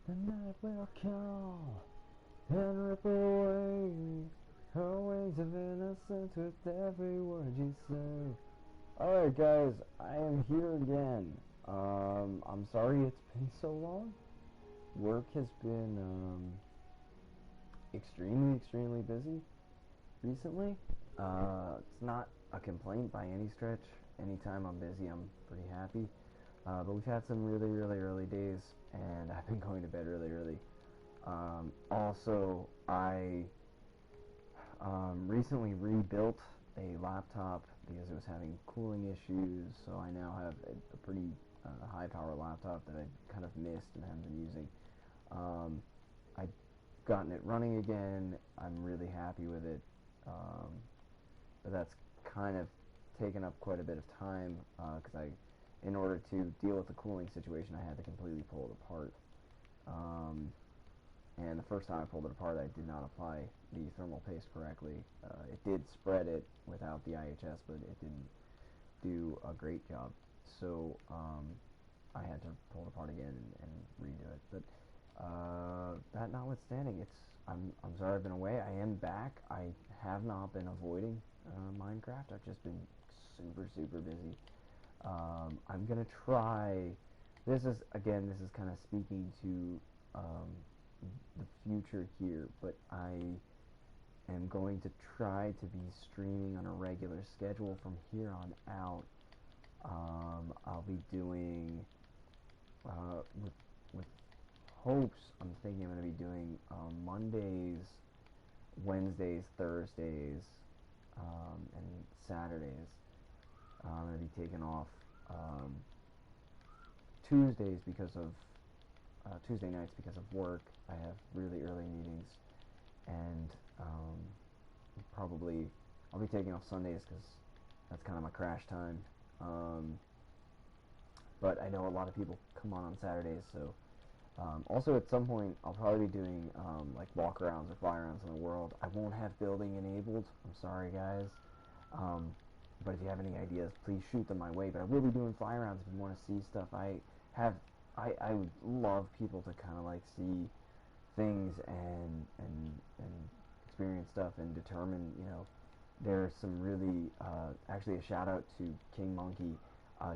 The night will call and rip away her wings of innocence with every word you say. Alright guys, I am here again. I'm sorry it's been so long. Work has been extremely busy recently. It's not a complaint by any stretch. Anytime I'm busy, I'm pretty happy. But we've had some really early days, and I've been going to bed really early. Also, I recently rebuilt a laptop because it was having cooling issues, so I now have a pretty high power laptop that I kind of missed and haven't been using. I've gotten it running again. I'm really happy with it, but that's kind of taken up quite a bit of time because in order to deal with the cooling situation, I had to completely pull it apart. And the first time I pulled it apart, I did not apply the thermal paste correctly. It did spread it without the IHS, but it didn't do a great job. So I had to pull it apart again and redo it. But that notwithstanding, I'm sorry I've been away. I am back. I have not been avoiding Minecraft. I've just been super busy. I'm gonna try. This is kind of speaking to the future here, but I am going to try to be streaming on a regular schedule from here on out. I'll be doing with hopes. I'm thinking I'm going to be doing Mondays, Wednesdays, Thursdays, and Saturdays. I'm going to be taking off Tuesdays because of Tuesday nights because of work. I have really early meetings, and probably I'll be taking off Sundays because that's kind of my crash time. But I know a lot of people come on Saturdays, so also at some point I'll probably be doing like walkarounds or fly-arounds in the world. I won't have building enabled. I'm sorry, guys. But if you have any ideas, please shoot them my way. But I will be doing fly-arounds if you want to see stuff. I would love people to kind of like see things and experience stuff and determine, there's some really, actually a shout out to King Monkey.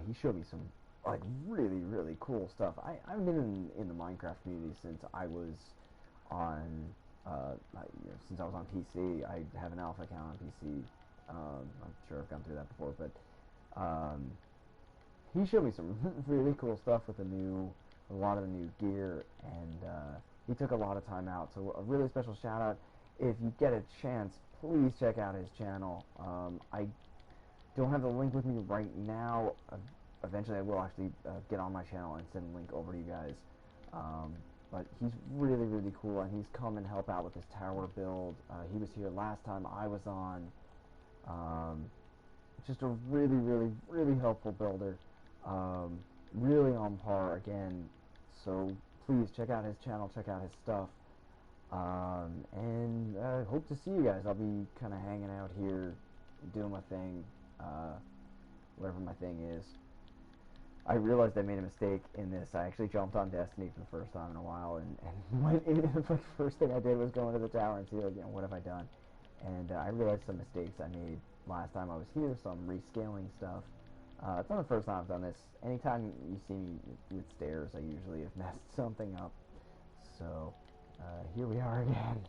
He showed me some like really cool stuff. I've been in the Minecraft community since I was on, since I was on PC. I have an alpha account on PC. I'm sure I've gone through that before, but he showed me some really cool stuff with a lot of the new gear, and he took a lot of time out. So a really special shout out. If you get a chance, please check out his channel. I don't have the link with me right now. Eventually, I will actually get on my channel and send a link over to you guys. But he's really cool, and he's come and help out with this tower build. He was here last time I was on. Just a really helpful builder. Really on par again. So please check out his channel, check out his stuff. And I hope to see you guys. I'll be kind of hanging out here, doing my thing, whatever my thing is. I realized I made a mistake in this. I actually jumped on Destiny for the first time in a while, and went in. The first thing I did was go into the tower and see, like, what have I done? And I realized some mistakes I made last time I was here, so I'm rescaling stuff. It's not the first time I've done this. Anytime you see me with stairs, I usually have messed something up. So here we are again.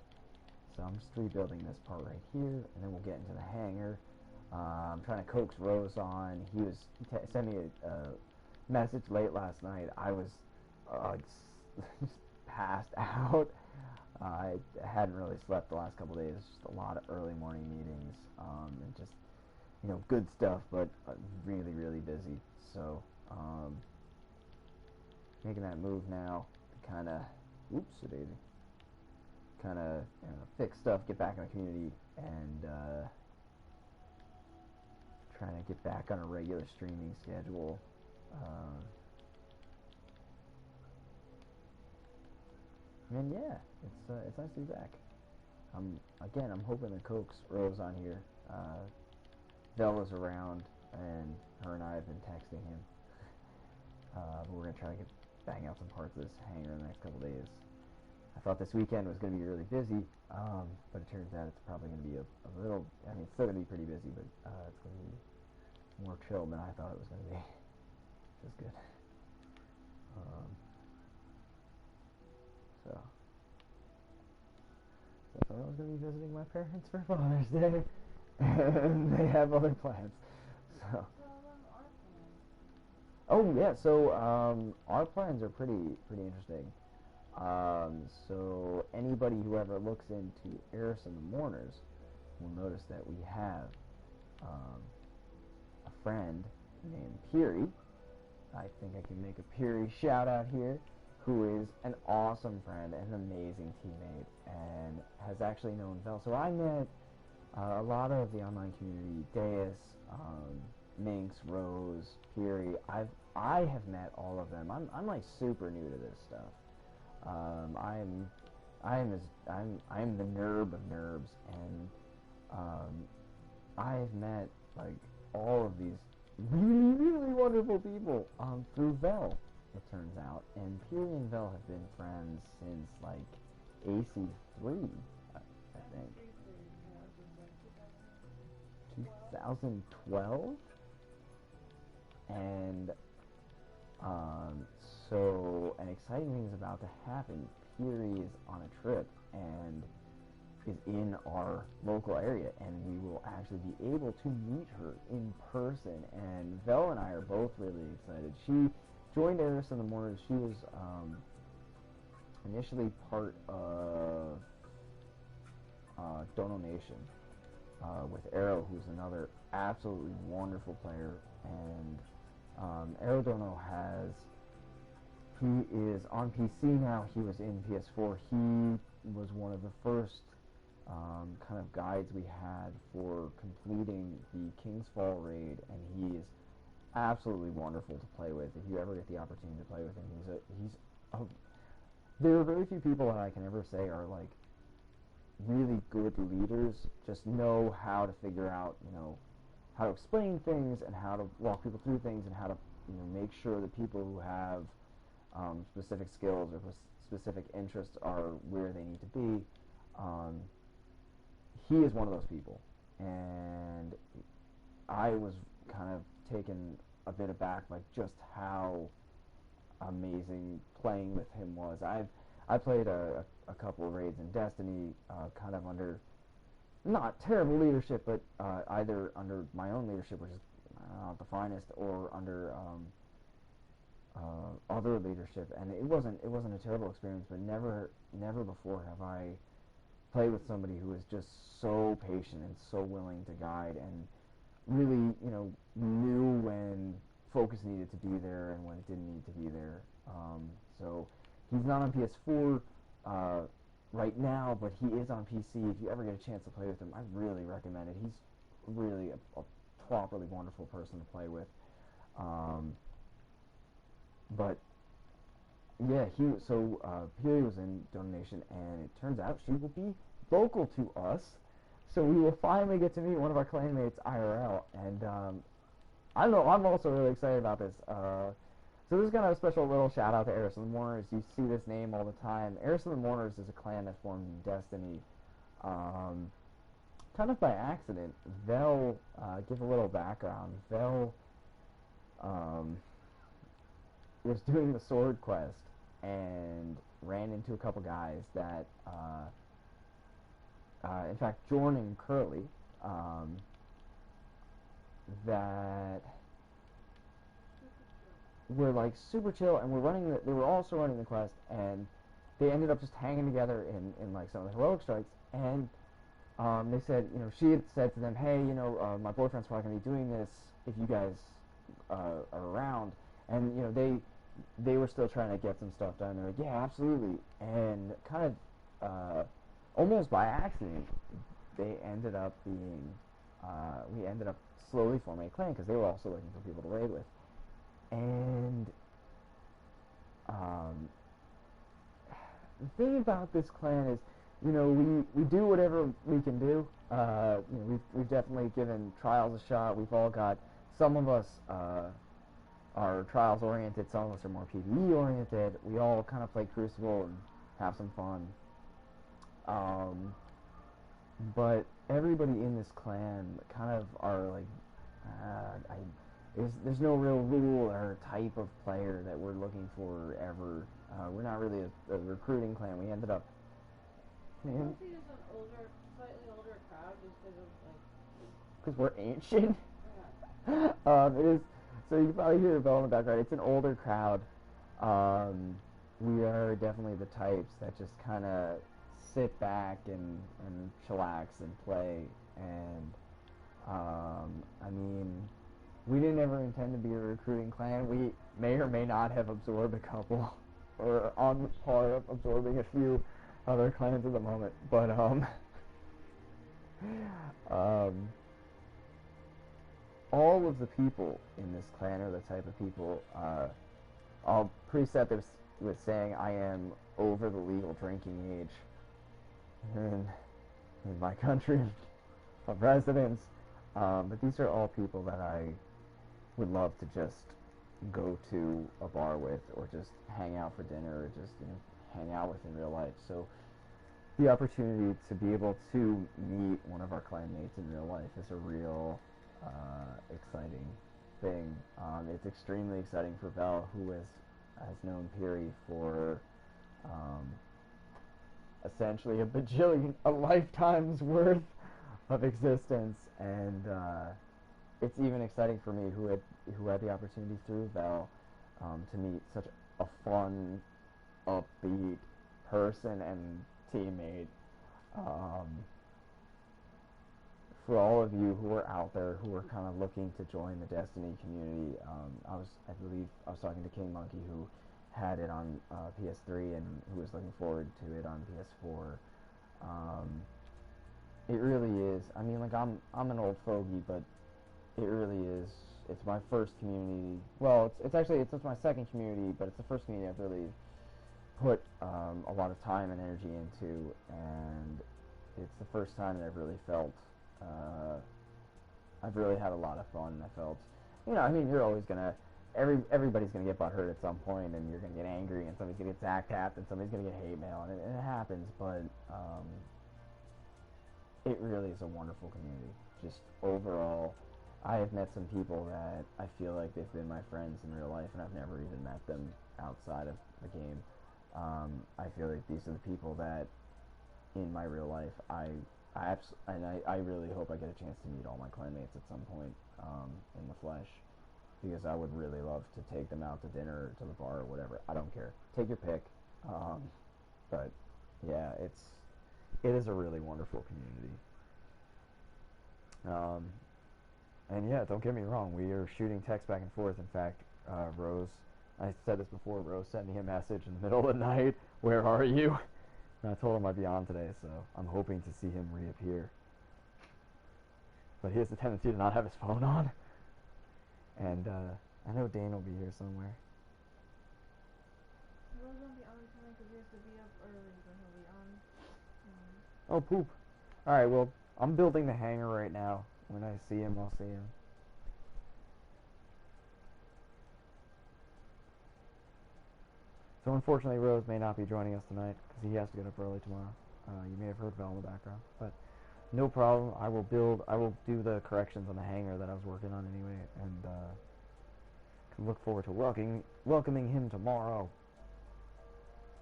So I'm just rebuilding this part right here, and then we'll get into the hangar. I'm trying to coax Rose on. He sent me a message late last night. I was just passed out. I hadn't really slept the last couple days. Just a lot of early morning meetings, and just good stuff, but really busy. So making that move now to kind of, daisy, kind of fix stuff, get back in the community, and trying to get back on a regular streaming schedule. And yeah, it's nice to be back. I'm hoping to coax Rose on here. Bella's around, and her and I have been texting him. But we're gonna try to bang out some parts of this hangar in the next couple days. I thought this weekend was going to be really busy, but it turns out it's probably going to be a little, I mean, it's still going to be pretty busy, but it's going to be more chill than I thought it was going to be. Which is good. So I thought I was going to be visiting my parents for Father's Day, and they have other plans. So. Oh yeah, so our plans are pretty interesting. So anybody who ever looks into Eris and the Mourners will notice that we have a friend named Piri. I think I can make a Piri shout out here, who is an awesome friend and an amazing teammate, and has actually known Vel. So I met a lot of the online community, Deus, Minx, Rose, Piri. I have met all of them. I'm like super new to this stuff. I'm the nerb of nerbs, and I've met like all of these really wonderful people through Vel, it turns out. And Piri and Vel have been friends since like AC3, I think. 2012? And so an exciting thing is about to happen. Piri is on a trip and is in our local area, and we will actually be able to meet her in person. And Vel and I are both really excited. She joined Eris and the Mourners. She was initially part of Dono Nation with Arrow, who's another absolutely wonderful player. And Arrow Dono he is on PC now. He was in PS4. He was one of the first kind of guides we had for completing the King's Fall raid, and he is absolutely wonderful to play with. If you ever get the opportunity to play with him, there are very few people that I can ever say are like really good leaders. Just know how to figure out, how to explain things and how to walk people through things and how to, make sure that people who have specific skills or specific interests are where they need to be. He is one of those people, and I was kind of taken a bit aback by just how amazing playing with him was. I played a couple of raids in Destiny, kind of under not terrible leadership, but either under my own leadership, which is not the finest, or under other leadership, and it wasn't a terrible experience. But never before have I played with somebody who is just so patient and so willing to guide, and really, knew when focus needed to be there and when it didn't need to be there. So he's not on PS4 right now, but he is on PC. If you ever get a chance to play with him, I really recommend it. He's really a properly wonderful person to play with. But yeah, Piri was in Donation, and it turns out she will be local to us, so we will finally get to meet one of our clanmates IRL, and I don't know, I'm also really excited about this. So this is kind of a special little shout out to Eris and the Mourners. You see this name all the time. Eris and the Mourners is a clan that formed in Destiny, kind of by accident. Vel, give a little background. Vel was doing the sword quest and ran into a couple guys that, in fact, Jorn and Curly, that were like super chill, and they were also running the quest, and they ended up just hanging together in like some of the heroic strikes. And they said, she had said to them, hey, my boyfriend's probably gonna be doing this if you guys are around. And they were still trying to get some stuff done. They're like, yeah, absolutely. And kind of almost by accident, they ended up being we ended up slowly forming a clan, because they were also looking for people to raid with. And the thing about this clan is, we do whatever we can do. We've definitely given trials a shot. We've all got, some of us are Trials oriented, some of us are more PvE oriented. We all kind of play Crucible and have some fun. But everybody in this clan kind of are like, there's no real rule or type of player that we're looking for ever. We're not really a recruiting clan. We ended up. Mostly just an older, slightly older crowd, just because of like. Because we're ancient. Yeah. It is. So you can probably hear a bell in the background. It's an older crowd. We are definitely the types that just kind of sit back and chillax and play. And I mean, we didn't ever intend to be a recruiting clan. We may or may not have absorbed a couple, or on par of absorbing a few other clans at the moment. But all of the people in this clan are the type of people. I'll preset this with saying I am over the legal drinking age in my country of residence. But these are all people that I would love to just go to a bar with, or just hang out for dinner, or just hang out with in real life. So the opportunity to be able to meet one of our clanmates in real life is a real exciting thing. It's extremely exciting for Vel, who has known Piri for essentially a lifetime's worth of existence, and it's even exciting for me, who had the opportunity through Vel to meet such a fun, upbeat person and teammate. For all of you who are out there who are kind of looking to join the Destiny community, I believe I was talking to King Monkey, who had it on PS3 and who was looking forward to it on PS4. It really is. I mean, like, I'm an old fogey, but it really is. It's my first community. Well, it's my second community, but it's the first community I've really put a lot of time and energy into, and it's the first time that I've really felt. I've really had a lot of fun. I felt, I mean, you're always gonna, everybody's gonna get butthurt at some point, and you're gonna get angry, and somebody's gonna get Zack tapped, and somebody's gonna get hate mail, and it happens. But it really is a wonderful community. Just overall, I have met some people that I feel like they've been my friends in real life, and I've never even met them outside of the game. I feel like these are the people that, in my real life, I really hope I get a chance to meet all my clanmates at some point in the flesh, because I would really love to take them out to dinner, or to the bar, or whatever. I don't care. Take your pick. But yeah, it is a really wonderful community. And yeah, don't get me wrong. We are shooting text back and forth. In fact, Rose, I said this before, Rose sent me a message in the middle of the night. Where are you? And I told him I'd be on today, so I'm hoping to see him reappear. But he has a tendency to not have his phone on. And I know Dane will be here somewhere. Rose won't be on tonight because he has to be up early, but he'll be on. Oh, poop. Alright, well, I'm building the hangar right now. When I see him, I'll see him. So unfortunately, Rose may not be joining us tonight because he has to get up early tomorrow. You may have heard Val in the background, but no problem. I will do the corrections on the hangar that I was working on anyway, and can look forward to welcoming him tomorrow.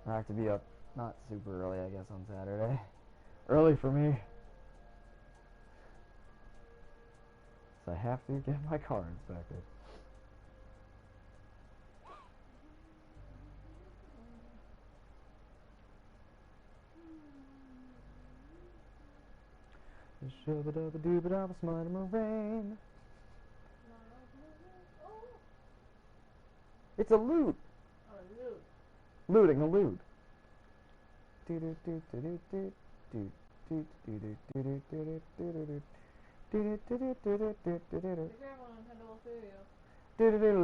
I have to be up not super early, I guess, on Saturday. Early for me. So I have to get my car inspected. Shubba-dubba-dooba-dabba, smite-em-a-rain. It's a loot. Oh, loot. Looting a loot. Be careful, Nintendo will sue you. Nintendo's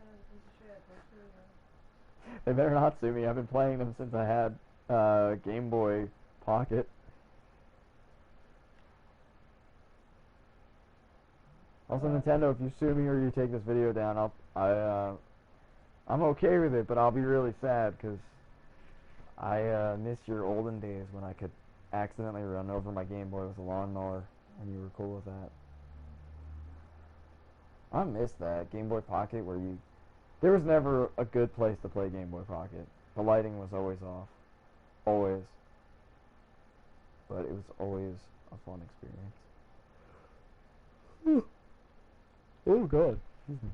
a piece of shit, they'll sue you. They better not sue me. I've been playing them since I had Game Boy Pocket. Also, Nintendo, if you sue me or you take this video down, I'm okay with it, but I'll be really sad because I miss your olden days when I could accidentally run over my Game Boy with a lawnmower, and you were cool with that. I miss that Game Boy Pocket where you. There was never a good place to play Game Boy Pocket. The lighting was always off, always. But it was always a fun experience. Oh God. Excuse me.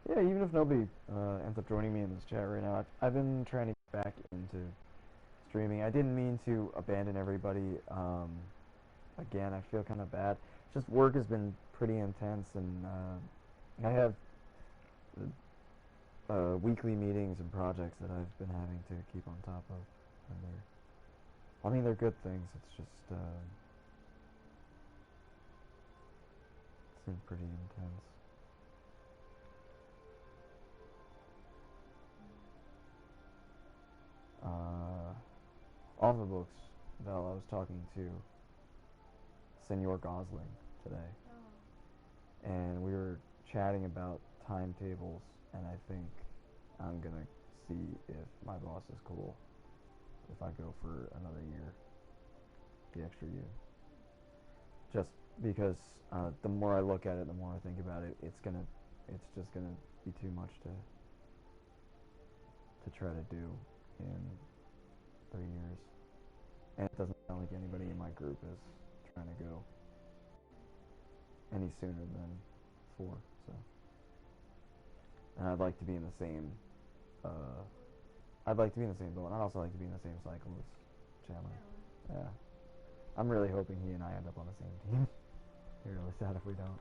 Yeah, even if nobody ends up joining me in this chat right now, I've been trying to get back into streaming. I didn't mean to abandon everybody. Again, I feel kind of bad. Just work has been pretty intense, and I have weekly meetings and projects that I've been having to keep on top of. And they're good things. It's just it's been pretty intense. Off the books, Val, I was talking to Senor Gosling today, and we were chatting about timetables, and I think I'm gonna see if my boss is cool if I go for another year, the extra year. Just because the more I look at it, the more I think about it, it's just gonna be too much to try to do in 3 years. And it doesn't sound like anybody in my group is trying to go any sooner than 4. So, and I'd like to be in the same. I'd like to be in the same boat, and I'd also like to be in the same cycle as Chandler. Yeah, I'm really hoping he and I end up on the same team. Be really sad if we don't.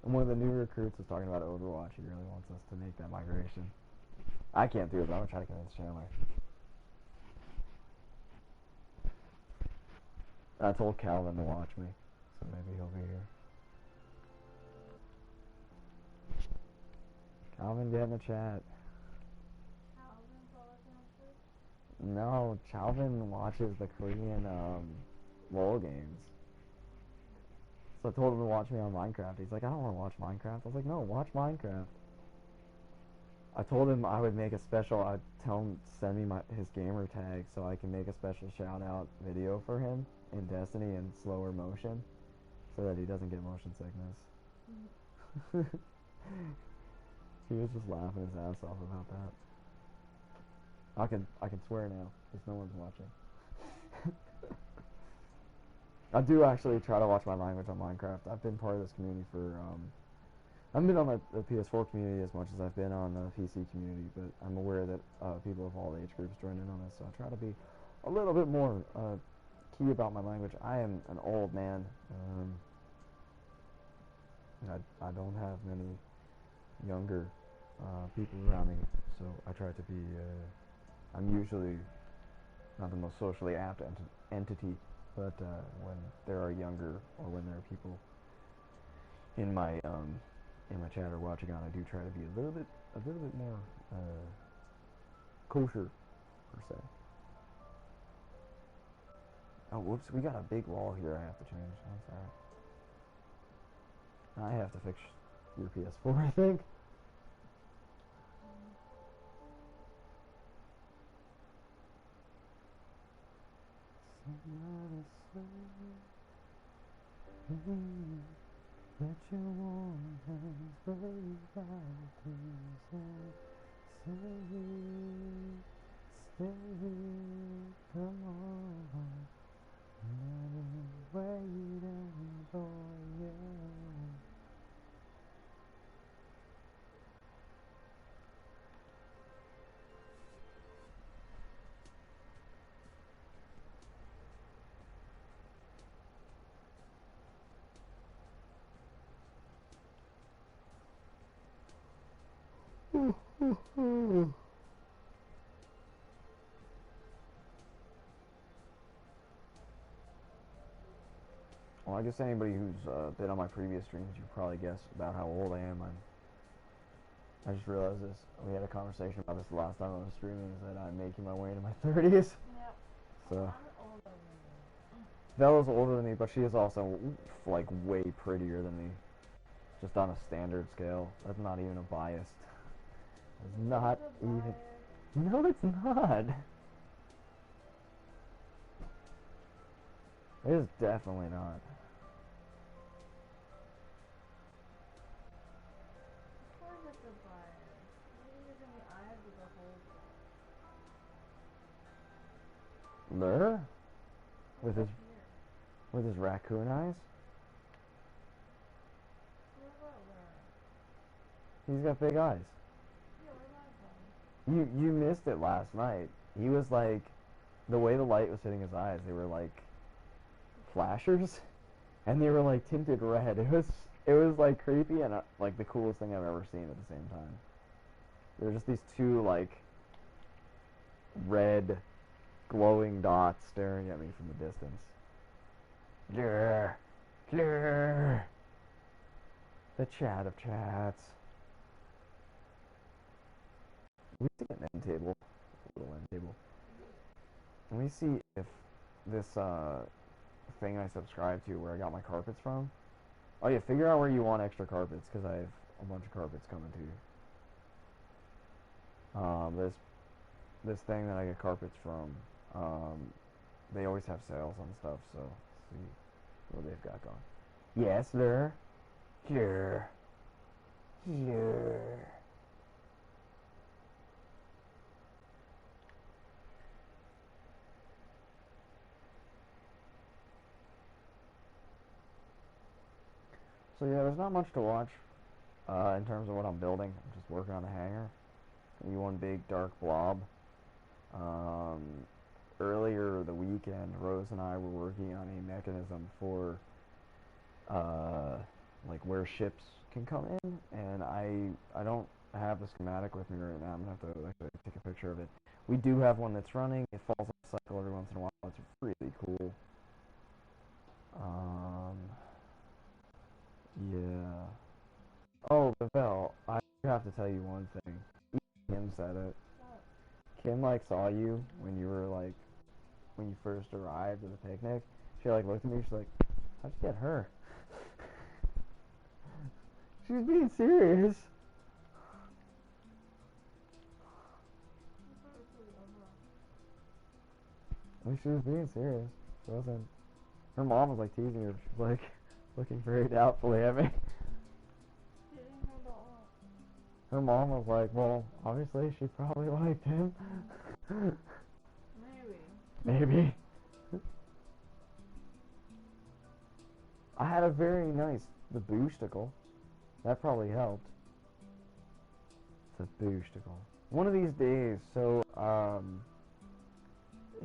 And one of the new recruits was talking about Overwatch. He really wants us to make that migration. I can't do it, but I'm gonna try to convince Chandler. I told Calvin to watch me, so maybe he'll be here. Calvin, get in the chat. Calvin's always on Twitch? No, Calvin watches the Korean LOL games. So I told him to watch me on Minecraft. He's like, I don't want to watch Minecraft. I was like, no, watch Minecraft. I told him I would make a special. I'd tell him send me his gamer tag so I can make a special shout out video for him in Destiny in slower motion, so that he doesn't get motion sickness. He was just laughing his ass off about that. I can swear now, because no one's watching. I do actually try to watch my language on Minecraft. I've been part of this community for I haven't been on the PS4 community as much as I've been on the PC community, but I'm aware that people of all age groups join in on this, so I try to be a little bit more key about my language. I am an old man. I don't have many younger people around me, so I try to be. I'm usually not the most socially apt entity, but when there are younger or when there are people in my chat or watching on, I do try to be a little bit more kosher per se. Oh, whoops! We got a big wall here. I have to change. What's that? I have to fix your PS4, I think. Let your warm hands break out and stay, come on, never wait for you. Well, I guess anybody who's been on my previous streams, you probably guessed about how old I am. I'm I just realized this. We had a conversation about this the last time I was streaming. Is that I'm making my way into my 30s. Yep. So I'm older than you. Bella's older than me, but she is also like way prettier than me. Just on a standard scale. That's not even a biased. It's not even. No, it's not. It is definitely not. Of course it's a bias. You're using the eyes as a whole. Lure? With his Here. with his raccoon eyes? What about Laura? He's got big eyes. Yeah, what about them? You missed it last night. He was like, the way the light was hitting his eyes, they were like flashers, and they were like tinted red. It was like creepy and like the coolest thing I've ever seen at the same time. There were just these two like red glowing dots staring at me from the distance. Glare, glare. The chat of chats. We need to get an end table. A little end table. Let me see if this thing I subscribe to, where I got my carpets from. Oh yeah, figure out where you want extra carpets, because I have a bunch of carpets coming to you. This thing that I get carpets from, they always have sales on stuff, so let's see what they've got going. Yes, sir. Here. Here. So yeah, there's not much to watch in terms of what I'm building. I'm just working on the hangar. Gonna be one big dark blob. Earlier the weekend, Rose and I were working on a mechanism for like where ships can come in, and I don't have the schematic with me right now. I'm gonna have to actually take a picture of it. We do have one that's running. It falls off the cycle every once in a while. It's really cool. Yeah. Oh, Bevelle, I have to tell you one thing. Kim said it. What? Kim like saw you when you were like when you first arrived at the picnic. She like looked at me. She's like, "How'd you get her?" She was being serious. Like she was being serious. She wasn't. Her mom was like teasing her. She was like looking very doubtfully at me. Her mom was like, "Well, obviously she probably liked him." Maybe. I had a very nice the boosticle. That probably helped. It's a boosticle. One of these days, so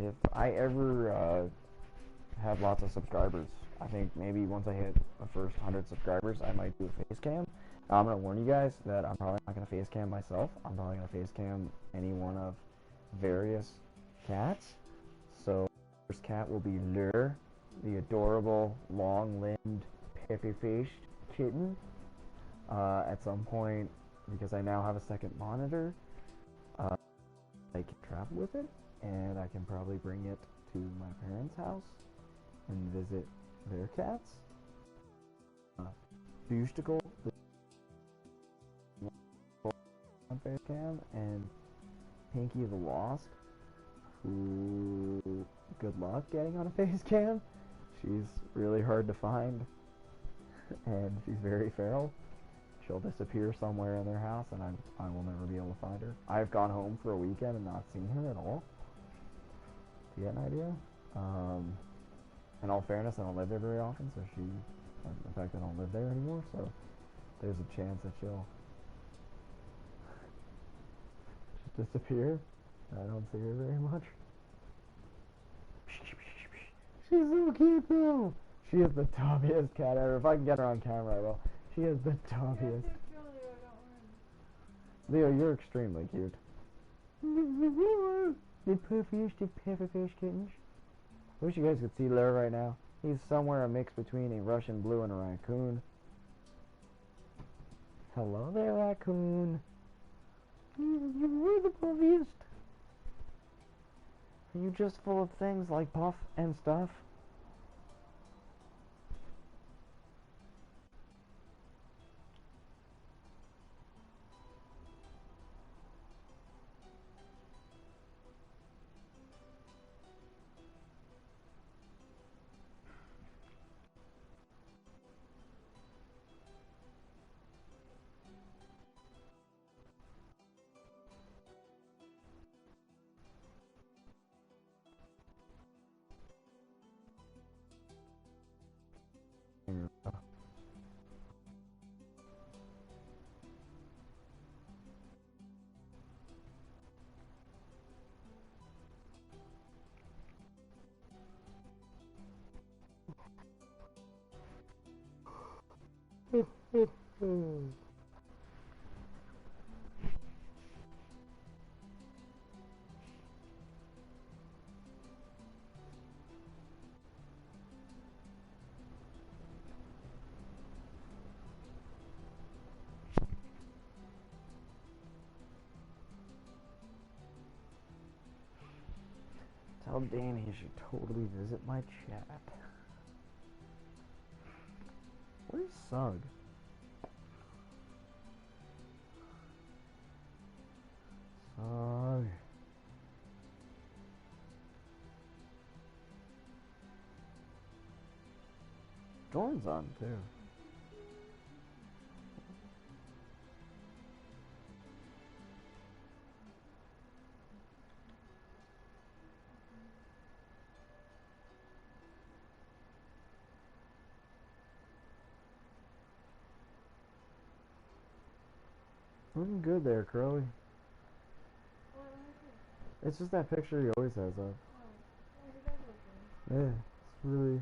if I ever have lots of subscribers, I think maybe once I hit the first 100 subscribers, I might do a face cam. I'm gonna warn you guys that I'm probably not gonna face cam myself. I'm probably gonna face cam any one of various cats. So first cat will be Lure, the adorable long-limbed, peppy-faced kitten. At some point, because I now have a second monitor, I can travel with it, and I can probably bring it to my parents' house and visit their cats. Boosticle, on face cam, and Pinky the Wasp, who good luck getting on a face cam. She's really hard to find, and she's very feral. She'll disappear somewhere in their house, and I will never be able to find her. I've gone home for a weekend and not seen her at all. To get an idea. In all fairness, I don't live there very often, so in fact, I don't live there anymore, so there's a chance that she'll just disappear. I don't see her very much. She's so cute though. She is the toppiest cat ever. If I can get her on camera, I will. She is the toppiest. Leo, you're extremely cute. The puffiest kittens. I wish you guys could see Lure right now. He's somewhere a mix between a Russian blue and a raccoon. Hello there, raccoon. You were the puffiest. Are you just full of things like puff and stuff? Tell Dan he should totally visit my chat. Where's Sug? Sug. Jordan's on too. Looking good there, Curly. It's just that picture he always has up. Yeah, it's really.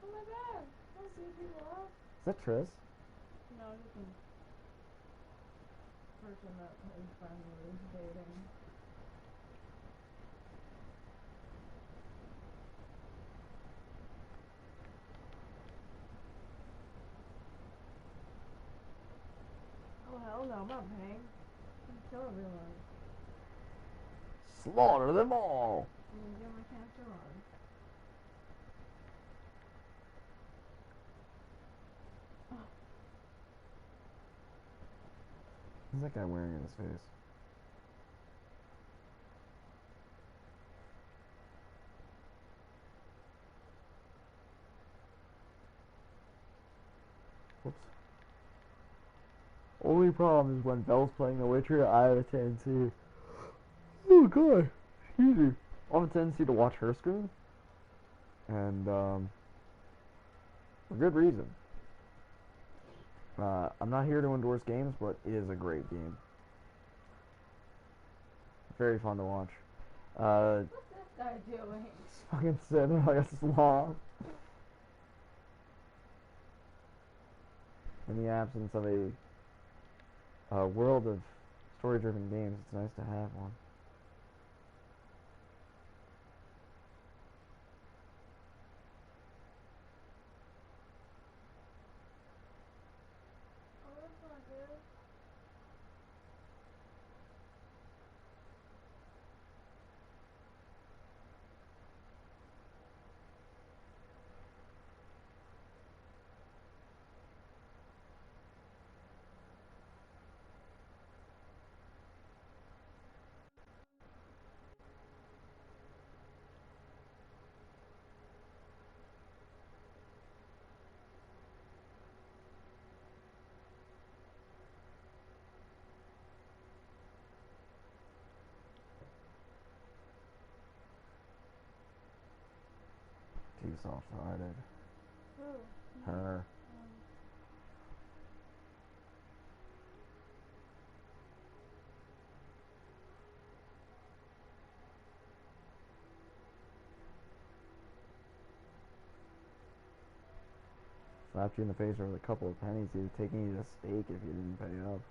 Oh my god! Don't see people off. Is that Triss? No, just a person that his friend was dating. Oh hell no, I'm not paying. I'm kill everyone. Slaughter them all! I'm gonna get my cancer on. What's that guy wearing in his face? Whoops. Only problem is when Belle's playing The Witcher, I have a tendency. Oh god, excuse me. I have a tendency to watch her screen. And, for good reason. I'm not here to endorse games, but it is a great game. Very fun to watch. What's this guy doing? It's fucking sitting like a sloth. In the absence of a world of story-driven games, it's nice to have one. Oh, that's not good. Too soft-hearted. Who? Her. Slapped you in the face with a couple of pennies. He was taking you to steak if you didn't pay up.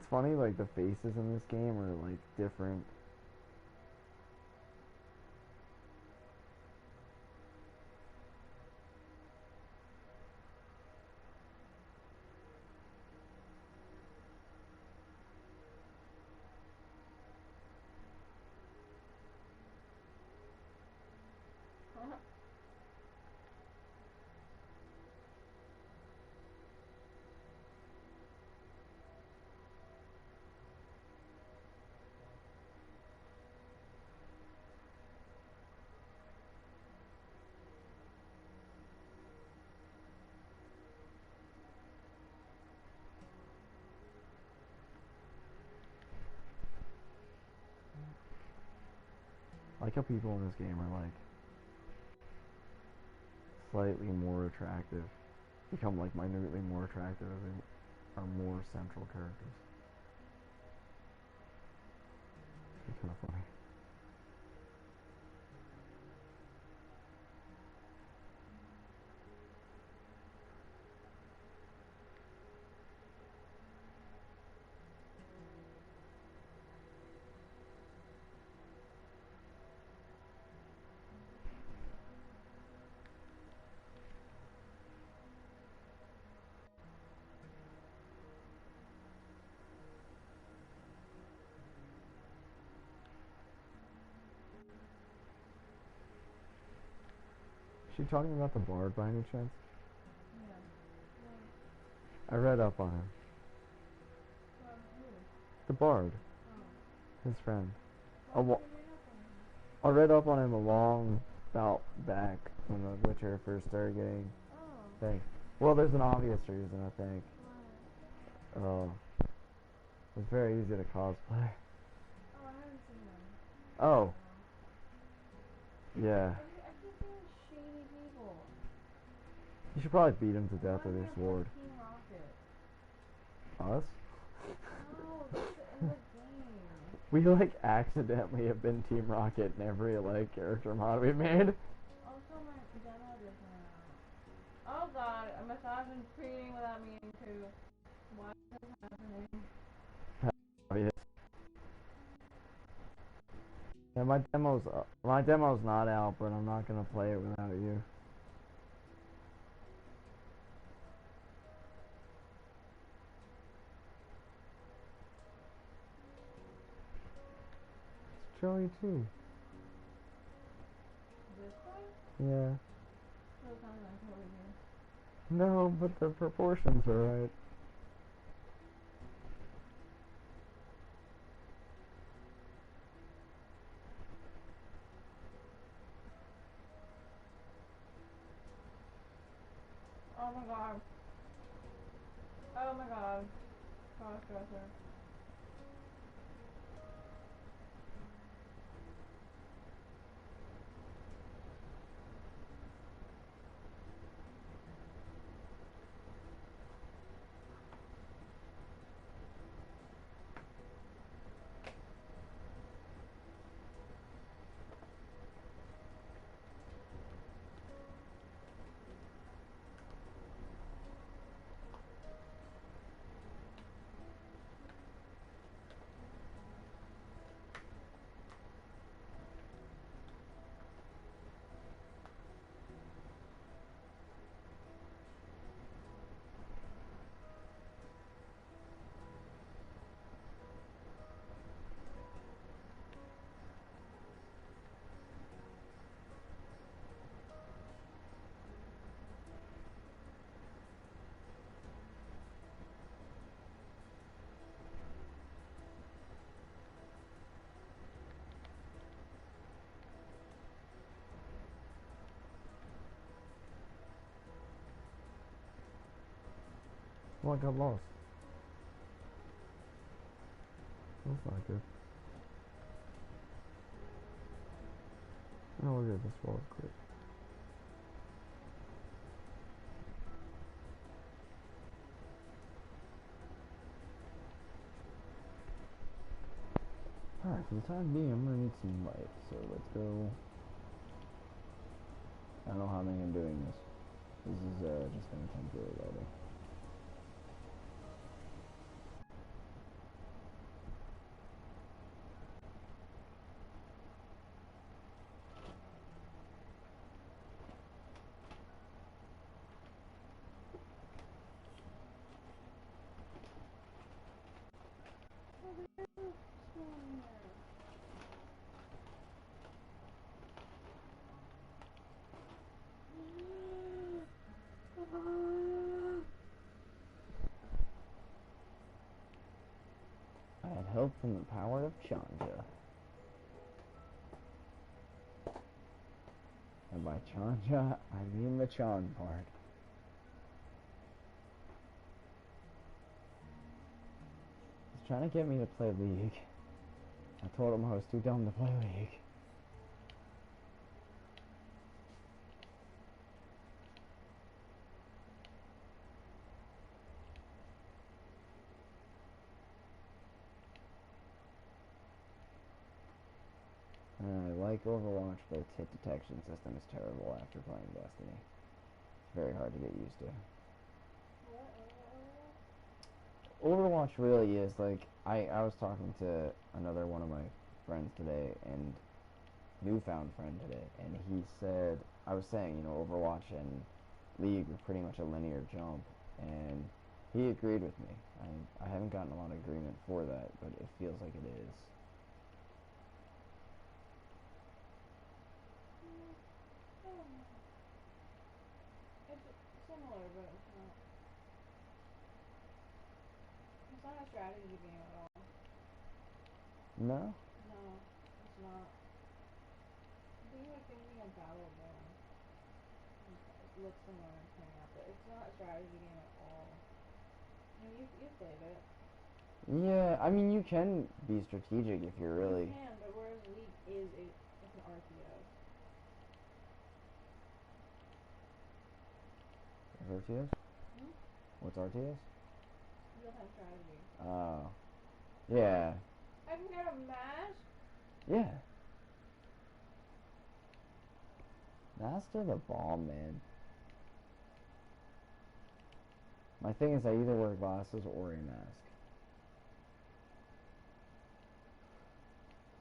it's funny, like the faces in this game are like different. I like how people in this game are like slightly more attractive, become like minutely more attractive as they are more central characters. It's kind of funny. Is she talking about the Bard by any chance? Yeah. I read up on him. Who? The Bard, Oh. his friend. Why did you read up on him? I read up on him a long bout back when The Witcher first started getting Oh. thing. Well, there's an obvious reason, I think. Why? It's very easy to cosplay. Oh, I haven't seen him. Oh. Yeah. I keep seeing shady people. You should probably beat him to death with your Reminds me of, sword. like, Team Rocket. Us? No, that's in the game. We like accidentally have been Team Rocket in every like character mod we made. Also, my demo just went out. Oh god, a massage and treating without meaning to. Why is this happening? Obvious. Yeah, my demo's not out, but I'm not gonna play it without you. It's Joey too. This one? Yeah. Still sounds like over here. No, but the proportions are right. Oh my god. Oh my god. Crossdresser. Oh, I got lost. That's not good. Oh, look at this wall. Great. Alright, for the time being, I'm gonna need some light, so let's go. I don't know how many I'm doing this. This is just gonna temporary lighting. doing here? I had help from the power of Chanja. And by Chanja, I mean the Chan part. He's trying to get me to play League. I told him I was too dumb to play League. I like Overwatch, but its hit detection system is terrible after playing Destiny. It's very hard to get used to. Overwatch really is like, I was talking to another one of my friends today, and newfound friend today, and he said, I was saying, Overwatch and League were pretty much a linear jump, and he agreed with me. I haven't gotten a lot of agreement for that, but it feels like it is. It's similar, but it's not. It's not a strategy game at all. No? No, it's not. I think you're thinking of Battleborn. It looks similar and playing out, but it's not a strategy game at all. I mean, you played it. Yeah, I mean, you can be strategic if you're really... You can, but whereas League is it's an RTS. What's RTS? Hmm? What's RTS? Real-time strategy. Oh. Yeah. I can get a mask? Yeah. Master the bomb, man. My thing is I either wear glasses or a mask.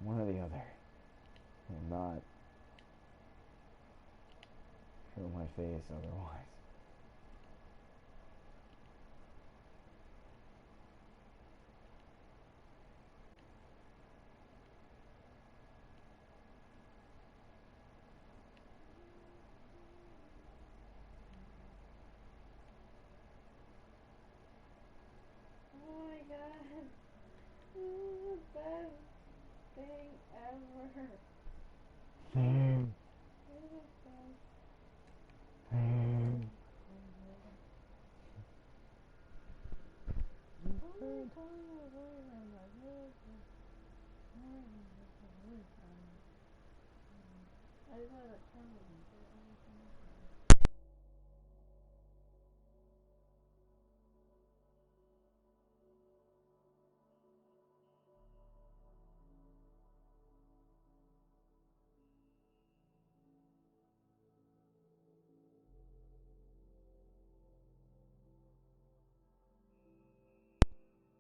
One or the other. I will not show my face otherwise. Oh my god. This is the best thing ever. Thing. This is the best Thing. I just had that camera for everything.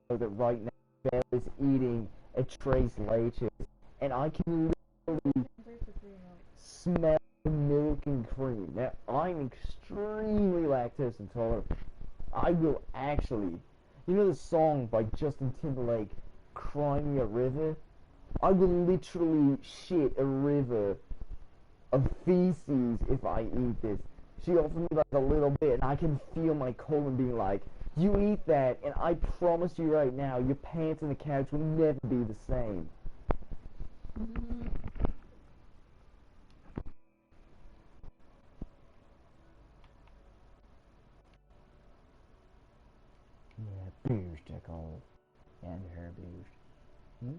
That right now Belle is eating a Trace Laches, and I can literally smell milk and cream. Now, I'm extremely lactose intolerant. I will actually, the song by Justin Timberlake, Cry Me a River? I will literally shit a river of feces if I eat this. She offered me like a little bit, and I can feel my colon being like, you eat that, and I promise you right now, your pants and the couch will never be the same. Yeah, boost, Nicole. And her boost. Hmm?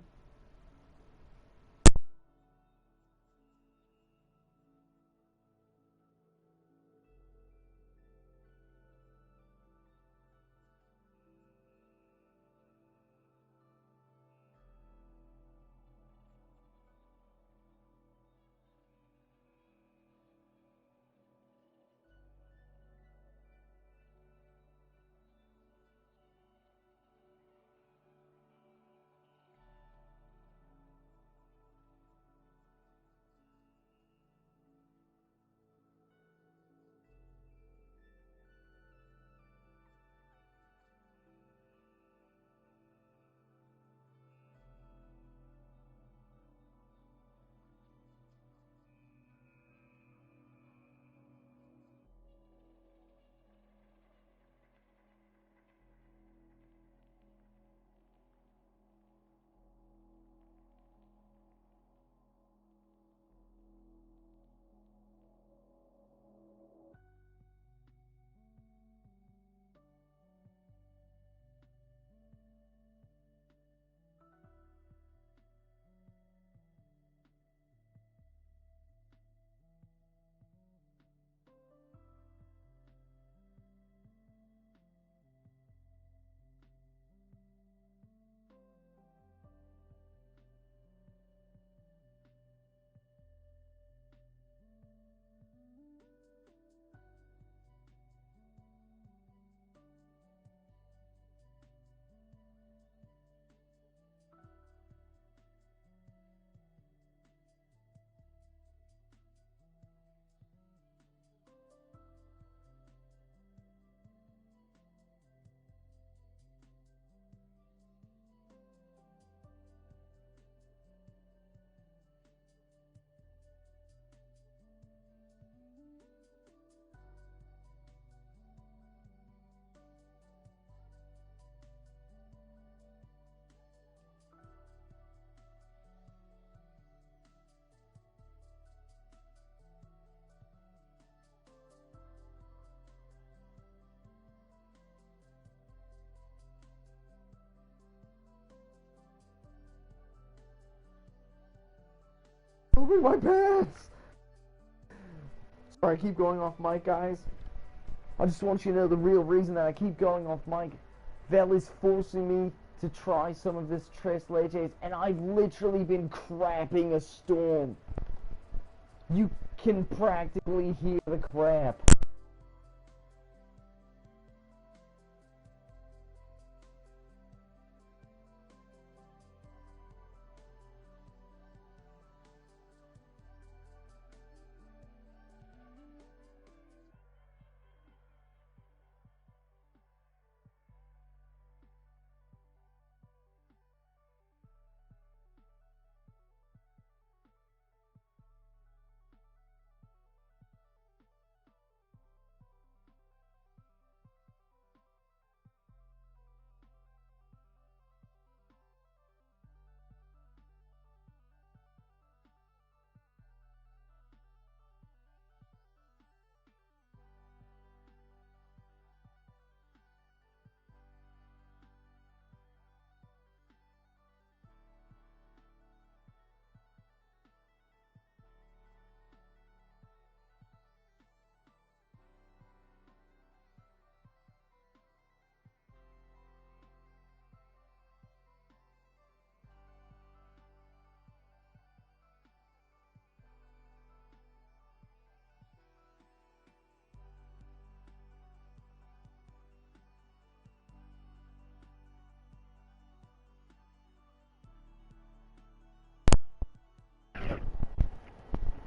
pooping my pants! Sorry, I keep going off mic, guys. I just want you to know the real reason that I keep going off mic. Vel is forcing me to try some of this tres leches, and I've literally been crapping a storm. You can practically hear the crap.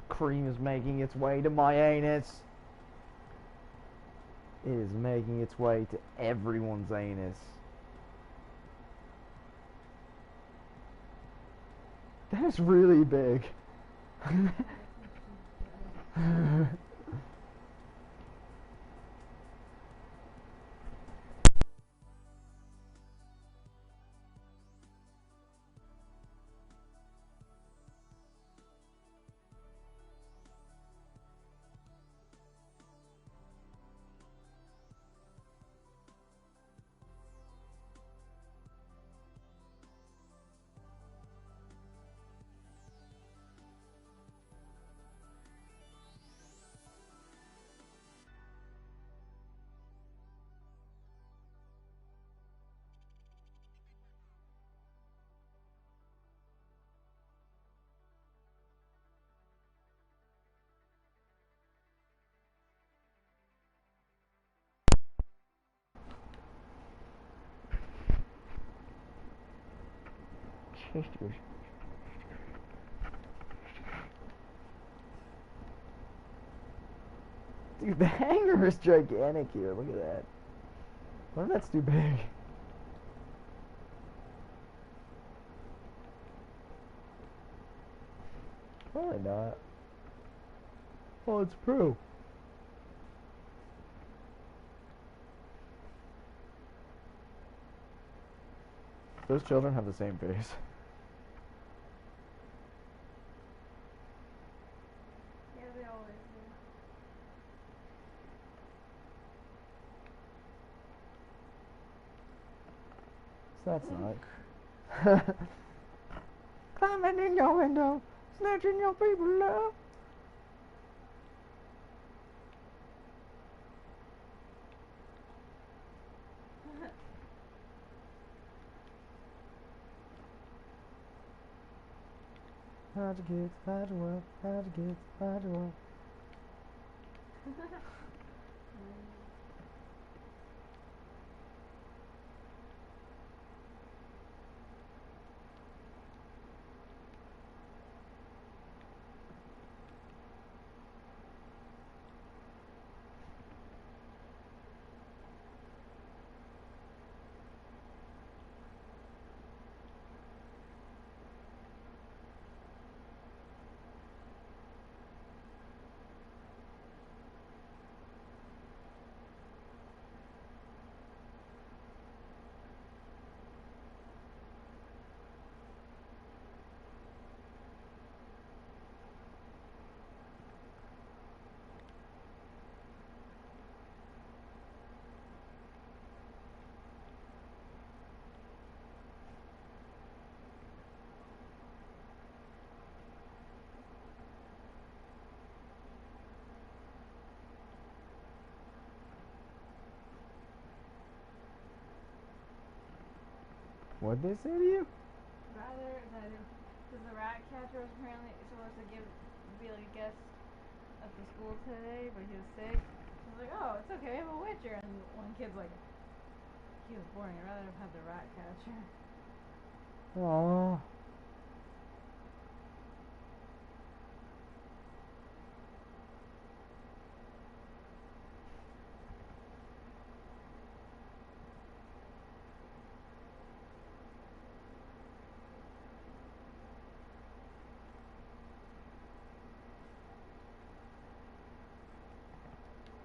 Cream is making its way to my anus. It is making its way to everyone's anus. That is really big. Dude, the hanger is gigantic here. Look at that. What if that's too big? Probably not. Oh, it's pro. Those children have the same face. Yeah, they always do. So that's not. Climbing in your window, snatching your people up. How'd you get, how'd you well, how'd you get, how'd you well. What'd they say to you? Rather that if, because the rat catcher was apparently supposed to be like a guest at the school today, but he was sick. I was like, oh, it's okay, I have a witcher. And one kid's like, he was boring. I'd rather have had the rat catcher. Aww.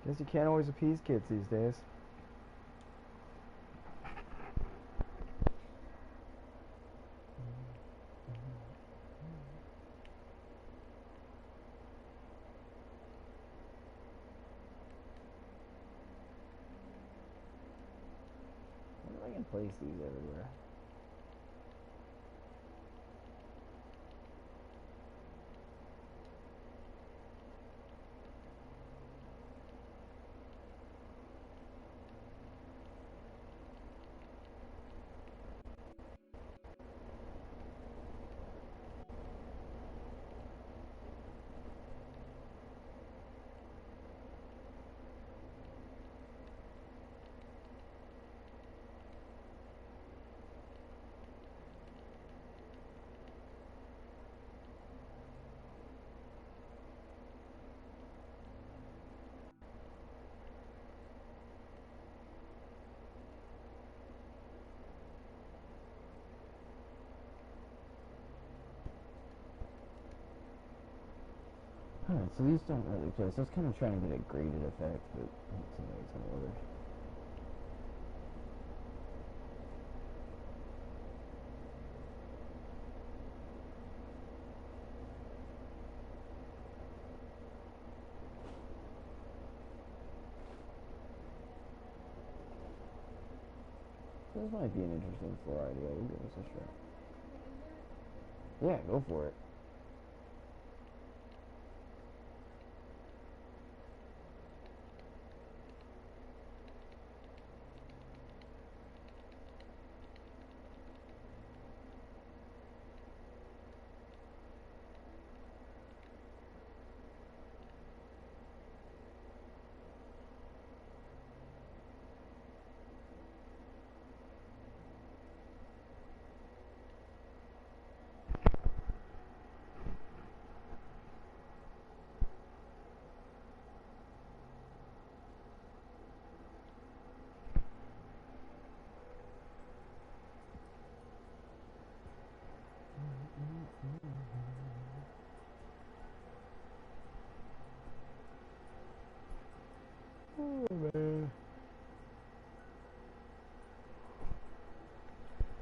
Guess you can't always appease kids these days. I wonder if I can place these everywhere. Alright, so these don't really place. I was kind of trying to get a graded effect, but I don't seem like it's gonna work. This might be an interesting floor idea. We'll give this a shot. Yeah, go for it. Oh, man.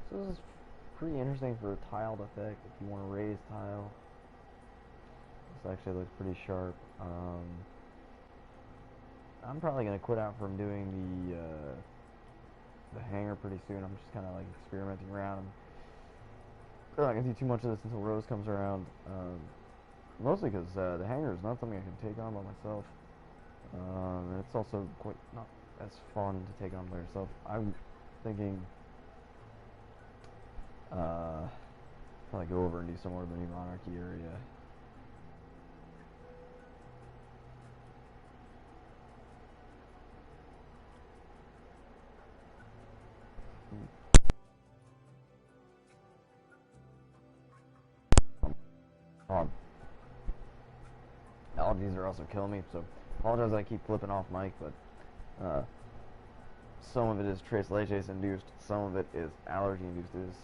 So this is pretty interesting for a tiled effect if you want to raise tile. This actually looks pretty sharp. I'm probably gonna quit out from doing the hanger pretty soon. I'm just kind of like experimenting around. I'm not gonna do too much of this until Rose comes around. Mostly because the hanger is not something I can take on by myself. And it's also quite not as fun to take on by yourself. I'm thinking probably go over and do some more of the New Monarchy area. Allergies are also killing me, so apologize I keep flipping off mic, but some of it is tres leches induced, some of it is allergy induced. It is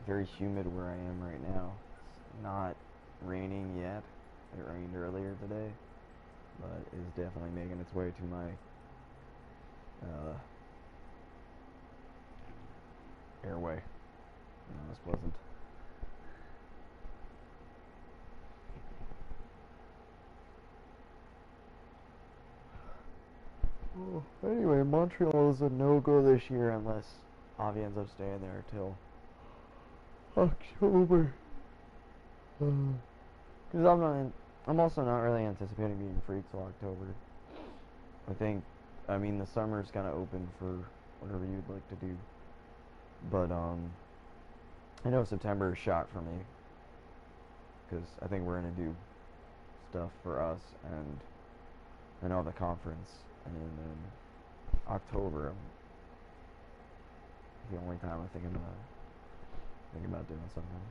very humid where I am right now. It's not raining yet. It rained earlier today, but is definitely making its way to my airway. That's pleasant. Oh, anyway, Montreal is a no-go this year unless Avi ends up staying there till October. Because I'm also not really anticipating being free till October. I mean, the summer's kind of open for whatever you'd like to do. But I know September is shot for me because I think we're gonna do stuff for us, and I know the conference, and then October. The only time I'm thinking about doing something.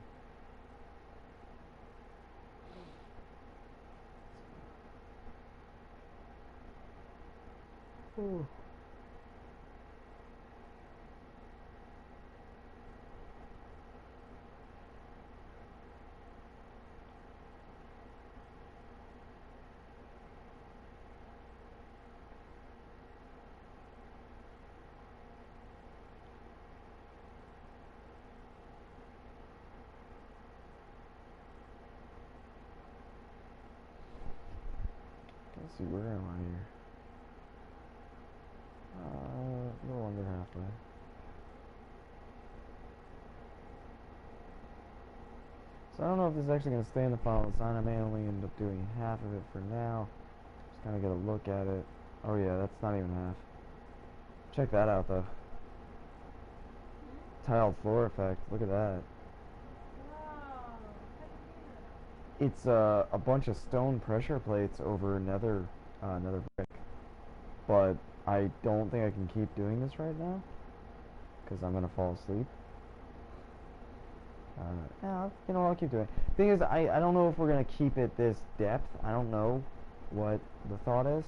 Ooh. Let's see, where am I here? A little under halfway. So I don't know if this is actually going to stay in the final design. I may only end up doing half of it for now. Just kind of get a look at it. Oh yeah, that's not even half. Check that out though. Tiled floor effect. Look at that. Wow. How do you do that? It's a bunch of stone pressure plates over another brick. But I don't think I can keep doing this right now because I'm gonna fall asleep. Yeah, you know, I'll keep doing it. Thing is, I don't know if we're gonna keep it this depth. I don't know what the thought is.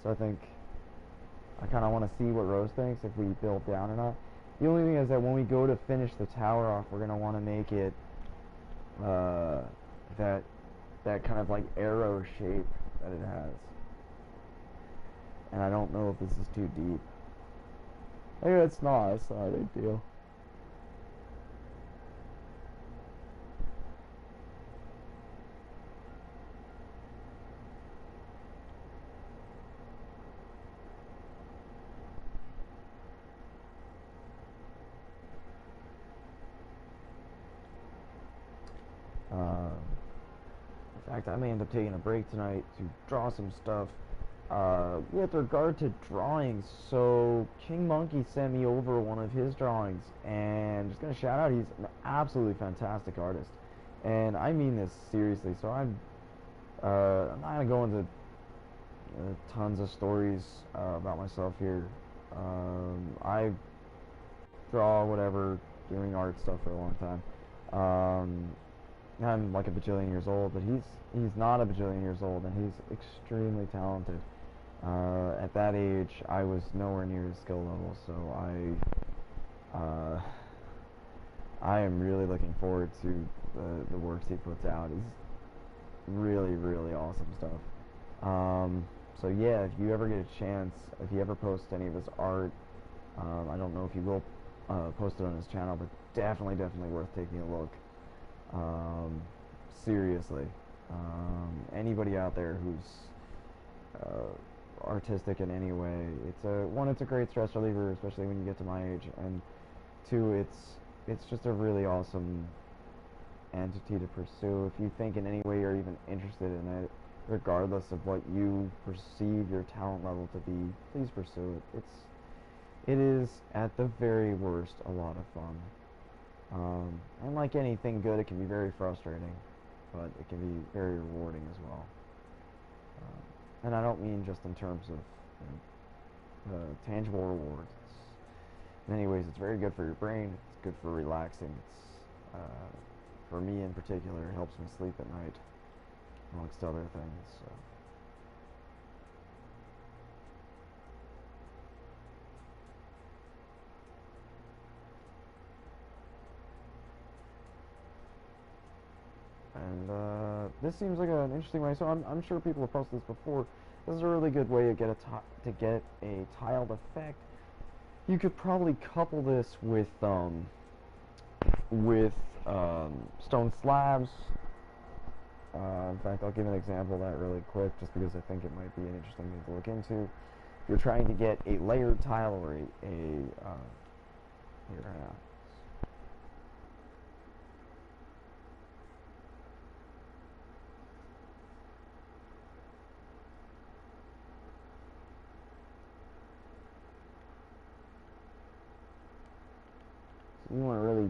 So I think I kind of want to see what Rose thinks if we build down or not. The only thing is that when we go to finish the tower off, we're gonna want to make it that kind of like arrow shape that it has. And I don't know if this is too deep. Maybe it's not. It's not a big deal. In fact, I may end up taking a break tonight to draw some stuff. With regard to drawings, so King Monkey sent me over one of his drawings, and just gonna shout out, he's an absolutely fantastic artist, and I mean this seriously. So I'm not gonna go into tons of stories about myself here. I draw whatever, doing art stuff for a long time. I'm like a bajillion years old, but he's not a bajillion years old, and he's extremely talented. At that age, I was nowhere near his skill level, so I am really looking forward to the works he puts out. It's really, really awesome stuff. So yeah, if you ever get a chance, if he ever posts any of his art, I don't know if he will post it on his channel, but definitely worth taking a look. Seriously, anybody out there who's artistic in any way, it's a great stress reliever, especially when you get to my age, and two, it's just a really awesome entity to pursue. If you think in any way you're even interested in it, regardless of what you perceive your talent level to be, please pursue it. It is at the very worst a lot of fun. And like anything good, it can be very frustrating, but it can be very rewarding as well. And I don't mean just in terms of tangible rewards. In many ways, it's very good for your brain. It's good for relaxing. For me in particular, it helps me sleep at night, amongst other things. So. And this seems like an interesting way. So I'm sure people have posted this before. This is a really good way to get a tiled effect. You could probably couple this with stone slabs. In fact, I'll give an example of that really quick, just because I think it might be an interesting thing to look into. If you're trying to get a layered tile or here,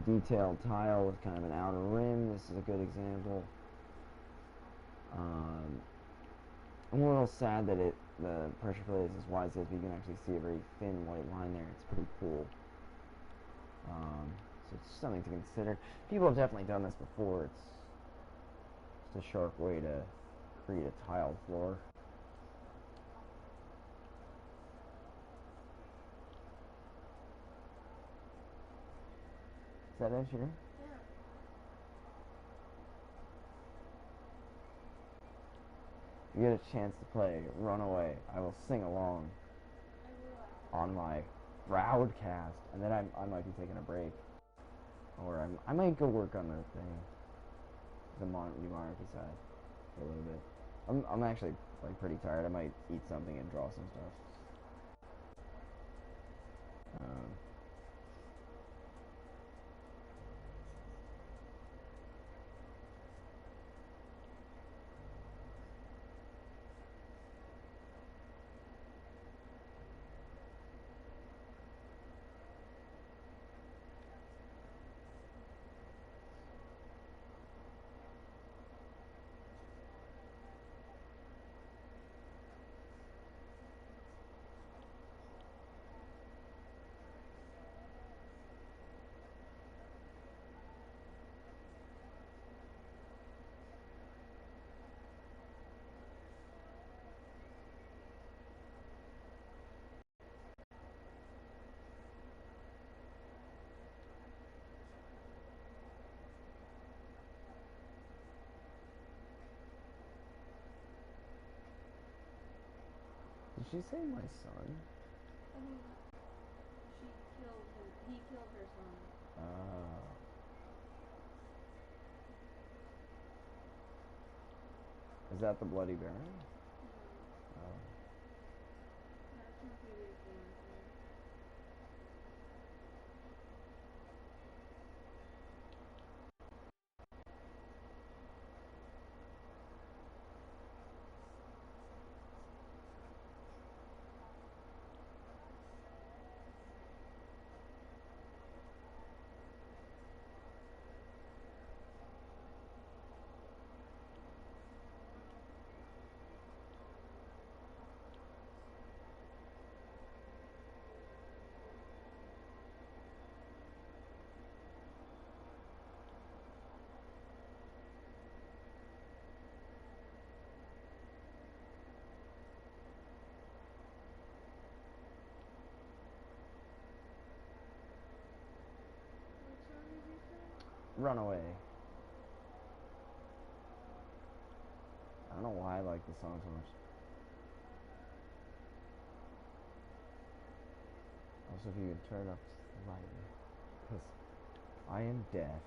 detailed tile with kind of an outer rim. This is a good example. I'm a little sad that the pressure plate is as wide as it is, but you can actually see a very thin white line there. It's pretty cool. So it's something to consider. People have definitely done this before. It's a sharp way to create a tile floor. Is that it, Shooter? Yeah. If you get a chance to play Runaway, I will sing along on my broadcast, and then I might be taking a break, or I might go work on the thing, the new monarchy side, for a little bit. I'm actually like pretty tired. I might eat something and draw some stuff. Did she say my son? I mean, he killed her son. Oh. Is that the Bloody Baron? No. Oh. That's from previous gameplay. Runaway. I don't know why I like this song so much. Also, if you could turn it up slightly, because I am deaf.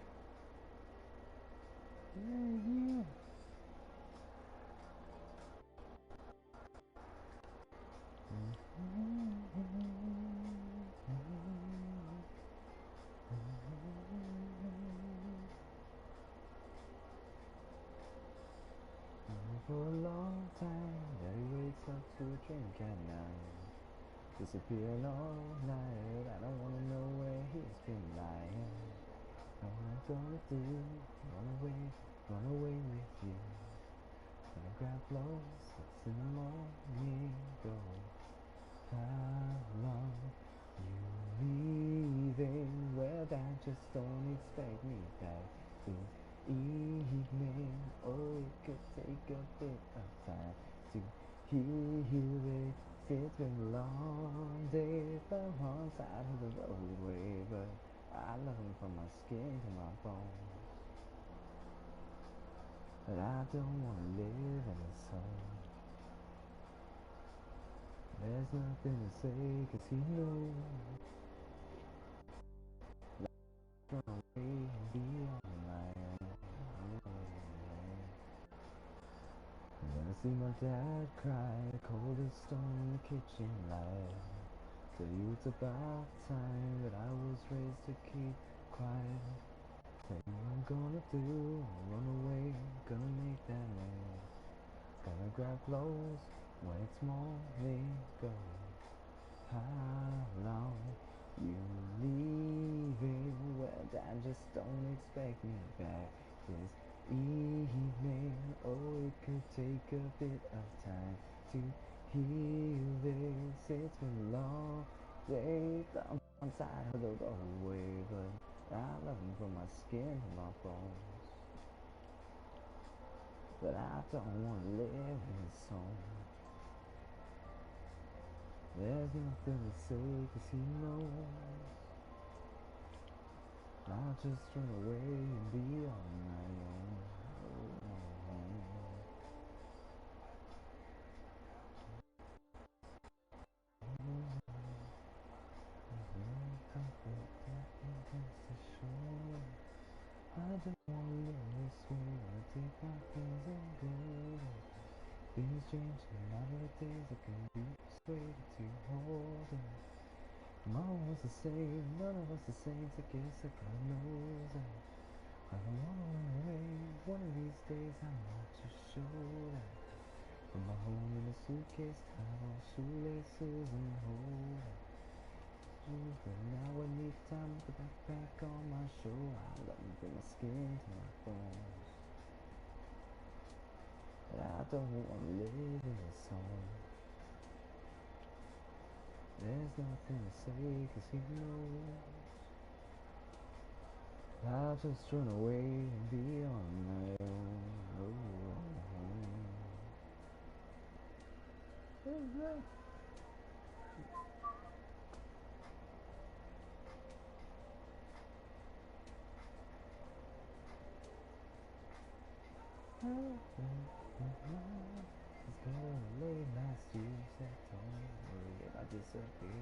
Yeah. For a long time, Daddy wakes up to a drink at night, disappearing all night. I don't wanna know where he's been lying. Know what I'm gonna do, run away with you. Gonna grab clothes, it's in the morning, go. How long you leaving? Well, I just don't expect me back this evening. Oh, it could take a bit of time to heal it. It's been a long day from one side of the roadway, but I love him from my skin to my bones. But I don't wanna live in the sun. There's nothing to say, 'cause he knows. Run away and be on my own. And then I see my dad cry, the coldest stone in the kitchen light. Tell you it's about time that I was raised to keep quiet. Tell you what I'm gonna do, run away, gonna make that move. Gonna grab clothes when it's morning, go. How long You leaving, well, damn, just don't expect me back this evening. Oh, it could take a bit of time to heal this. It's been a long day. I'm inside of the doorway, but I love him from my skin to my bones. But I don't want to live in this song. There's nothing to say, 'cause he knows I'll just run away and be on my own. I don't want to live this way. I take my things and go. Things change and now the days I can be persuaded to hold it. Mom was the same, none of us the same, so guess I got knows that I don't wanna run away. One of these days I want to show that. Put my home in a suitcase, tie on shoelaces and hold it. But now I need time with the backpack on my shoulder. I let me bring my skin to my bones. But I don't wanna live in this home. There's nothing to say, 'cause he knows I'll just run away and be on my own. It's going late last Tuesday, told me if I disappear,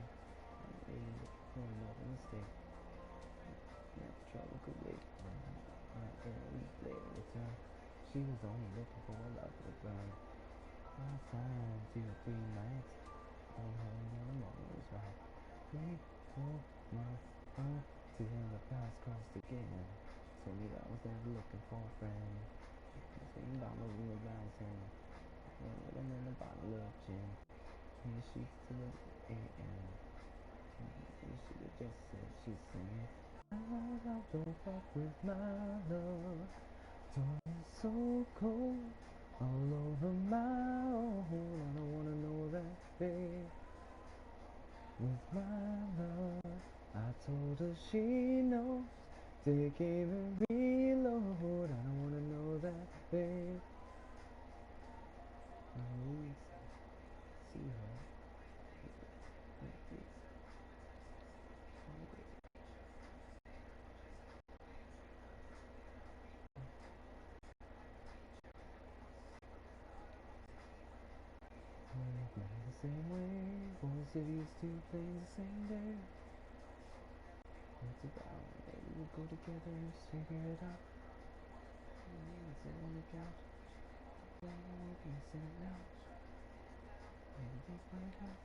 maybe for another mistake. Never trouble could wait. A week later return. She was only looking for a love to burn. Last time, 2 or 3 nights. Her morning was right. 3, 4 months on till the past crossed again. Told me I was never looking for a friend. Sitting down the room around 10. Living in a bottle of gin. 3 sheets to the AM. You should have just said she's singing. Don't fuck with my love. Don't be so cold. All over my own. I don't wanna know that, babe. With my love, I told her she knows. Take aim and reload. I don't wanna know that, babe. See her. The same way, boys get used to playing the same day. What's about? Maybe we go together and just figure it out. Sit on the couch, maybe sit it out. Maybe take my couch.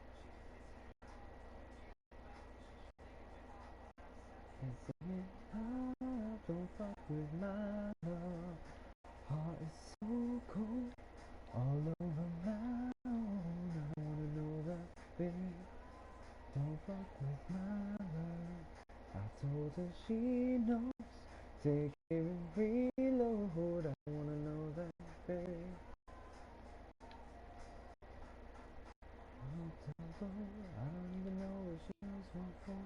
And sing it out. Don't fuck with my love. Heart is so cold, all over my own. I don't wanna know that, babe. Don't fuck with my love. I told her she knows. Take care and reload. I don't wanna know that, babe. I don't even know if she knows what for.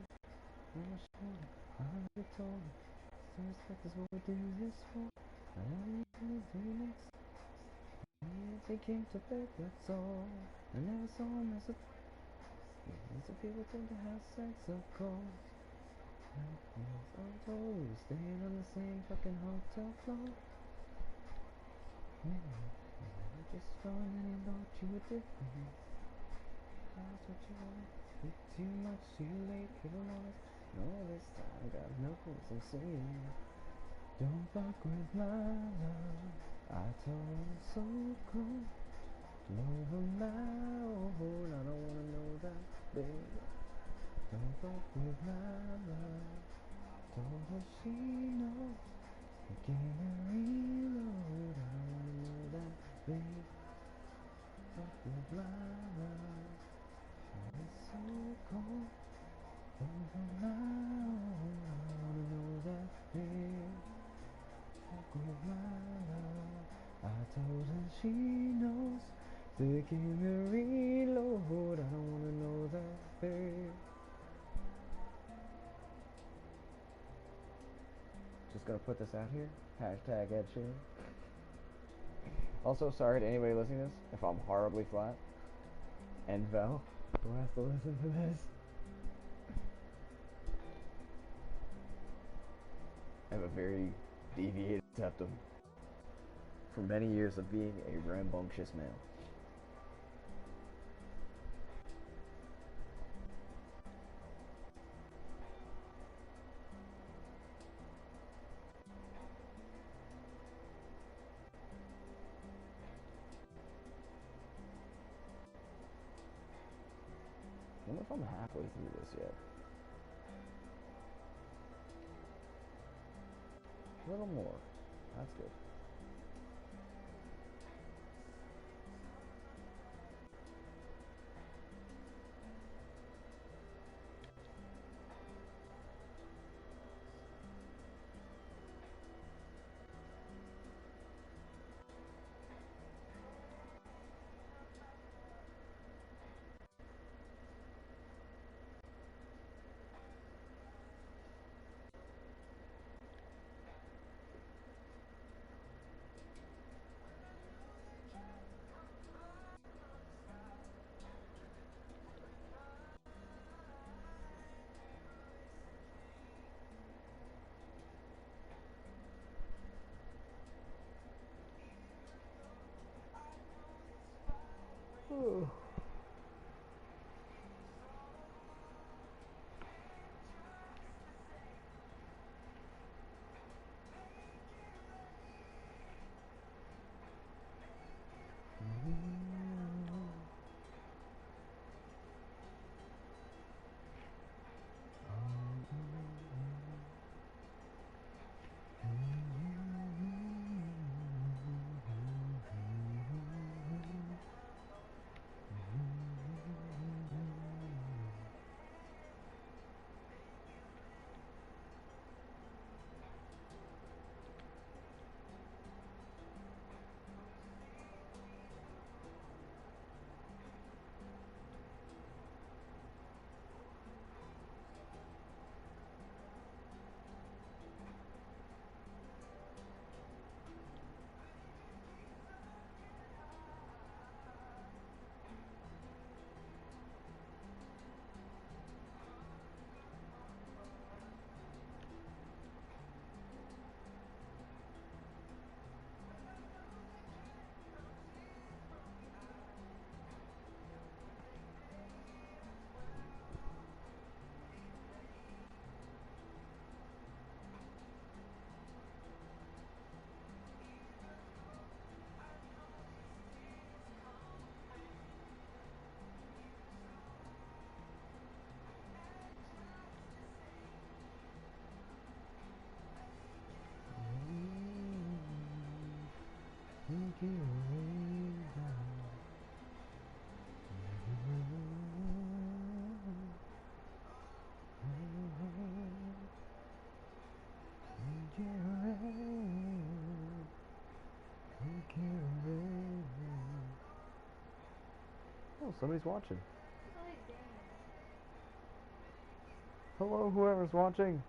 On my shoulder, I already told her. Some respect is what we do this for. I love you to the remix. They came to bed, that's all. I never saw him as a. Some people tend to have sex, of course. I'm told we were staying on the same fucking hotel floor. Just fun and he thought you were different. That's what you want. Speak too much, too late, couldn't honest. No, this time God knows I'm saying. Don't fuck with my love. I told him so cold. Over my own, I don't wanna know that, babe. Don't fuck with my love. Told her she knows. I gave her reload. I don't wanna know that, babe. Fuck with my love. I was so cold. I wanna know that fear. With my love, I told her she knows. To keep me reload, I don't wanna know that fear. Just gonna put this out here. Hashtag Ed Sheeran. Also, sorry to anybody listening to this if I'm horribly flat. And Val, who has to listen to this. I have a very deviated septum from many years of being a rambunctious male. I wonder if I'm halfway through this yet. A little more. That's good. Ooh. Take it away now. Take it away. Take it away. Oh, somebody's watching. Hello, whoever's watching.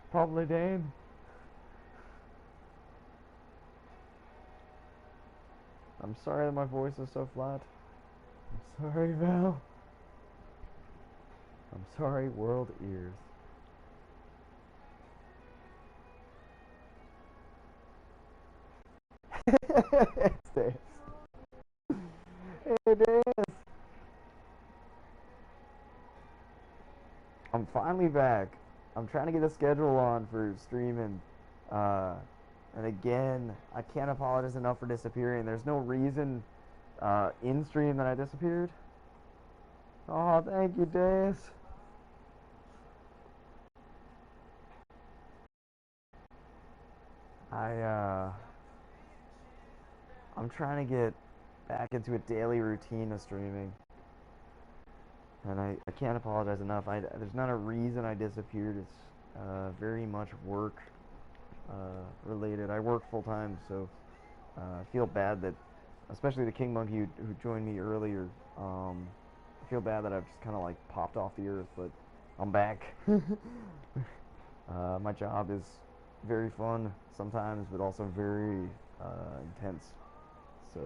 Probably Dane. I'm sorry that my voice is so flat. I'm sorry, Val. I'm sorry, world ears. It's this. It is. I'm finally back. I'm trying to get a schedule on for streaming. Uh, and again, I can't apologize enough for disappearing. There's no reason in stream that I disappeared. Oh, thank you, Days. I I'm trying to get back into a daily routine of streaming. And I can't apologize enough. There's not a reason I disappeared. It's very much work related. I work full time, so I feel bad that, especially the King Monkey who joined me earlier. I feel bad that I've just kind of like popped off the earth, but I'm back. My job is very fun sometimes, but also very intense. So.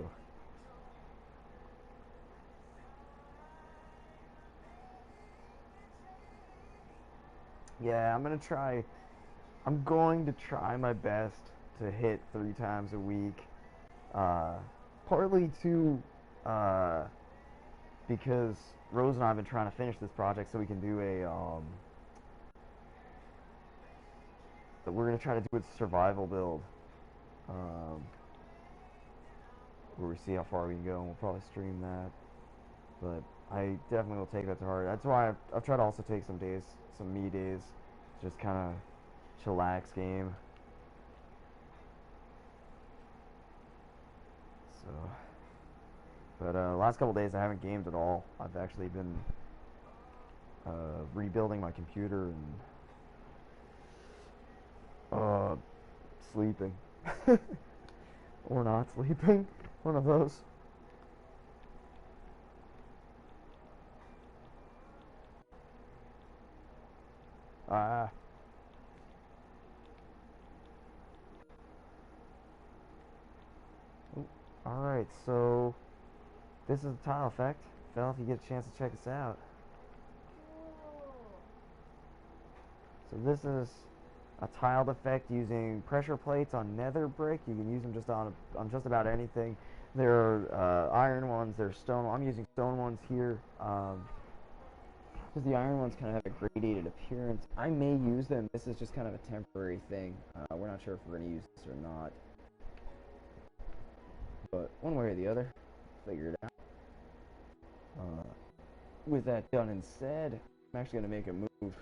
Yeah, I'm going to try my best to hit 3 times a week. Uh, Partly too, because Rose and I have been trying to finish this project so we can do we're gonna try to do a survival build, um, where we see how far we can go, and we'll probably stream that. But I definitely will take that to heart. That's why I've tried to also take some days, some me days, just kind of chillax game. So, but last couple days I haven't gamed at all. I've actually been rebuilding my computer and sleeping or not sleeping. One of those. Ah. All right, so this is a tile effect. Phil, if you get a chance to check this out. So this is a tiled effect using pressure plates on nether brick. You can use them just on just about anything. There are iron ones. There's stone. I'm using stone ones here because the iron ones kind of have a gradated appearance. I may use them. This is just kind of a temporary thing. We're not sure if we're going to use this or not. But one way or the other, figure it out. With that done and said, I'm actually going to make a move.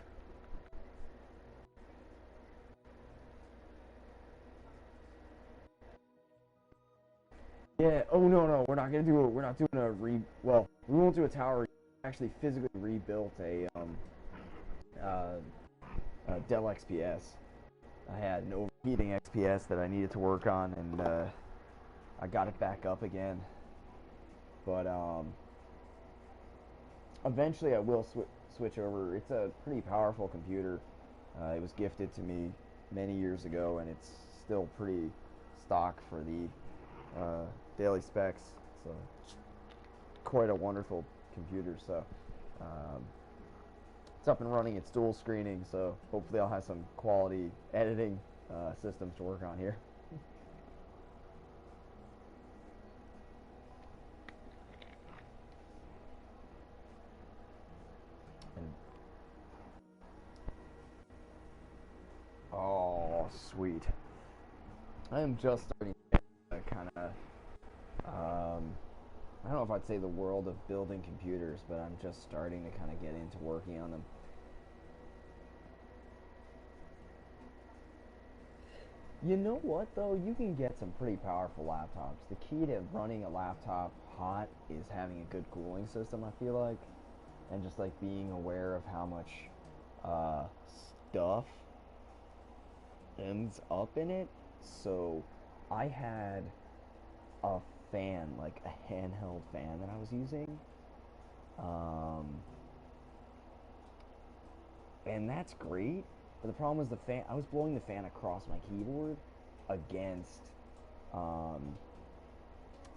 Yeah. Oh no, we're not gonna do it. We're not doing a Well, we won't do a tower. We actually physically rebuilt Dell XPS. I had an overheating XPS that I needed to work on, and I got it back up again. But eventually I will switch over. It's a pretty powerful computer. It was gifted to me many years ago, and it's still pretty stock for the daily specs. So quite a wonderful computer. So it's up and running. It's dual screening. So hopefully I'll have some quality editing systems to work on here. And, oh, sweet. I am just starting to kind of I don't know if I'd say the world of building computers, but I'm just starting to kind of get into working on them. You know what, though? You can get some pretty powerful laptops. The key to running a laptop hot is having a good cooling system, I feel like. And just like being aware of how much uh, stuff ends up in it. So I had a fan, like a handheld fan that I was using. Um, and that's great. But the problem was the fan. I was blowing the fan across my keyboard against, um,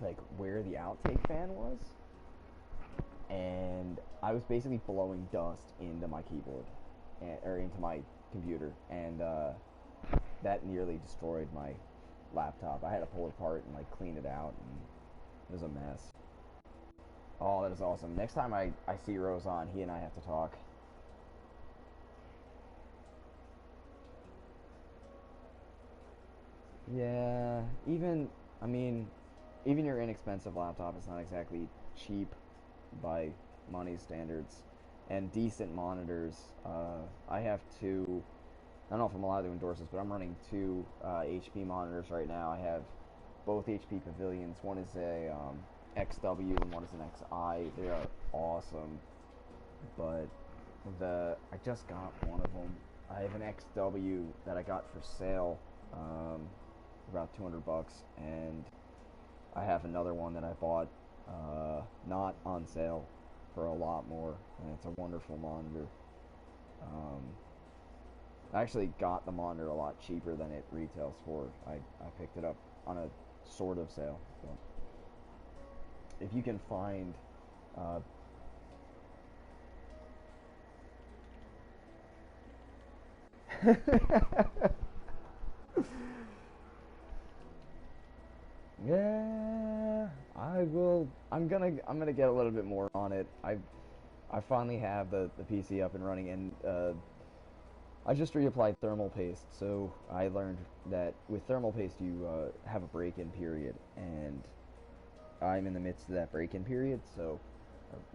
like where the outtake fan was, and I was basically blowing dust into my keyboard, or into my computer, and that nearly destroyed my laptop. I had to pull it apart and like clean it out, and it was a mess. Oh, that is awesome. Next time I see Rose on, he and I have to talk. Yeah, I mean, even your inexpensive laptop is not exactly cheap by money standards. And decent monitors. I have two. I don't know if I'm allowed to endorse this, but I'm running two HP monitors right now. I have both HP Pavilions. One is a XW and one is an XI. They are awesome. but I just got one of them. I have an XW that I got for sale, um, about 200 bucks, and I have another one that I bought, not on sale, for a lot more, and it's a wonderful monitor. Um, I actually got the monitor a lot cheaper than it retails for. I picked it up on a sort of sale. So if you can find, uh, yeah, I will. I'm gonna get a little bit more on it. I finally have the PC up and running, and I just reapplied thermal paste. So I learned that with thermal paste you have a break-in period, and I'm in the midst of that break-in period. So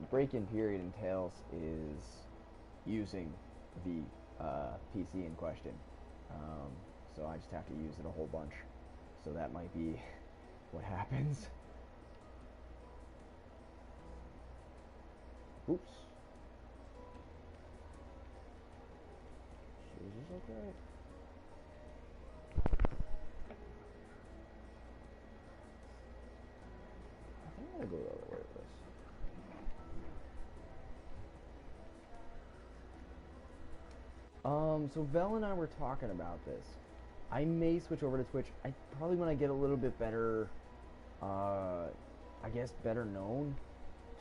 break-in period entails is using the PC in question. Um, so I just have to use it a whole bunch. So that might be what happens. Oops. Is this okay? I think I'm gonna go the other way with this. So Vel and I were talking about this. I may switch over to Twitch. I probably when I get a little bit better, I guess better known,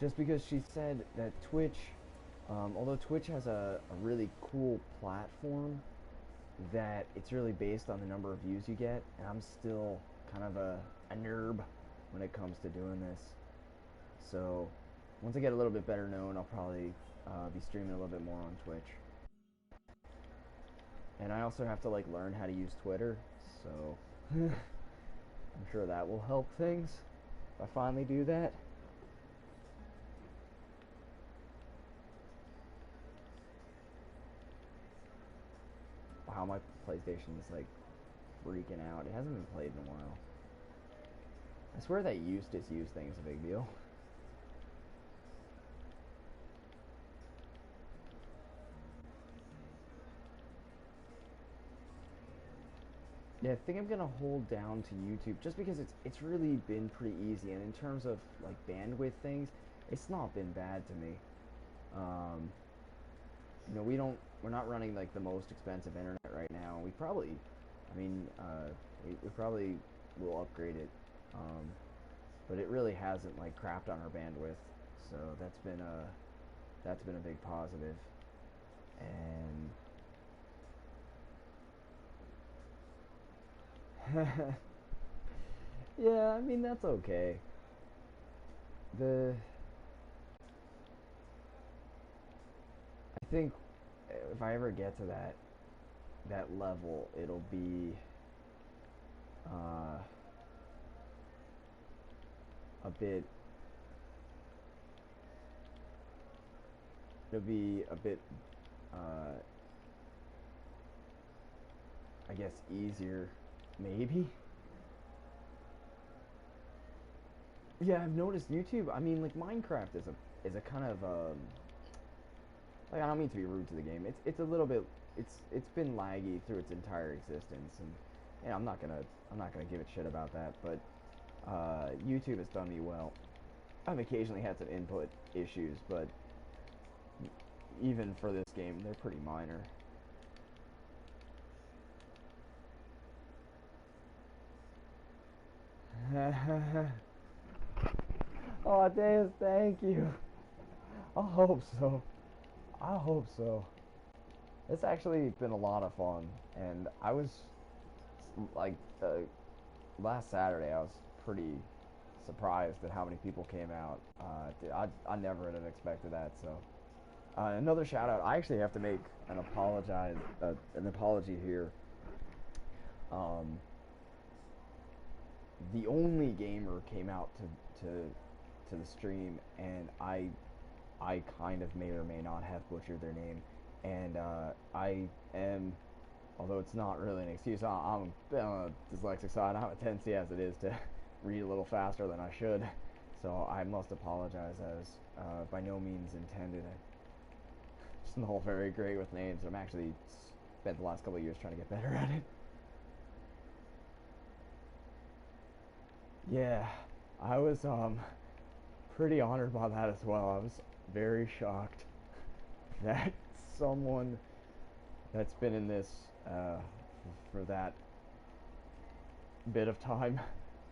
just because she said that Twitch, although Twitch has a really cool platform, that it's really based on the number of views you get, and I'm still kind of a nerd when it comes to doing this. So once I get a little bit better known, I'll probably be streaming a little bit more on Twitch. And I also have to like learn how to use Twitter, so I'm sure that will help things if I finally do that. Wow, my PlayStation is like freaking out. It hasn't been played in a while. I swear that Eustace use thing is a big deal. Yeah, I think I'm gonna hold down to YouTube just because it's really been pretty easy, and in terms of like bandwidth things, it's not been bad to me. Um, we're not running like the most expensive internet right now. We probably, I mean, we probably will upgrade it, um, but it really hasn't like crapped on our bandwidth, so that's been a big positive, and yeah, I mean that's okay. The I think if I ever get to that level, uh, a bit it'll be a bit uh, I guess easier, maybe. Yeah, I've noticed YouTube. I mean, like Minecraft is a kind of like I don't mean to be rude to the game. It's a little bit it's been laggy through its entire existence, and yeah, I'm not gonna give it shit about that. But YouTube has done me well. I've occasionally had some input issues, but even for this game, they're pretty minor. Oh, Deus, thank you. I hope so. I hope so. It's actually been a lot of fun, and I was like last Saturday. I was pretty surprised at how many people came out. I never would have expected that. So another shout out. I actually have to make an apology here. Um, the only gamer came out to the stream, and I kind of may or may not have butchered their name, and I am, although it's not really an excuse, I'm a dyslexic, so I have a tendency as it is to read a little faster than I should, so I must apologize as by no means intended. wasn't all very great with names. I'm actually spent the last couple of years trying to get better at it. Yeah, I was pretty honored by that as well. I was very shocked that someone that's been in this for that bit of time,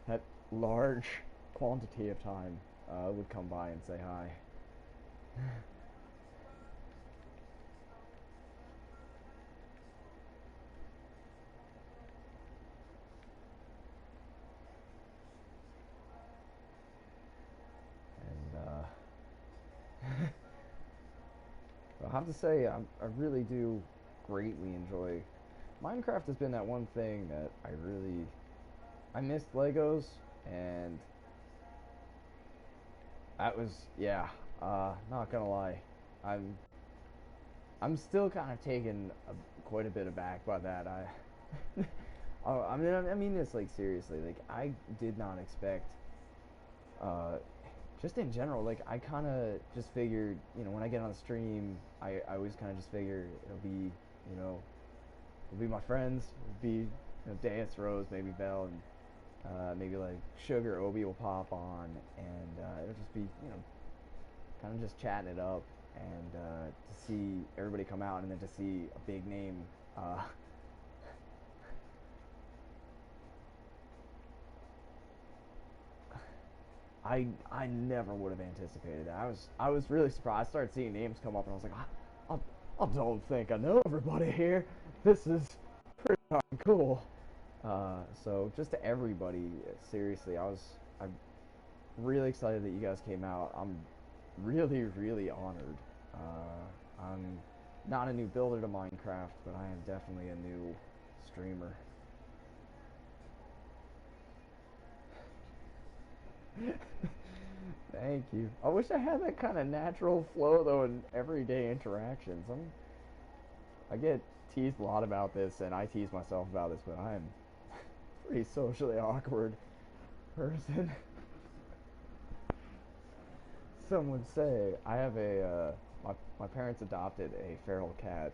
that large quantity of time, would come by and say hi. And I have to say, I really do greatly enjoy. Minecraft has been that one thing that I missed Legos, and that was, yeah, not gonna lie, I'm I'm still kind of taken quite a bit aback by that. I mean this like seriously. Like I did not expect, uh, just in general. Like I kind of just figured, when I get on the stream, I always kind of just figure it'll be my friends, it'll be Deus, Rose, maybe Bell, and maybe like Sugar, Obi will pop on, and it'll just be kind of just chatting it up, and to see everybody come out, and then to see a big name. I never would have anticipated that. I was really surprised. I started seeing names come up, and I was like, I don't think I know everybody here. This is pretty darn cool. So just to everybody, seriously, I'm really excited that you guys came out. I'm really, really honored. I'm not a new builder to Minecraft, but I am definitely a new streamer. Thank you. I wish I had that kind of natural flow though in everyday interactions. I get teased a lot about this, and I tease myself about this, but I am a pretty socially awkward person. Some would say I have my parents adopted a feral cat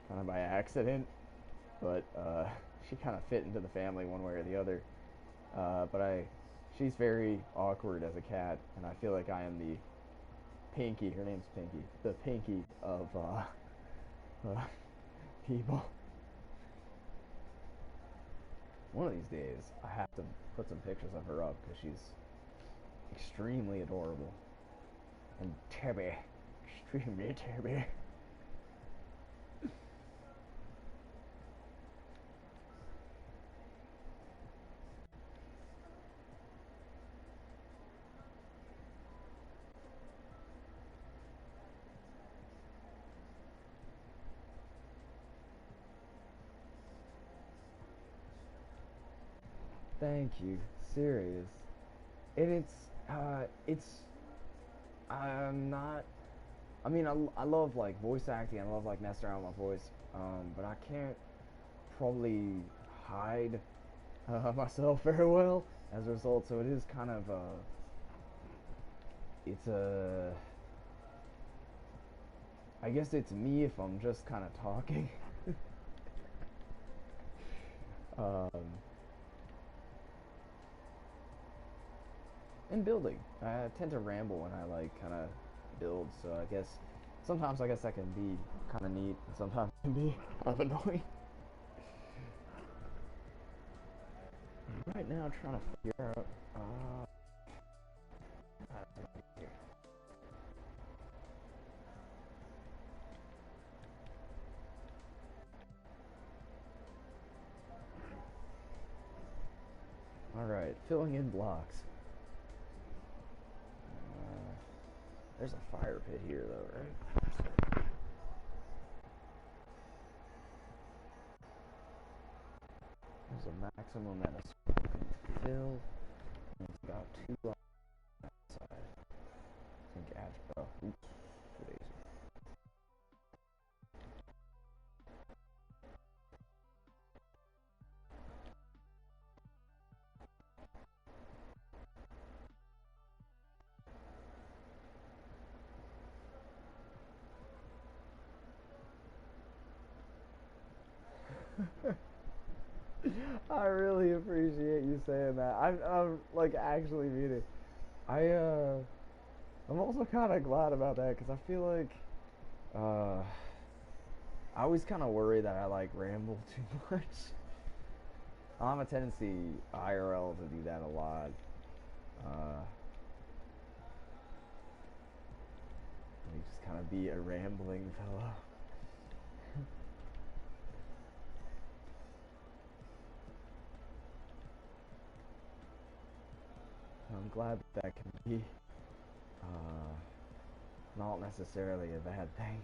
kind of by accident, but she kind of fit into the family one way or the other. But she's very awkward as a cat, and I feel like I am the Pinky. Her name's Pinky. The Pinky of people. One of these days, I have to put some pictures of her up because she's extremely adorable and tabby, extremely tabby. Thank you, serious. And it's I'm not. I mean, I love like voice acting. I love like messing around with my voice. But I can't probably hide myself very well as a result. So it is kind of it's a. I guess it's me if I'm just kind of talking. um, and building. I tend to ramble when I like kind of build. So I guess sometimes that can be kind of neat, and sometimes it can be kind of annoying. Right now, trying to figure out. All right, filling in blocks. There's a fire pit here, though, right? There's a maximum that a squirrel can fill. And it's got two on that side. I think after. Oh, oops. Today's. I really appreciate you saying that. I'm like actually mean it. I I'm also kind of glad about that because I feel like uh I always kind of worry that I like ramble too much. I have a tendency IRL to do that a lot. Uh, you just kind of be a rambling fellow. I'm glad that can be uh, not necessarily a bad thing.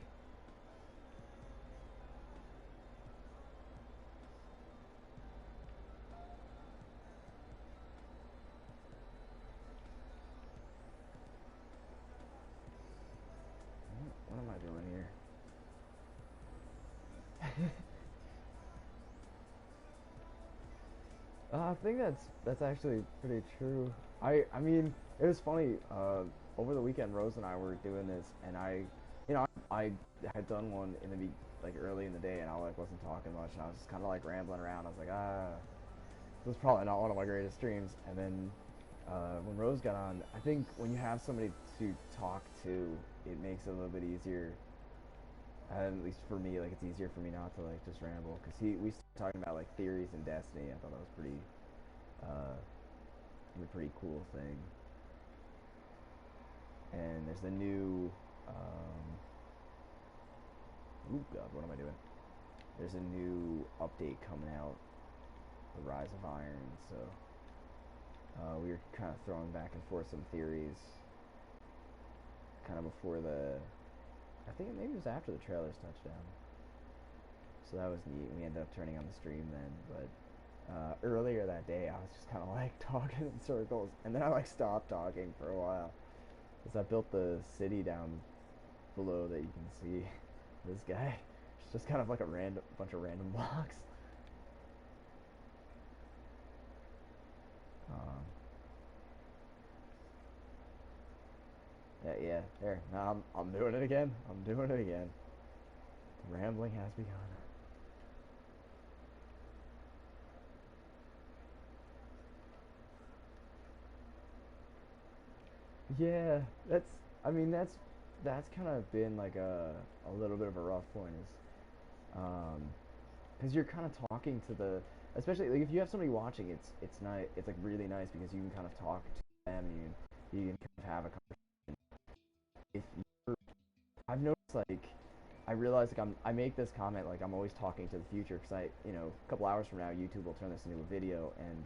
What am I doing here? I think that's actually pretty true. I mean, it was funny. Over the weekend, Rose and I were doing this, and I had done one in the like early in the day, and I like wasn't talking much, and I was just kind of like rambling around. I was like, this is probably not one of my greatest streams. And then when Rose got on, I think when you have somebody to talk to, it makes it a little bit easier. At least for me, like it's easier for me not to like just ramble because we started talking about like theories in Destiny. I thought that was uh, a pretty cool thing. And there's the new, oh god, what am I doing? There's a new update coming out, the Rise of Iron. So we were kind of throwing back and forth some theories, kind of before I think maybe it was after the trailers touchdown. So that was neat. We ended up turning on the stream then, but earlier that day I was just kind of like talking in circles, and then I like stopped talking for a while because I built the city down below that you can see. This guy, it's just kind of like a random bunch of random blocks. Um, yeah, yeah, there. Now I'm doing it again. I'm doing it again. The rambling has begun. Yeah, I mean that's kind of been like a little bit of a rough point is um because you're kind of talking to the, especially like if you have somebody watching, it's nice, it's like really nice because you can kind of talk to them, and you can kind of have a conversation. If you're, I've noticed like I realize like I make this comment like I'm always talking to the future because a couple hours from now YouTube will turn this into a video, and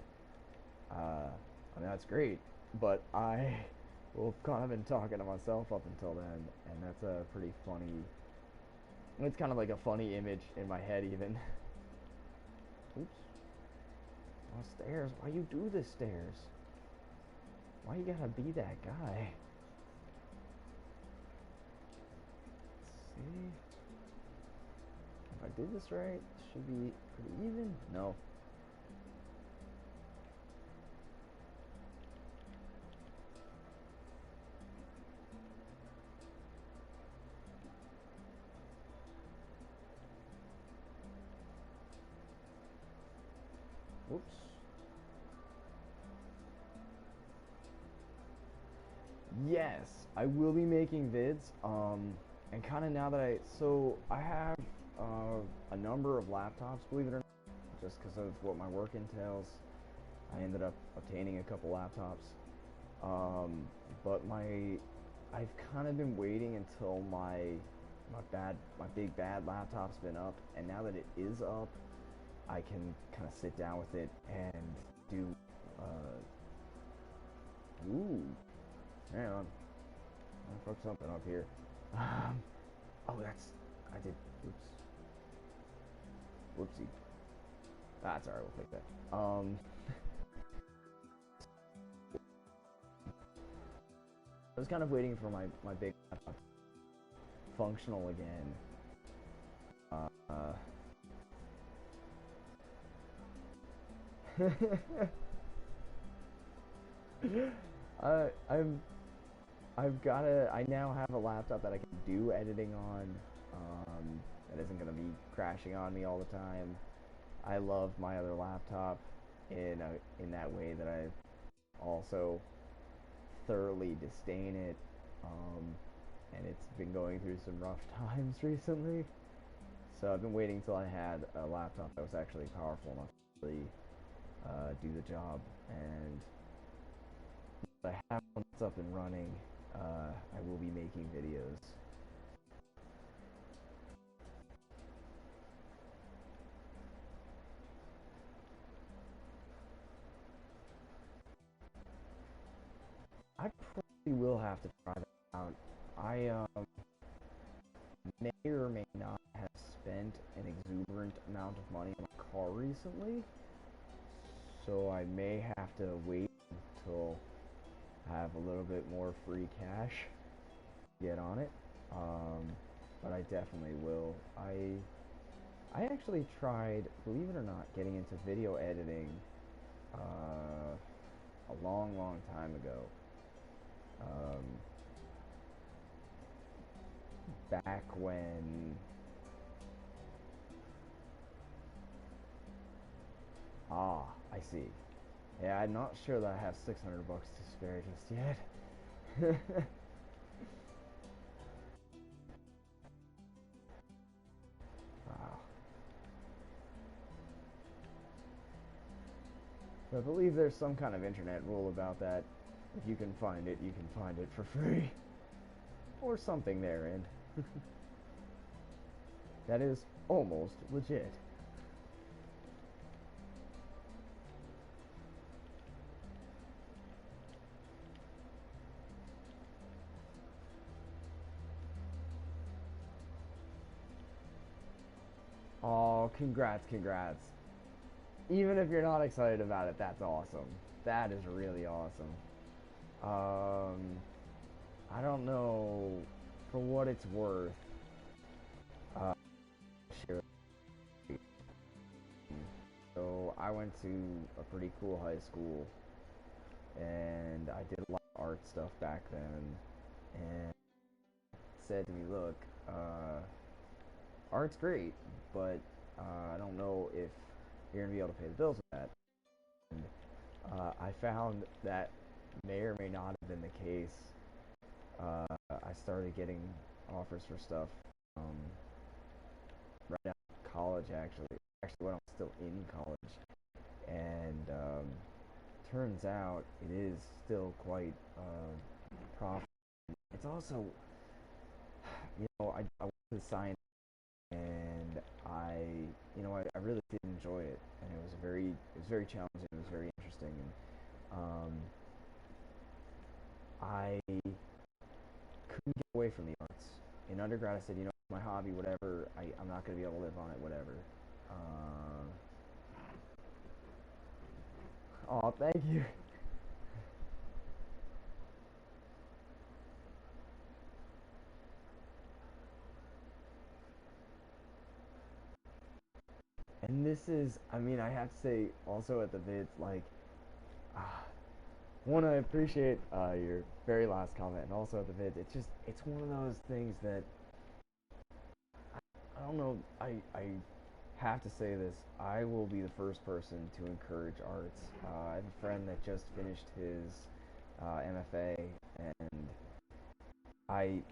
I mean that's great, but I will have kind of been talking to myself up until then, and that's a pretty funny. It's kind of like a funny image in my head even. Oops. Oh, stairs. Why you do this stairs? Why you gotta be that guy? Let's see. If I did this right, it should be pretty even. No. Whoops. Yes, I will be making vids. And kind of now that I have a number of laptops, believe it or not, just because of what my work entails. I ended up obtaining a couple laptops. Um, but I've kind of been waiting until my big bad laptop's been up, and now that it is up, I can kind of sit down with it and do. Ooh, hang on. I fucked something up here. Um, oh, I did. Oops. Whoopsie. That's alright. We'll fix that. I was kind of waiting for my big laptop functional again. I'm I now have a laptop that I can do editing on. That isn't gonna be crashing on me all the time. I love my other laptop. in that way that I also thoroughly disdain it. Um, and it's been going through some rough times recently. So I've been waiting until I had a laptop that was actually powerful enough to really do the job. And I have one that's up and running. I will be making videos. I probably will have to try that out. I may or may not have spent an exuberant amount of money on a car recently, so I may have to wait until I have a little bit more free cash to get on it. Um, but I definitely will. I actually tried, believe it or not, getting into video editing a long, long time ago. Um, Back when I see. Yeah, I'm not sure that I have 600 bucks to spare just yet. Wow. So I believe there's some kind of internet rule about that. If you can find it, you can find it for free. Or something therein. That is almost legit. Oh, congrats, congrats. Even if you're not excited about it, that's awesome. That is really awesome. Um, I don't know, for what it's worth. Uh, sure. So I went to a pretty cool high school, and I did a lot of art stuff back then. And said to me, "Look, art's great, but I don't know if you're gonna be able to pay the bills with that." And I found that may or may not have been the case. I started getting offers for stuff um, right out of college, actually when I was still in college, and turns out it is still quite profitable. It's also, I went to science, and I really did enjoy it, and it was very challenging. It was very interesting, and I couldn't get away from the arts. In undergrad, I said, my hobby, whatever. I'm not going to be able to live on it, whatever. Oh, thank you. And this is, I mean, I have to say, also at the vids, like, ah, one, I appreciate your very last comment, and also at the vids, it's one of those things that I don't know. I have to say this. I will be the first person to encourage arts. I have a friend that just finished his MFA, and I,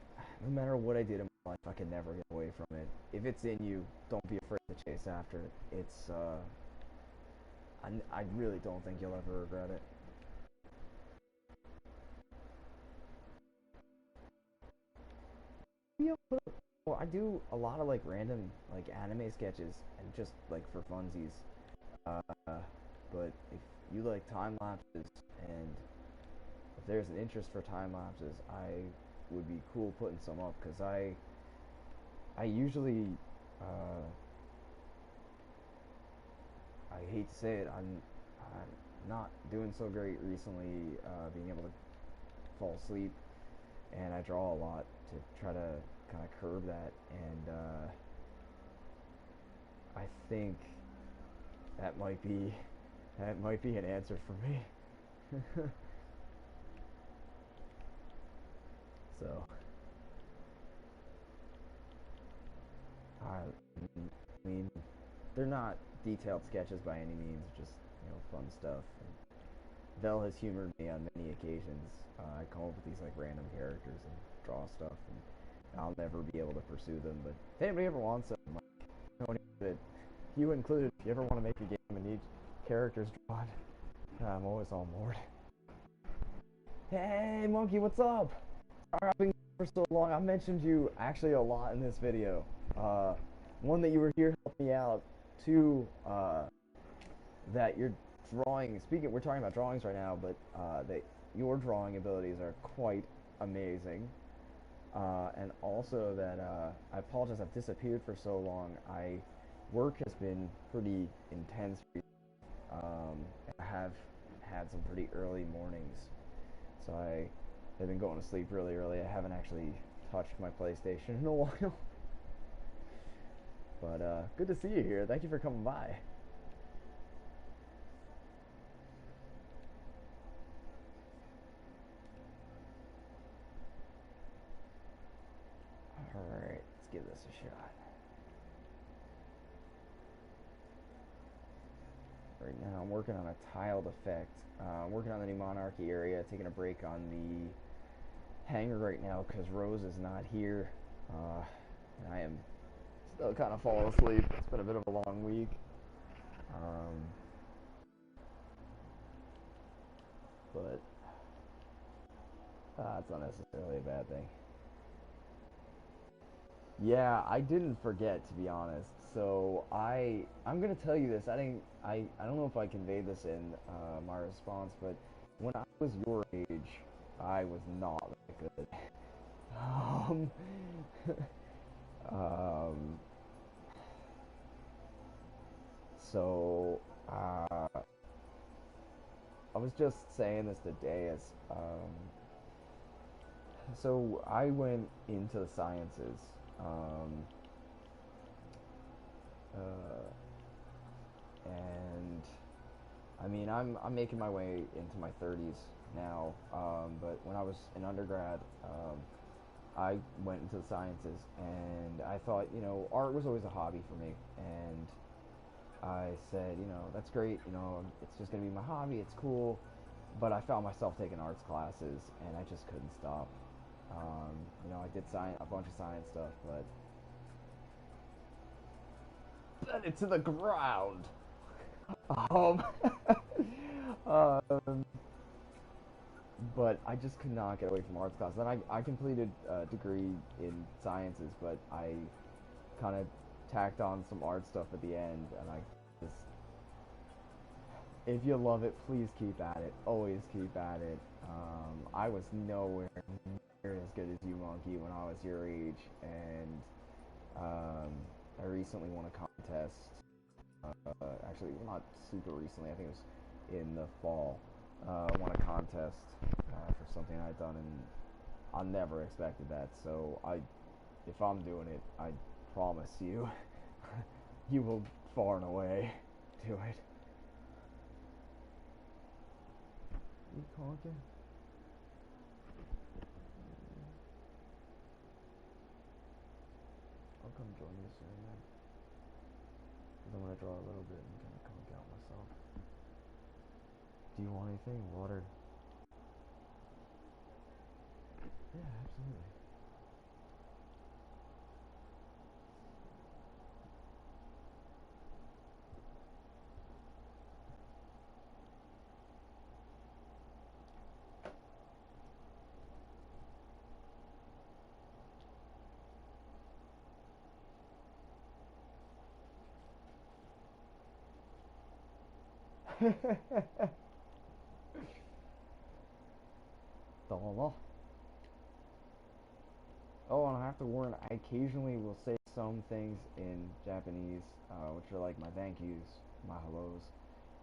no matter what I did in my life, I could never get away from it. If it's in you, don't be afraid to chase after it. I really don't think you'll ever regret it. Yeah, well, I do a lot of like random like anime sketches and just like for funsies. But if you like time lapses and if there's an interest for time lapses, I would be cool putting some up because I usually uh, I hate to say it, I'm not doing so great recently, being able to fall asleep, and I draw a lot to try to kind of curb that, and I think that might be that might be an answer for me. So I mean, they're not detailed sketches by any means, just fun stuff. And Vel has humored me on many occasions. I come up with these like random characters and draw stuff, and I'll never be able to pursue them. But if anybody ever wants them, like, you included, if you ever want to make a game and need characters drawn, I'm always on board. Hey, Monkey, what's up? Sorry I've been for so long. I mentioned you actually a lot in this video. One, that you were here to help me out. Two, that your drawing, we're talking about drawings right now, but that your drawing abilities are quite amazing. And also that I apologize, I've disappeared for so long. Work has been pretty intense. I have had some pretty early mornings, so have been going to sleep really early. I haven't actually touched my PlayStation in a while. But good to see you here. Thank you for coming by. Alright, let's give this a shot. Right now I'm working on a tiled effect. I'm working on the new Monarchy area, taking a break on the hangar right now because Rose is not here. And I am still kind of falling asleep. It's been a bit of a long week. But it's not necessarily a bad thing. Yeah, I didn't forget, to be honest. So I'm gonna tell you this. I don't know if I conveyed this in my response, but when I was your age, I was not that good. Um, um, so I was just saying this today as so I went into the sciences. Um, uh, and I mean, I'm making my way into my 30s now, but when I was in undergrad, I went into the sciences, and I thought, art was always a hobby for me, and I said, that's great, it's just gonna be my hobby, it's cool, but I found myself taking arts classes, and I just couldn't stop. I did a bunch of science stuff, but then it's to the ground. Um, um, but I just could not get away from arts class. Then I completed a degree in sciences, but I kind of tacked on some art stuff at the end, and I just, if you love it, please keep at it. Always keep at it. I was nowhere near as good as you, Monkey, when I was your age, and I recently won a contest. Actually, not super recently. I think it was in the fall. Won a contest for something I'd done, and I never expected that. So if I'm doing it, I promise you, you will far and away do it. You conking? I'll come join you soon, man. Because I'm gonna draw a little bit and kind of conk out myself. Do you want anything? Water? Yeah, absolutely. Dollar. Oh, and I have to warn, I occasionally will say some things in Japanese, which are like my thank yous, my hellos.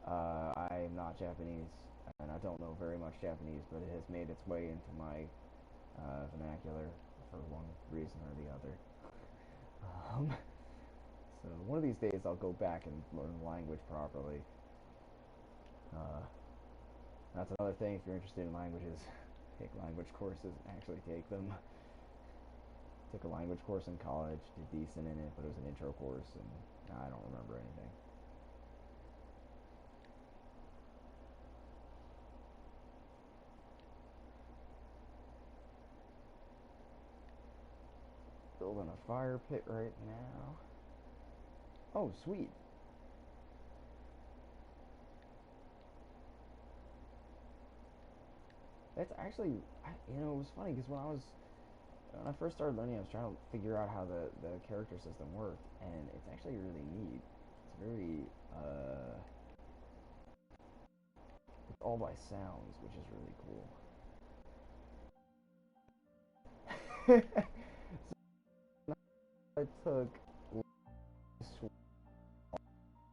I am not Japanese, and I don't know very much Japanese, but it has made its way into my vernacular for one reason or the other. Um, so one of these days I'll go back and learn the language properly. Uh, that's another thing, if you're interested in languages, take language courses and actually take them. Took a language course in college, did decent in it, but it was an intro course, and I don't remember anything. building a fire pit right now. Oh, sweet. That's actually, you know, it was funny because when I first started learning, I was trying to figure out how the character system worked, and it's actually really neat. It's very, it's all by sounds, which is really cool. So I took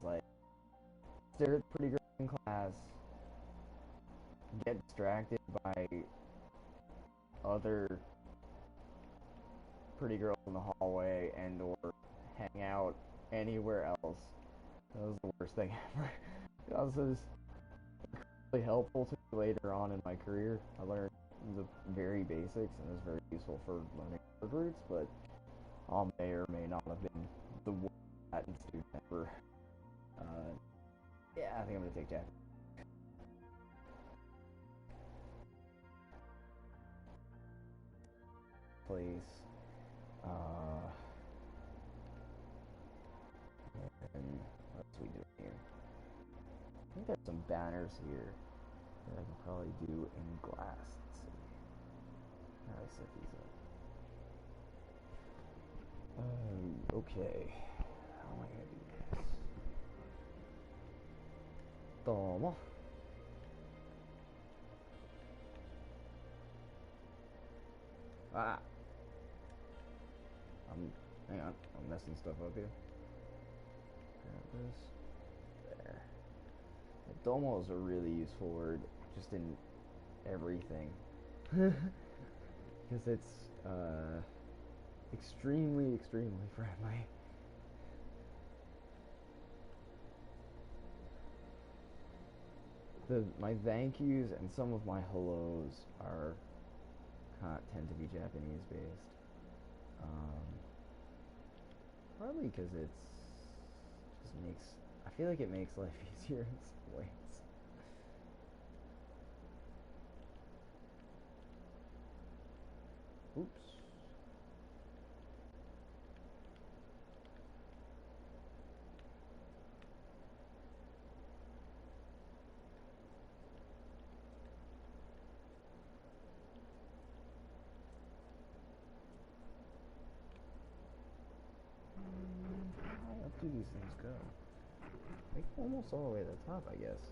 like stare at pretty girl in class, get distracted by other pretty girls in the hallway, and or hang out anywhere else. That was the worst thing ever. It was really helpful to me later on in my career. I learned the very basics, and it was very useful for learning word roots, but I may or may not have been the worst Latin student ever. Yeah, I think I'm gonna take Jack. Place. And what else are we doing here? I think there's some banners here that I can probably do in glass. Let's see. How do I set these up? Okay. How am I gonna do this? Domo. Ah. Hang on. I'm messing stuff up here. Grab this. There. Domo is a really useful word, just in everything. Because it's extremely, extremely friendly. My thank yous and some of my hellos are tend to be Japanese based. Probably because I feel like it makes life easier in some ways. Oops. How up do these things go? Like almost all the way to the top, I guess.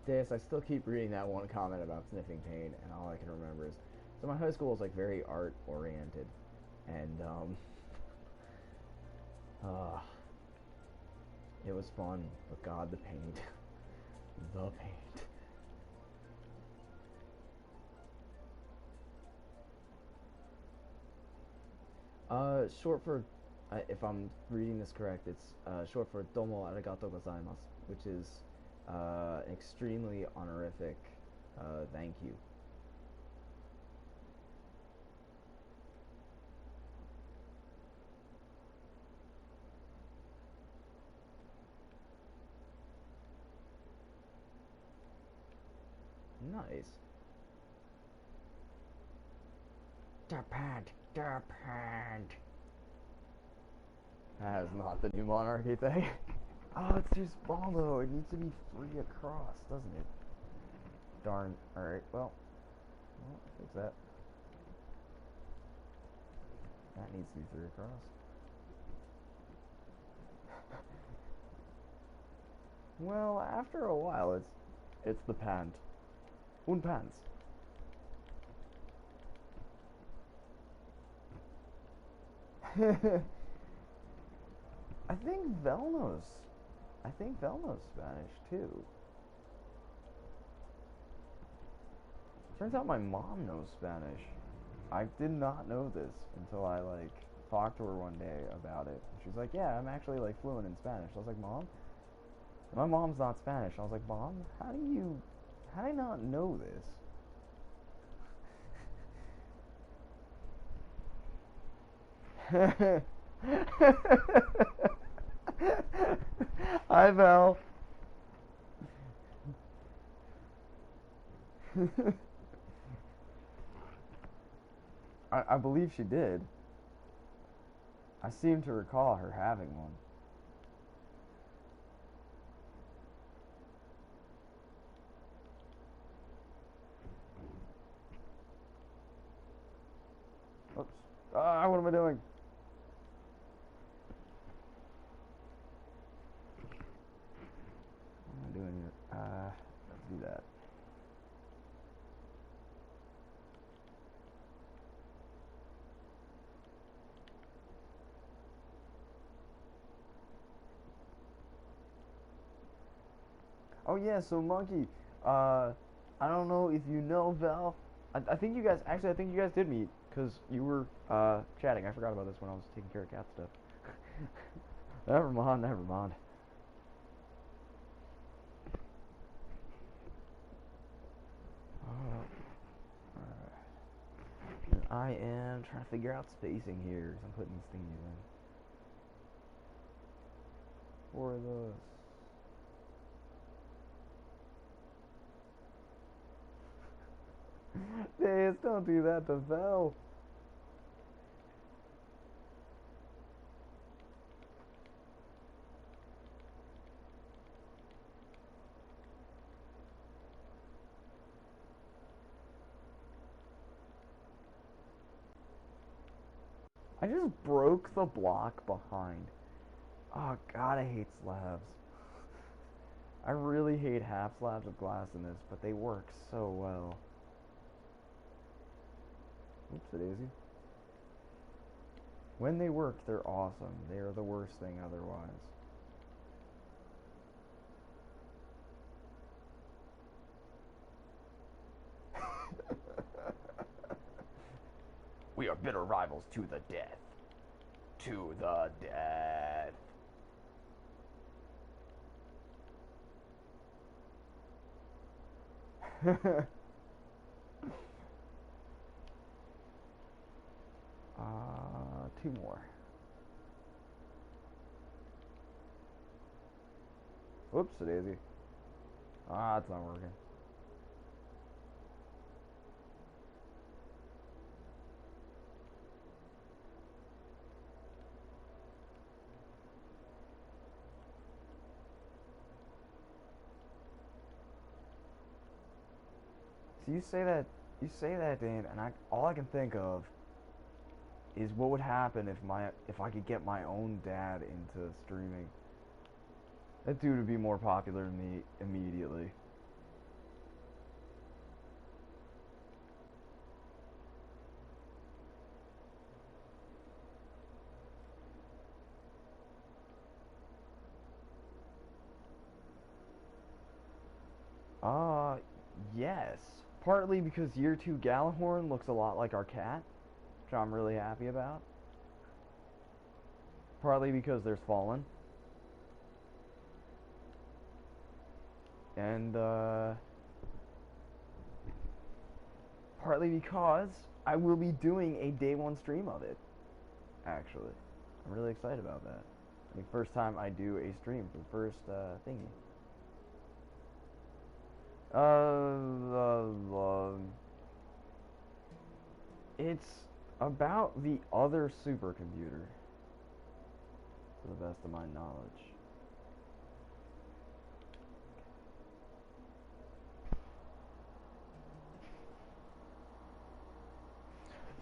This, I still keep reading that one comment about sniffing paint, and all I can remember is, so my high school was like very art oriented, and uh, it was fun, but God, the paint, the paint. Short for, if I'm reading this correct, it's short for domo arigatou gozaimasu, which is an extremely honorific thank you. Nice. The pant, the pant. That is not the new monarchy thing. Oh, it's too small though. It needs to be 3 across, doesn't it? Darn. Alright, well, fix that. That needs to be 3 across. Well, after a while, it's the pant. Un pants. I think Velno's. I think Velno's Spanish too. Turns out my mom knows Spanish. I did not know this until I like talked to her one day about it. She's like, "Yeah, I'm actually like fluent in Spanish." I was like, "Mom, my mom's not Spanish." I was like, "Mom, how do I not know this?" Hi, Val. I believe she did. I seem to recall her having one. Oops. Ah, what am I doing? What am I doing here? Let's do that. Oh yeah, so Monkey, I don't know if you know Val. I think you guys actually I think you guys did meet because you were chatting. I forgot about this when I was taking care of cat stuff. Never mind, never mind. I am trying to figure out spacing here as I'm putting these things in. For this. Daz, don't do that to Val. I just broke the block behind. Oh god, I hate slabs. I really hate half slabs of glass in this, but they work so well. Oops, a daisy. When they work, they're awesome. They are the worst thing otherwise. We are bitter rivals to the death. To the death. Two more. Whoops, a daisy. Ah, it's not working. So you say that, Dane, and all I can think of is what would happen if I could get my own dad into streaming. That dude would be more popular than me immediately. Uh, yes. Partly because year 2 Gallahorn looks a lot like our cat, which I'm really happy about. Partly because there's Fallen. And, partly because I will be doing a day 1 stream of it, actually. I'm really excited about that. The first time I do a stream for the first, thingy. It's about the other supercomputer, to the best of my knowledge.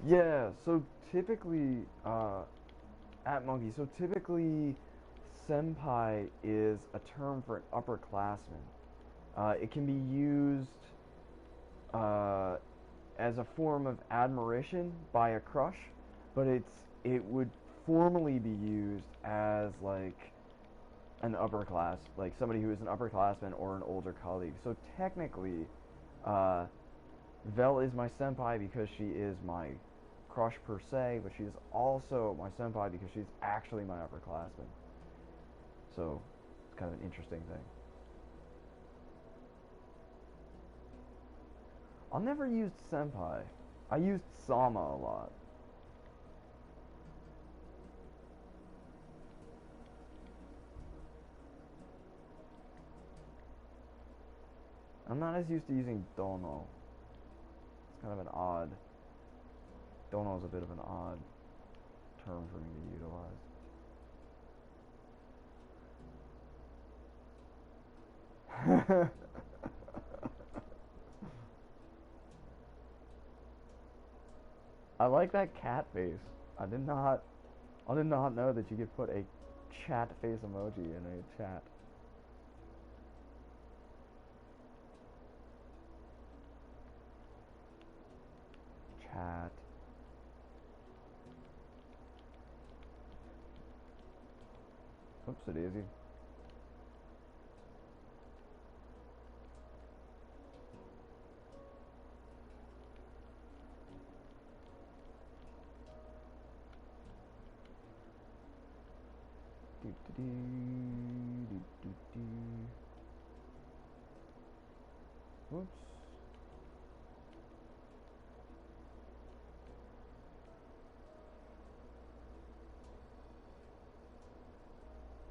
Yeah, so typically, at Monkey, so typically, senpai is a term for an upperclassman. It can be used uh, as a form of admiration by a crush, but it would formally be used as like an upperclass, like somebody who is an upperclassman or an older colleague. So technically, uh, Vel is my senpai because she is my crush per se, but she's also my senpai because she's actually my upperclassman. So it's kind of an interesting thing. I never used senpai. I used Sama a lot. I'm not as used to using dono. It's kind of an odd. Dono is a bit of an odd term for me to utilize. I like that cat face. I did not. I did not know that you could put a chat face emoji in a chat. Chat. Oops, a daisy. Do, do, do, do, do. Whoops.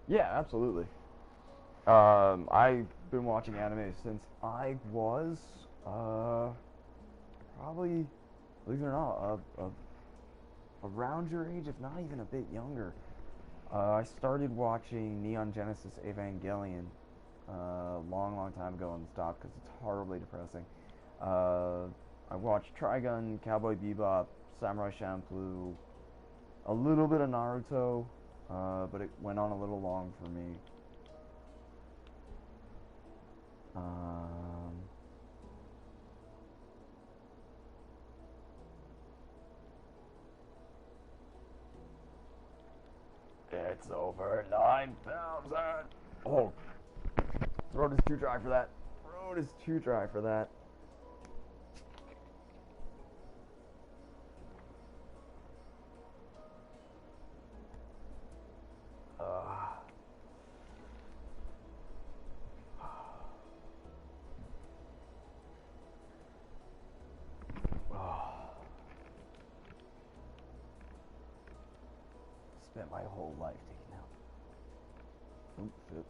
Yeah, absolutely. I've been watching anime since I was, probably, believe it or not, around your age, if not even a bit younger. I started watching Neon Genesis Evangelion a long time ago and stopped because it's horribly depressing. I watched Trigun, Cowboy Bebop, Samurai Champloo, a little bit of Naruto, but it went on a little long for me. Um, it's over 9,000. Oh, throat is too dry for that. Throat is too dry for that. Spent my whole life taking out. Oop, shit.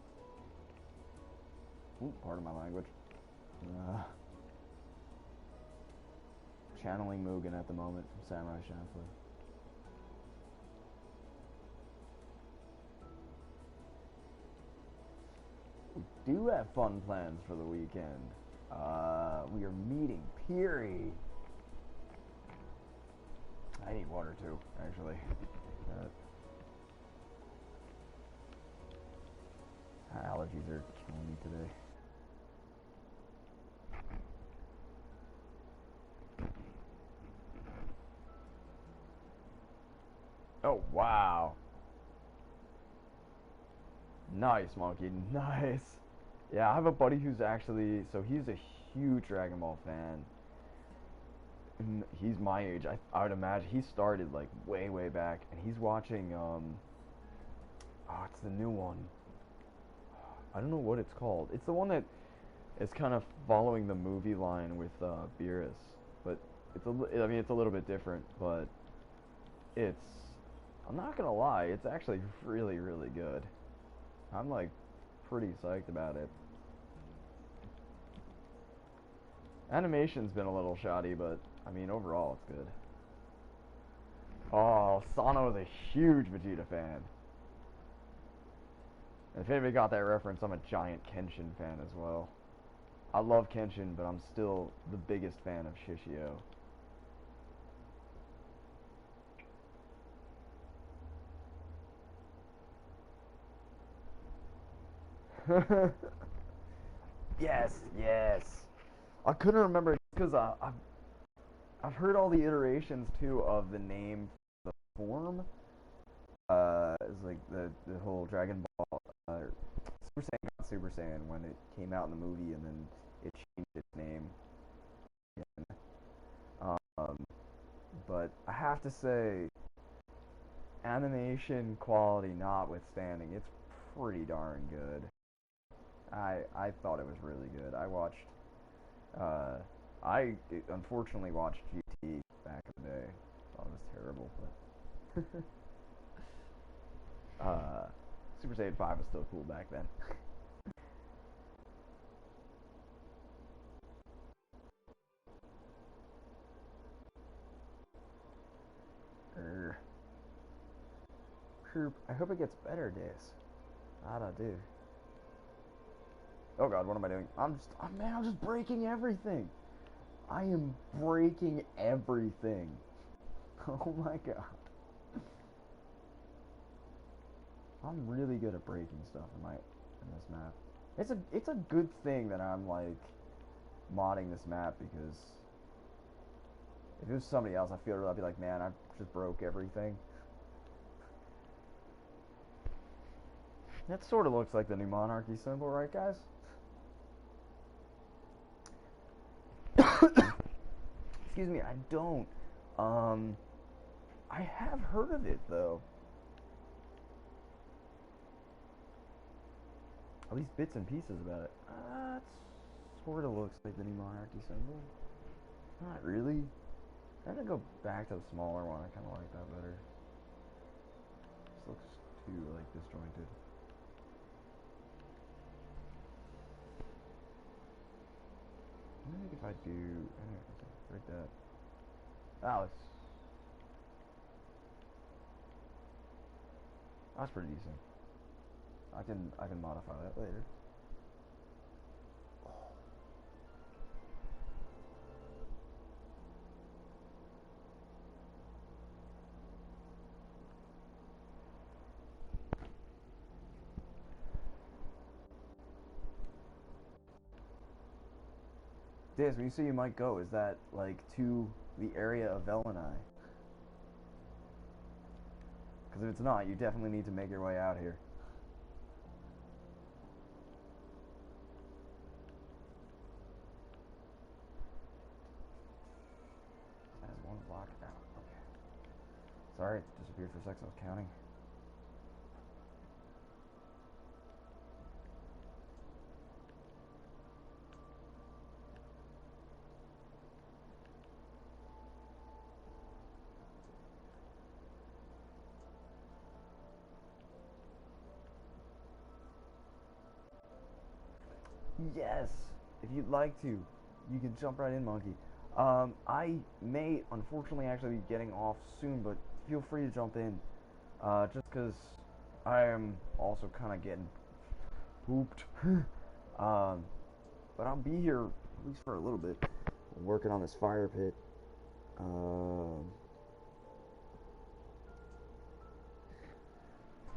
Oop, pardon my language. Channeling Mugen at the moment from Samurai Champloo. We do have fun plans for the weekend. We are meeting Peary. I need water too, actually. Allergies are killing me today. Oh, wow. Nice, Monkey. Nice. Yeah, I have a buddy who's actually, so he's a huge Dragon Ball fan. And he's my age. I would imagine he started like way back, and he's watching, oh, it's the new one. I don't know what it's called. It's the one that is kind of following the movie line with Beerus, but I mean, it's a little bit different, but it's, I'm not gonna lie, it's actually really good. I'm like pretty psyched about it. Animation's been a little shoddy, but I mean, overall it's good. Oh, Sano's a huge Vegeta fan. And if anybody got that reference, I'm a giant Kenshin fan as well. I love Kenshin, but I'm still the biggest fan of Shishio. Yes. I couldn't remember because I've heard all the iterations too of the name, the form. It's like the whole Dragon Ball, Super Saiyan got Super Saiyan when it came out in the movie, and then it changed its name. Um, but I have to say, animation quality notwithstanding, it's pretty darn good. I thought it was really good. Uh, I unfortunately watched GT back in the day. Thought it was terrible, but uh, Super Saiyan 5 was still cool back then. I hope it gets better days. I don't do. Oh god, what am I doing? Man, I'm just breaking everything. I am breaking everything. Oh my god. I'm really good at breaking stuff in this map. It's a good thing that I'm like modding this map, because if it was somebody else, I'd be like, man, I just broke everything. That sort of looks like the new monarchy symbol, right, guys? Excuse me, I don't. I have heard of it though. At least bits and pieces about it. It sort of looks like the new monarchy symbol. Not really. I'm gonna go back to the smaller one. I kind of like that better. This looks too like disjointed. I think if I do, break that. Oh, that's pretty decent. I can modify that later. Diz, when you say you might go, is that like to the area of Velani? Because if it's not, you definitely need to make your way out here. That is one block out. Okay. Sorry, it disappeared for a second. I was counting. Yes, if you'd like to, you can jump right in, Monkey. I may, unfortunately, actually be getting off soon, but feel free to jump in. Just because I am also kind of getting pooped. But I'll be here at least for a little bit. I'm working on this fire pit. Yeah,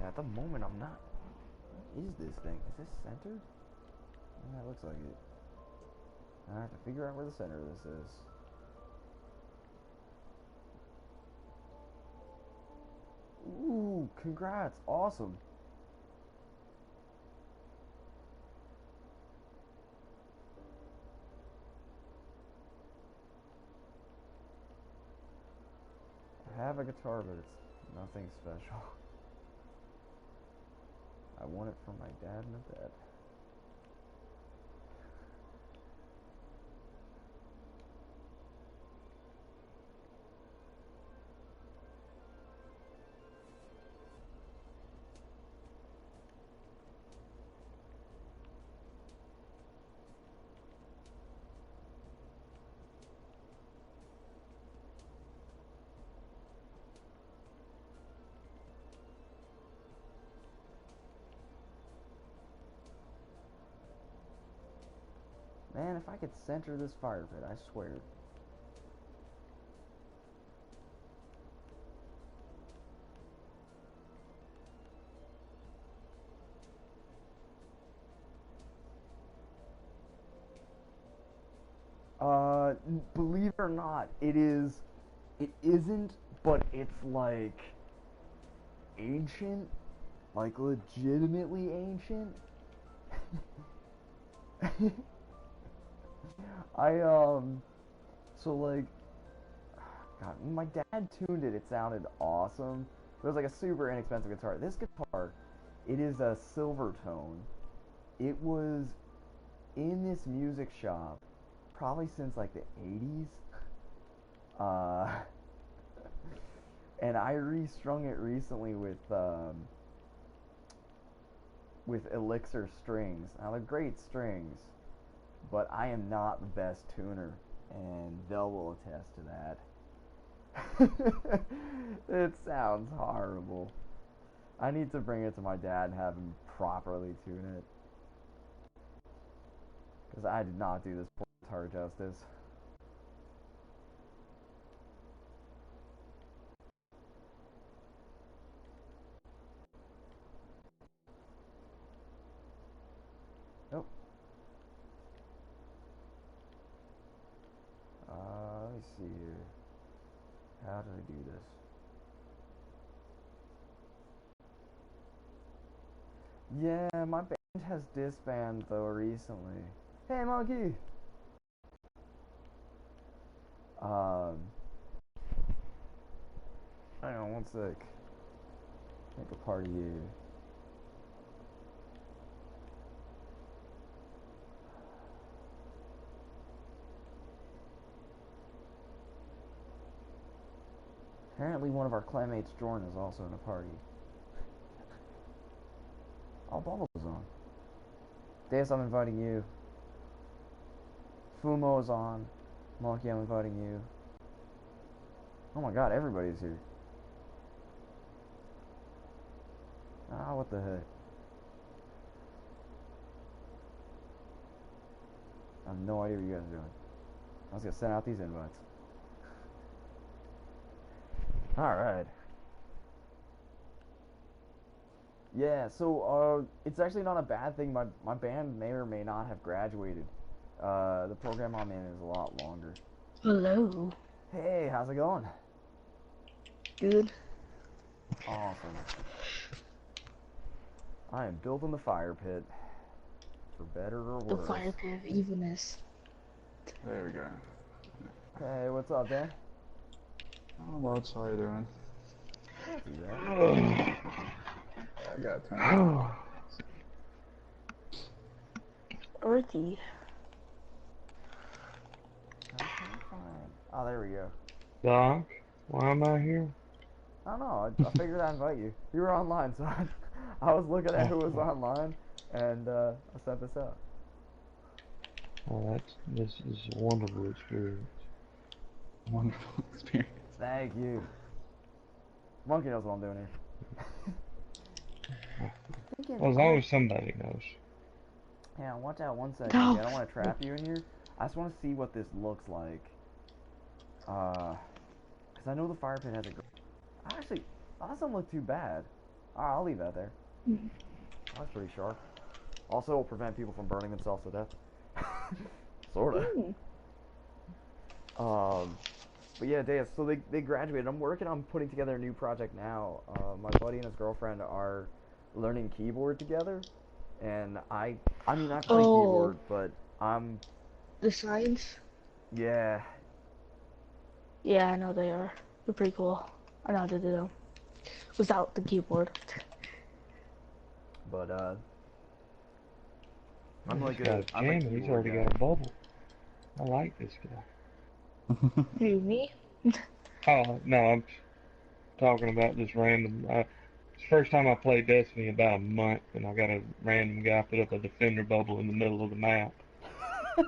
at the moment, I'm not. What is this thing? Is this centered? Yeah, it looks like it. I have to figure out where the center of this is. Ooh, congrats. Awesome. I have a guitar, but it's nothing special. I won it from my dad in a bed. Man, if I could center this fire pit, I swear. Believe it or not, it isn't, but it's like ancient, like legitimately ancient. I, so like, God, when my dad tuned it, it sounded awesome. It was like a super inexpensive guitar. This guitar, it is a silver tone. It was in this music shop probably since like the 80s. And I restrung it recently with Elixir strings. Now they're great strings, but I am not the best tuner, and Vel will attest to that. It sounds horrible. I need to bring it to my dad and have him properly tune it. Because I did not do this poor guitar justice. Nope. Let me see here. How do I do this? Yeah, my band has disbanded though recently. Hey, monkey. Hang on one sec. Make a party here. Apparently one of our clanmates, Jordan, is also in a party. Oh, Bubbles is on. Deus, I'm inviting you. Fumo is on. Monkey, I'm inviting you. Oh my god, everybody's here. Ah, what the heck. I have no idea what you guys are doing. I was gonna send out these invites. Alright. Yeah, so it's actually not a bad thing. My band may or may not have graduated. The program I'm in is a lot longer. Hello. Hey, how's it going? Good. Awesome. I am building the fire pit. For better or The worse. fire pit of evilness. There we go. Hey, what's up, Dan? Oh, well, how you doing? Not too bad. I got time. Earthy. Okay, fine. Oh, there we go. Doc, why am I here? I don't know. I figured I'd invite you. You were online, so I was looking at who was online, and I sent this out. Oh, this is a wonderful experience. Wonderful experience. Thank you. Monkey knows what I'm doing here. Well, as long as somebody knows. Yeah, watch out 1 second. No. I don't want to trap you in here. I just want to see what this looks like. Because I know the fire pit has a... Actually, that doesn't look too bad. Alright, I'll leave that there. That's pretty sharp. Also, it'll prevent people from burning themselves to death. Sorta. But yeah, Deus, so they graduated. I'm working on putting together a new project now. My buddy and his girlfriend are learning keyboard together. And I mean, I play keyboard, but I'm... The signs? Yeah. Yeah, I know they are. They're pretty cool. I know how to do them. Without the keyboard. But, I'm like This guy's jamming. He's keyboard already guy. got a bubble. I like this guy. Who, me? Oh, no, I'm talking about this random... it's the first time I played Destiny in about a month, and I got a random guy put up a defender bubble in the middle of the map.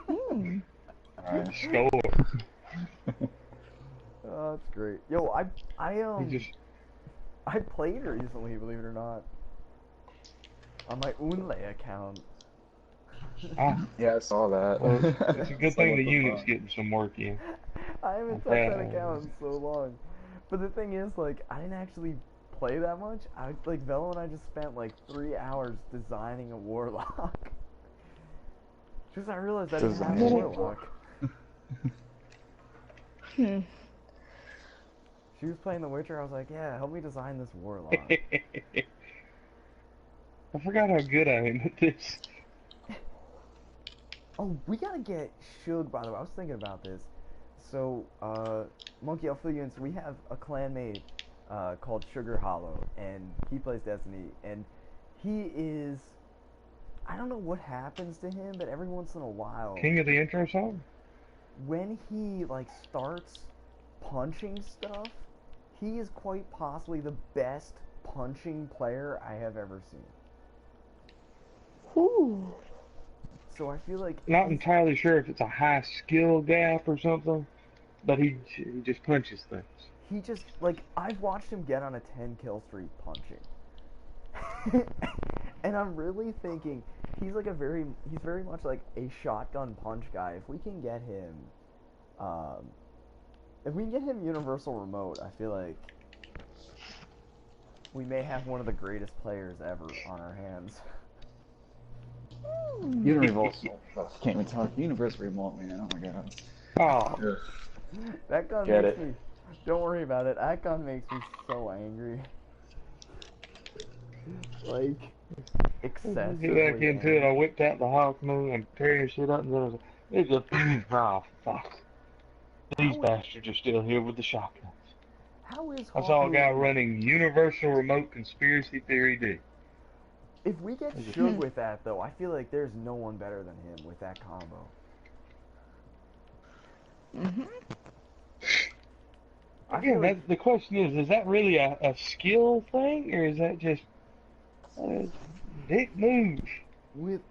Alright. Score. Oh, that's great. Yo, He just... I played recently, believe it or not. On my Unlay account. Ah, Yeah, I saw that. well, it's a good It's thing like, the what unit's fuck? getting some work in. I haven't touched that account in so long. But the thing is, like, I didn't actually play that much. Like, Velo and I just spent, like, 3 hours designing a warlock. Because I realized I didn't have a Designing a warlock. She was playing The Witcher, I was like, yeah, help me design this warlock. I forgot how good I am at this. Oh, we gotta get Shug, by the way. I was thinking about this. So, Monkey, I'll fill you in. So we have a clanmate called Sugar Hollow, and he plays Destiny, and he is... I don't know what happens to him, but every once in a while... King of the intro song? When he, like, starts punching stuff, he is quite possibly the best punching player I have ever seen. Ooh. So I feel like... Not entirely sure if it's a high skill gap or something, but he just punches things. He just, like, I've watched him get on a 10 kill streak punching. And I'm really thinking he's very much like a shotgun punch guy. If we can get him universal remote, I feel like we may have one of the greatest players ever on our hands. Universal. Can't even talk. Universal remote, man. Oh my god. Oh, Ugh. That gun Get makes it. me. Don't worry about it. That gun makes me so angry. Like excessively get back into it. I angry. whipped out the Hawk Moon and tearing shit up, and then it just, oh fuck. These How, bastards are still here with the shotguns. how is I saw a guy Hawkmoon? running Universal Remote Conspiracy Theory D. If we get Shug with that though, I feel like there's no one better than him with that combo. I feel Again, like the question is that really a skill thing, or is that just dick move? with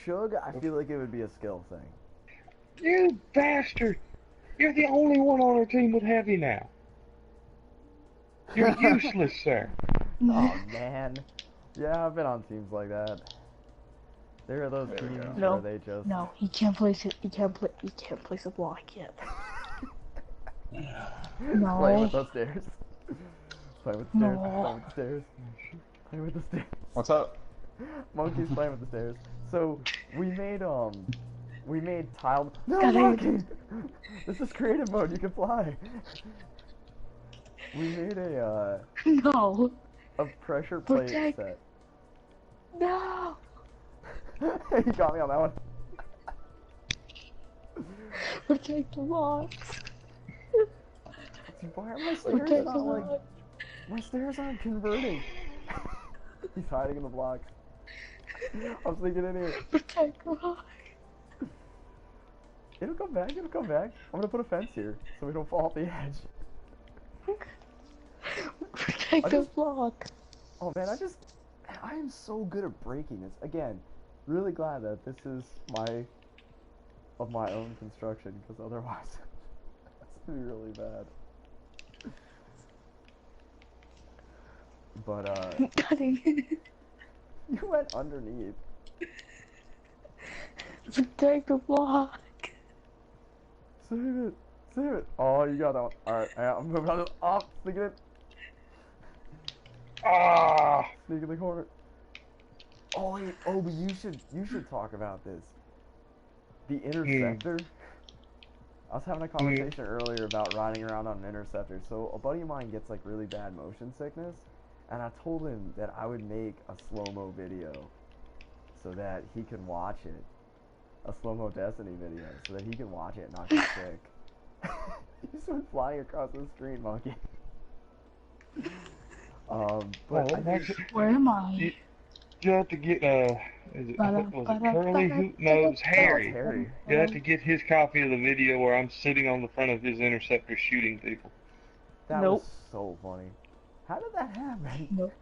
Shug, I feel like it would be a skill thing. You bastard! You're the only one on our team with heavy now. You're useless, sir. Oh man, yeah, I've been on teams like that. There are those There we teams go. No, where they just no, he can't place it. He can't place a block yet. play with No, those stairs. Play with the stairs. Play no. with the stairs. Play with the stairs. What's up? Monkey's playing with the stairs. So we made tile. No, God, Monkey! This is creative mode. You can fly. We made a No, pressure plate Protect. set. no. You got me on that one. Protect the blocks. Why are my stairs Protect the not like? blocks. My stairs aren't converting. He's hiding in the blocks. I'm sneaking in here. Protect the blocks. It'll come back. It'll come back. I'm gonna put a fence here so we don't fall off the edge. Protect the block. Oh man, I am so good at breaking this. Again, really glad that this is of my own construction, because otherwise it's gonna be really bad. But Cutting. you went underneath. Protect the block. Save it. Save it. Oh, you got that one. Alright, I'm moving on. Oh, sneak it in. Ah! Sneak in the corner. Oh wait, but you should talk about this. The interceptor. I was having a conversation earlier about riding around on an interceptor. So a buddy of mine gets like really bad motion sickness, and I told him that I would make a slow-mo video so that he can watch it. A slow-mo Destiny video so that he can watch it and not get sick. He's been flying across the screen, Monkey. But I think Where am I? You have to get was it Curly? Who? No, it was Harry. Harry. You have to get his copy of the video where I'm sitting on the front of his interceptor shooting people. That Nope. was so funny. How did that happen? Nope.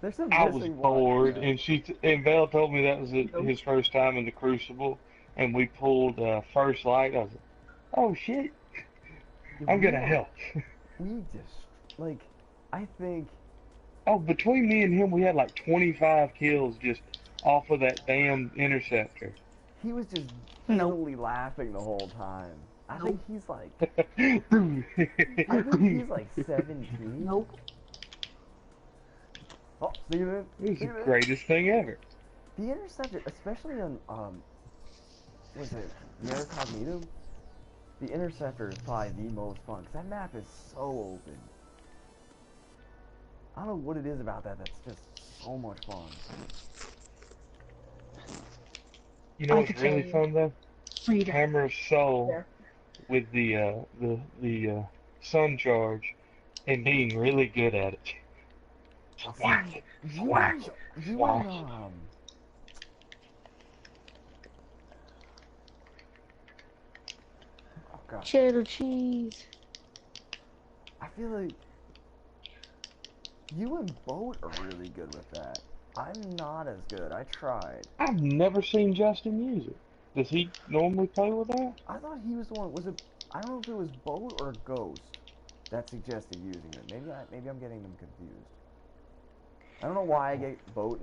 There's a I was missing bored, one. and Val told me that was his first time in the Crucible, and we pulled first light. I was like, oh shit, I'm gonna help. We just I think Oh, between me and him, we had like 25 kills just off of that damn interceptor. he was just Nope. giddily laughing the whole time. I think he's like I I think he's like 17. Nope. Oh, see you It then. was the greatest thing ever. The interceptor, especially on was it Eris Cognito? The interceptor is probably the most fun because that map is so open. I don't know what it is about that that's just so much fun. You know I what's could tell really you. fun though? Freedom. Hammer of Soul There. with the sun charge and being really good at it. Whack, whack, You whack. and, oh god, Cheddar cheese. I feel like you and Boat are really good with that. I'm not as good. I tried. I've never seen Justin use it. Does he normally play with that? I thought he was the one. Was it? I don't know if it was Boat or Ghost that suggested using it. Maybe I'm getting them confused. I don't know why I get boat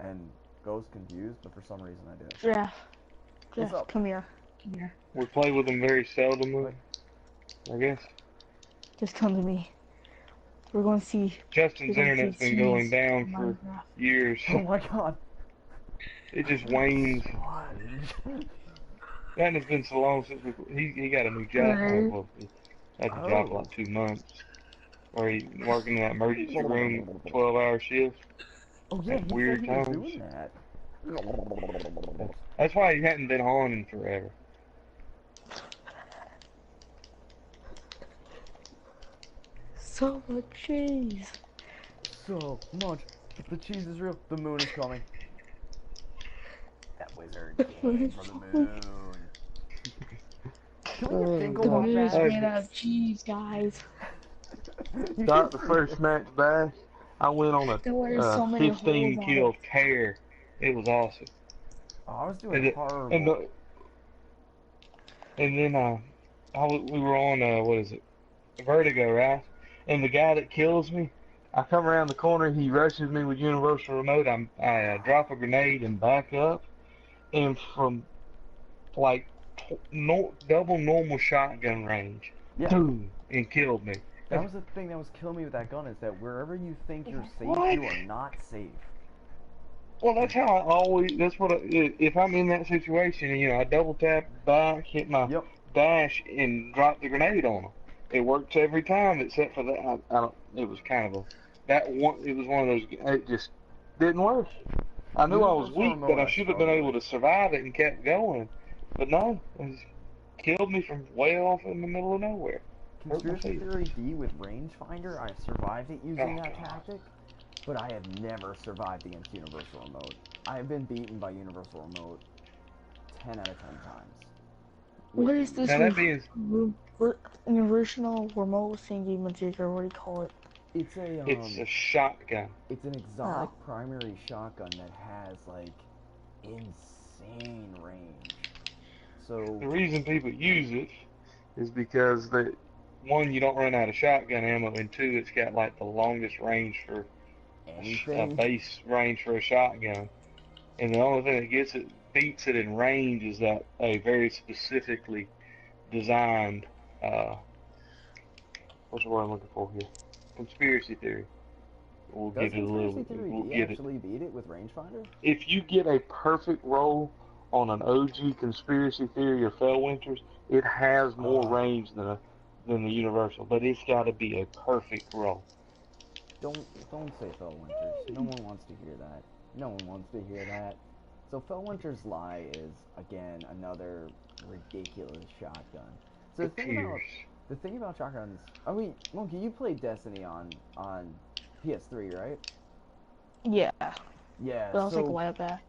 and ghost confused, but for some reason I do. Giraffe. What's Giraffe, up? come here. Come here. We play with them very seldomly, I guess. Just come to me. We're going to see. Justin's We're gonna internet's see been going cheese down in for Minecraft. years. Oh my god. It just wanes. Sponge. That has been so long since he got a new job. Right. Well, he had the job for like 2 months. Where he working in that emergency room, 12-hour shift. Oh yeah, At he weird said he was times. doing that. That's why he hadn't been on in forever. So much cheese. So much. The cheese is real. The moon is coming. That wizard came from the moon. Can we get Finkel The off moon is that? made out of cheese, guys. Start the first match back. I went on There were so many 15 holes on kill it. tear. It was awesome. Oh, I was doing horrible. And then we were on what is it, Vertigo, right? And the guy that kills me, I come around the corner, he rushes me with universal remote. I drop a grenade and back up, and from like double normal shotgun range, Yeah. boom, and killed me. That was the thing that was killing me with that gun, is that wherever you think you're safe, What? you are not safe. Well, that's how I always. That's what. If I'm in that situation, you know, I double tap back, hit my Yep. dash, and drop the grenade on them. It works every time, except for that. I don't. It was kind of a that one. It was one of those. It just didn't work. I knew I was weak, but I should have been able to survive it and kept going. But no, it just killed me from way off in the middle of nowhere. Conspiracy Theory D with rangefinder, I survived it using that tactic, but I have never survived against universal remote. I have been beaten by universal remote 10 out of 10 times. What is this Now that being, universal remote thingy majigger? What do you call it? It's a shotgun. It's an exotic primary shotgun that has like insane range. So The reason people use it is because one, you don't run out of shotgun ammo, and two, it's got like the longest range for anything. base range for a shotgun. And the only thing that beats it in range is that a very specifically designed, what's the word I'm looking for here? Conspiracy theory. We'll Does get it a little. Conspiracy Theory We'll D get it. actually beat it with rangefinder? If you get a perfect roll on an OG Conspiracy Theory or Fellwinters, it has more range than the Universal, but it's got to be a perfect roll. Don't say Fellwinters. No one wants to hear that. No one wants to hear that. So Fellwinter's Lie is again another ridiculous shotgun. So the thing about shotguns. I mean, Monkey, you played Destiny on PS3, right? Yeah. Yeah. But I was so like a while back.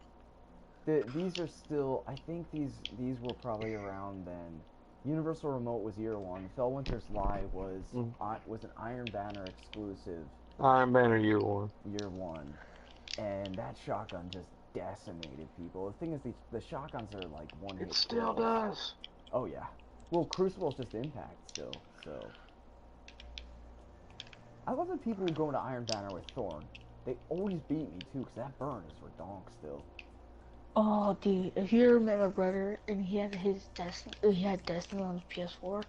these are still. I think these were probably around then. Universal Remote was year one. Fellwinter's Lie was an Iron Banner exclusive. Iron Banner year one. Year one, and that shotgun just decimated people. The thing is, the shotguns are like one hit. It still kills. does. Oh yeah. Well, Crucible's just impact still. So I love that people who go into Iron Banner with Thorn. They always beat me too, because that burn is for donk still. Oh, dude, if you met my brother and he had Destiny on his PS4,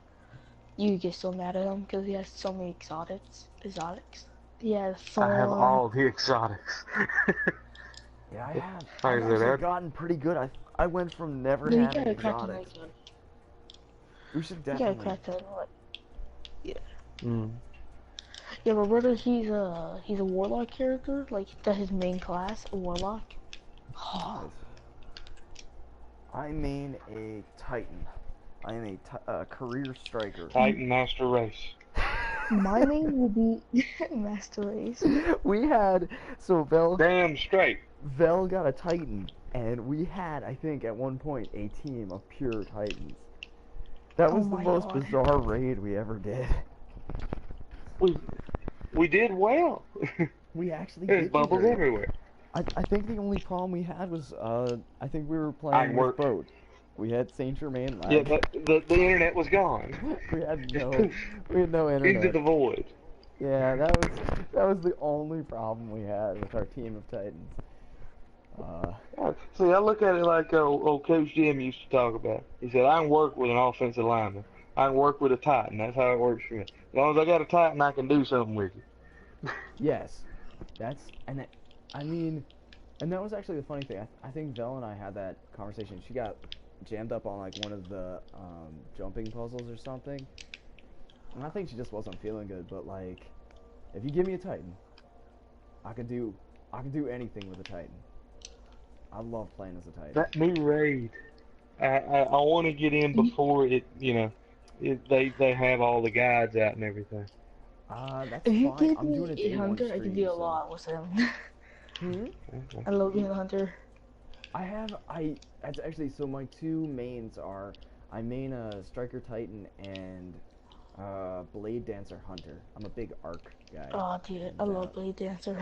you get so mad at him because he has so many exotics. He has Thorn. I have all the exotics. Yeah, I have. I've actually gotten pretty good. I went from never having exotics. We should definitely. Yeah, yeah. Yeah, my brother, he's a warlock character. Like that's his main class, a warlock. Oh. I main a Titan. I am a career striker. Titan Master Race. My main will be Master Race. We had Damn straight. Vel got a Titan, and we had, I think, at one point, a team of pure Titans. That was the most bizarre raid we ever did. We did well. We actually There's did bubbles everywhere. I think the only problem we had was, I think we were playing with boat. We had Saint Germain lag. Yeah, the internet was gone. we had no internet. Into the void. Yeah, that was the only problem we had with our team of Titans. See, I look at it like old Coach Jim used to talk about. He said, I can work with an offensive lineman. I can work with a Titan. That's how it works for me. As long as I got a Titan, I can do something with it. Yes, I mean, and that was actually the funny thing. I think Vel and I had that conversation. She got jammed up on like one of the jumping puzzles or something, and I think she just wasn't feeling good. But like, if you give me a Titan, I can do anything with a Titan. I love playing as a Titan. That new raid, I want to get in before they have all the guides out and everything. That's If you fine. give I'm me doing a a day one hunter, I can stream, do a so. lot with him. Hmm. Okay. I love being a hunter. That's actually, so my two mains are, I main a Striker Titan and Blade Dancer Hunter. I'm a big arc guy. Oh, dude, I love Blade Dancer.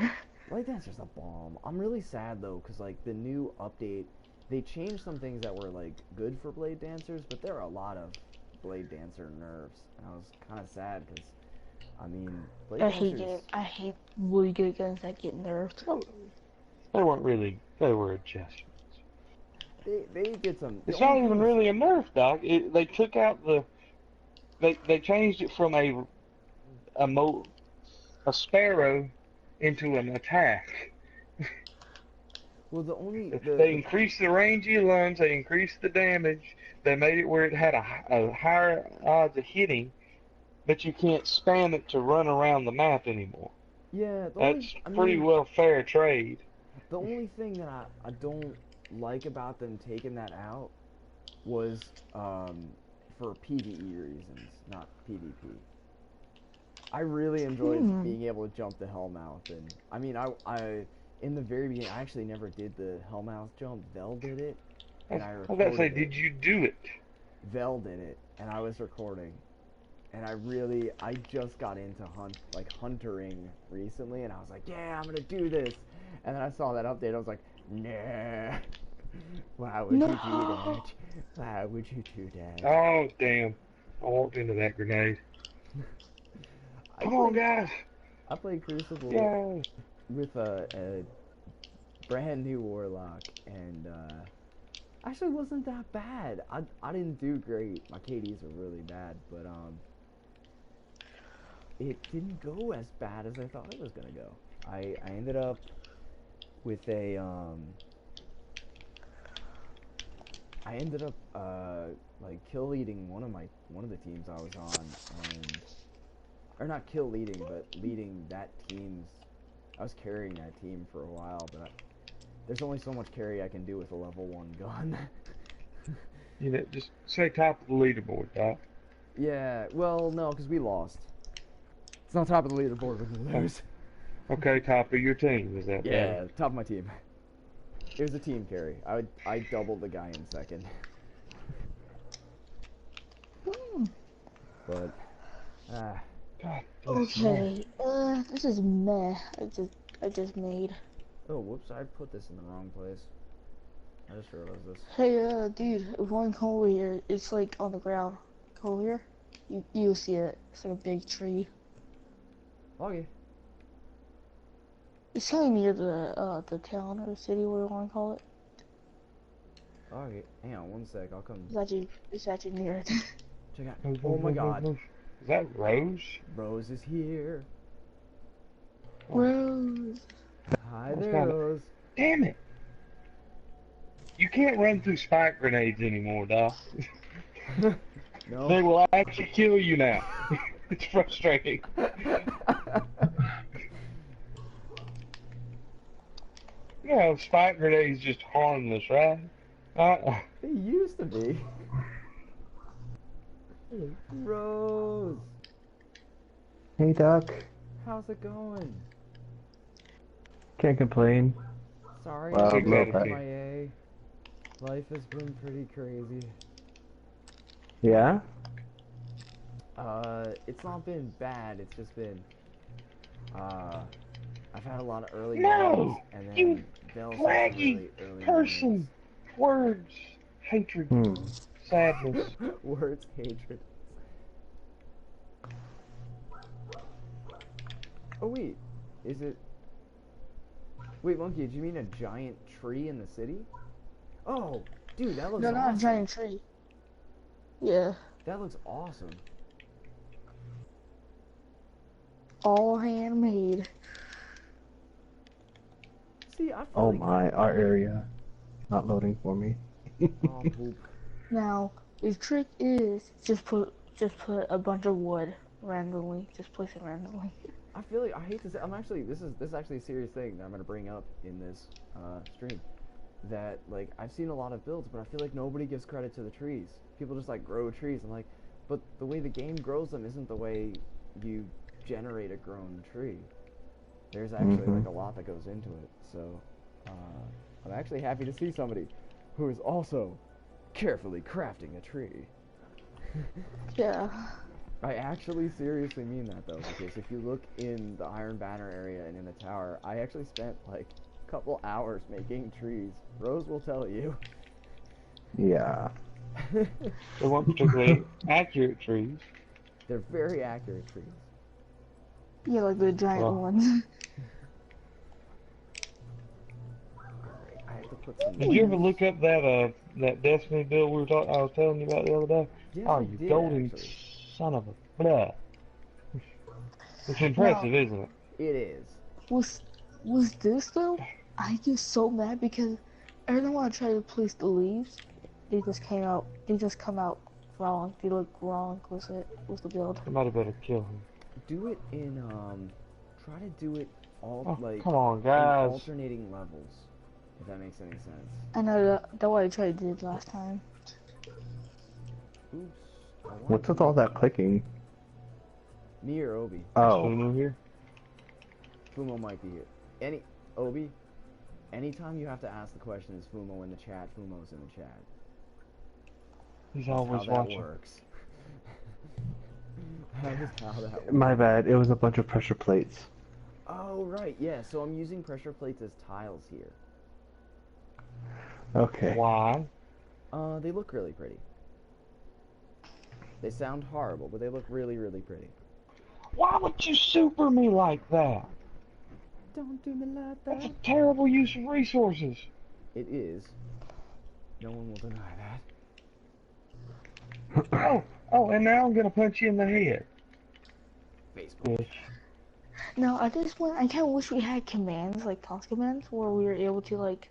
Blade Dancer's a bomb. I'm really sad though, cause like the new update, they changed some things that were like good for Blade Dancers, but there are a lot of Blade Dancer nerfs, and I was kind of sad, cause I mean, Blade Dancers. I hate really good guns that get nerfed. Oh, they weren't really. They were adjustments. They did some. The It's not only even things, really a nerf, Doc. They took out the. They changed it from a sparrow into an attack. well, the only They the increased the range of your lunge. They increased the damage. They made it where it had a higher odds of hitting, but you can't spam it to run around the map anymore. yeah, That's pretty well fair trade. the only thing that I don't like about them taking that out was for PvE reasons, not PvP. I really enjoyed being able to jump the Hellmouth, and I mean, I in the very beginning, I actually never did the Hellmouth jump. Vel did it, and I I was about to say, recorded it. did you do it? Vel did it, and I was recording, and I just got into huntering recently, and I was like, yeah, I'm gonna do this, and then I saw that update, I was like, nah, why would you do that? Why would you do that? Oh, damn. I walked into that grenade. Come on, guys. I played Crucible Yay. with a brand new Warlock, and actually wasn't that bad. I didn't do great. My KDs were really bad, but it didn't go as bad as I thought it was gonna go. I ended up with a like kill leading one of the teams I was on, and or not kill leading, but leading that team's. I was carrying that team for a while, but there's only so much carry I can do with a level 1 gun. Just say top of the leaderboard, Doc. Yeah, well, no, because we lost. It's not top of the leaderboard when we lose. Okay, top of your team. Is that Yeah, better? top of my team. It was a team carry. I doubled the guy in second. But God, Okay, this is meh. I just made. oh, whoops! I put this in the wrong place. I just realized this. Hey, dude, one over here. It's like on the ground. Go over here. You'll see it. It's like a big tree. Okay. It's kind of near the town or the city, whatever you want to call it. Okay. Hang on one sec. I'll come It's actually near it. check out. Oh my God. Is that Rose? Rose is here. Rose. Hi there, Rose. Damn it! You can't run through spike grenades anymore, Doc. No. They will actually kill you now. It's frustrating. You know, spike grenades just harmless, right? They used to be. Rose, Hey Doc, how's it going? can't complain. Sorry, Well, I a little was bit. MIA. Life has been pretty crazy. Yeah? It's not been bad. It's just been, I've had a lot of early No! games, and then You Bell's flaggy really early person! Words, hatred, sadness. moments. Words, hatred. Oh wait, is it? Wait, Monkey, did you mean a giant tree in the city? Oh, dude, that looks No, not a awesome. giant tree. Yeah, That looks awesome. all handmade. See, I feel Oh like my, our area. Not loading for me. oh poop. Now, the trick is just put a bunch of wood randomly. Just place it randomly. I feel like I hate to say this is actually a serious thing that I'm gonna bring up in this stream. That like I've seen a lot of builds, but I feel like nobody gives credit to the trees. People just like grow trees. I'm like, but the way the game grows them isn't the way you generate a grown tree. There's actually like a lot that goes into it. So I'm actually happy to see somebody who is also carefully crafting a tree. Yeah. I actually seriously mean that though, because if you look in the Iron Banner area and in the tower, I actually spent like a couple hours making trees. Rose will tell you. Yeah. They weren't particularly accurate trees. They're very accurate trees. Yeah, like the giant Well. ones. I have to put some. Did you ever look up that Destiny build I was telling you about the other day? Yes, Oh, I you did, golden actually. son of a blah. It's impressive, isn't it? It is. Was this though? I get so mad because every time I try to place the leaves, they just come out wrong. They look wrong with the build. Somebody better kill him. Do it in try to do it all Oh, like come on, in guys. alternating levels. If that makes any sense. I know that's what I tried to do last time. Oops. I wanted What's to with all make- that clicking? Me or Obi? Oh, Fumo here. Fumo might be here. Obi, anytime you have to ask the question, is Fumo in the chat? Fumo's in the chat. He's That's always how that watching. works. That is how that works. my bad. It was a bunch of pressure plates. Oh right, yeah. So I'm using pressure plates as tiles here. Okay. Why? They look really pretty. They sound horrible, but they look really, really pretty. Why would you super me like that? Don't do me like That's a that. terrible use of resources. It is. No one will deny that. Oh, and now I'm gonna punch you in the head. Facebook. Bitch. Now at this point, I kind of wish we had commands like toss commands where we were able to like,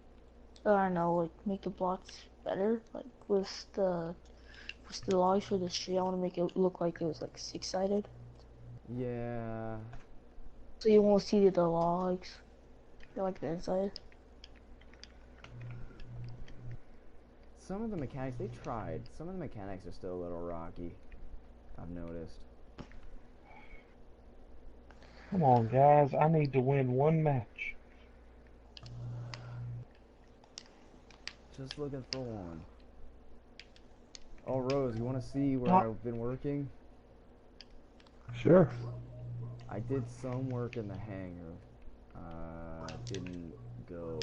I don't know, like make the blocks better. Like with the logs for the street, I want to make it look like it was like six-sided, Yeah. so you won't see the logs, like the inside. Some of the mechanics, they tried. Some of the mechanics are still a little rocky. I've noticed. Come on, guys. I need to win one match. Just looking for one. Oh, Rose, you want to see where What? I've been working? Sure. I did some work in the hangar. Didn't go.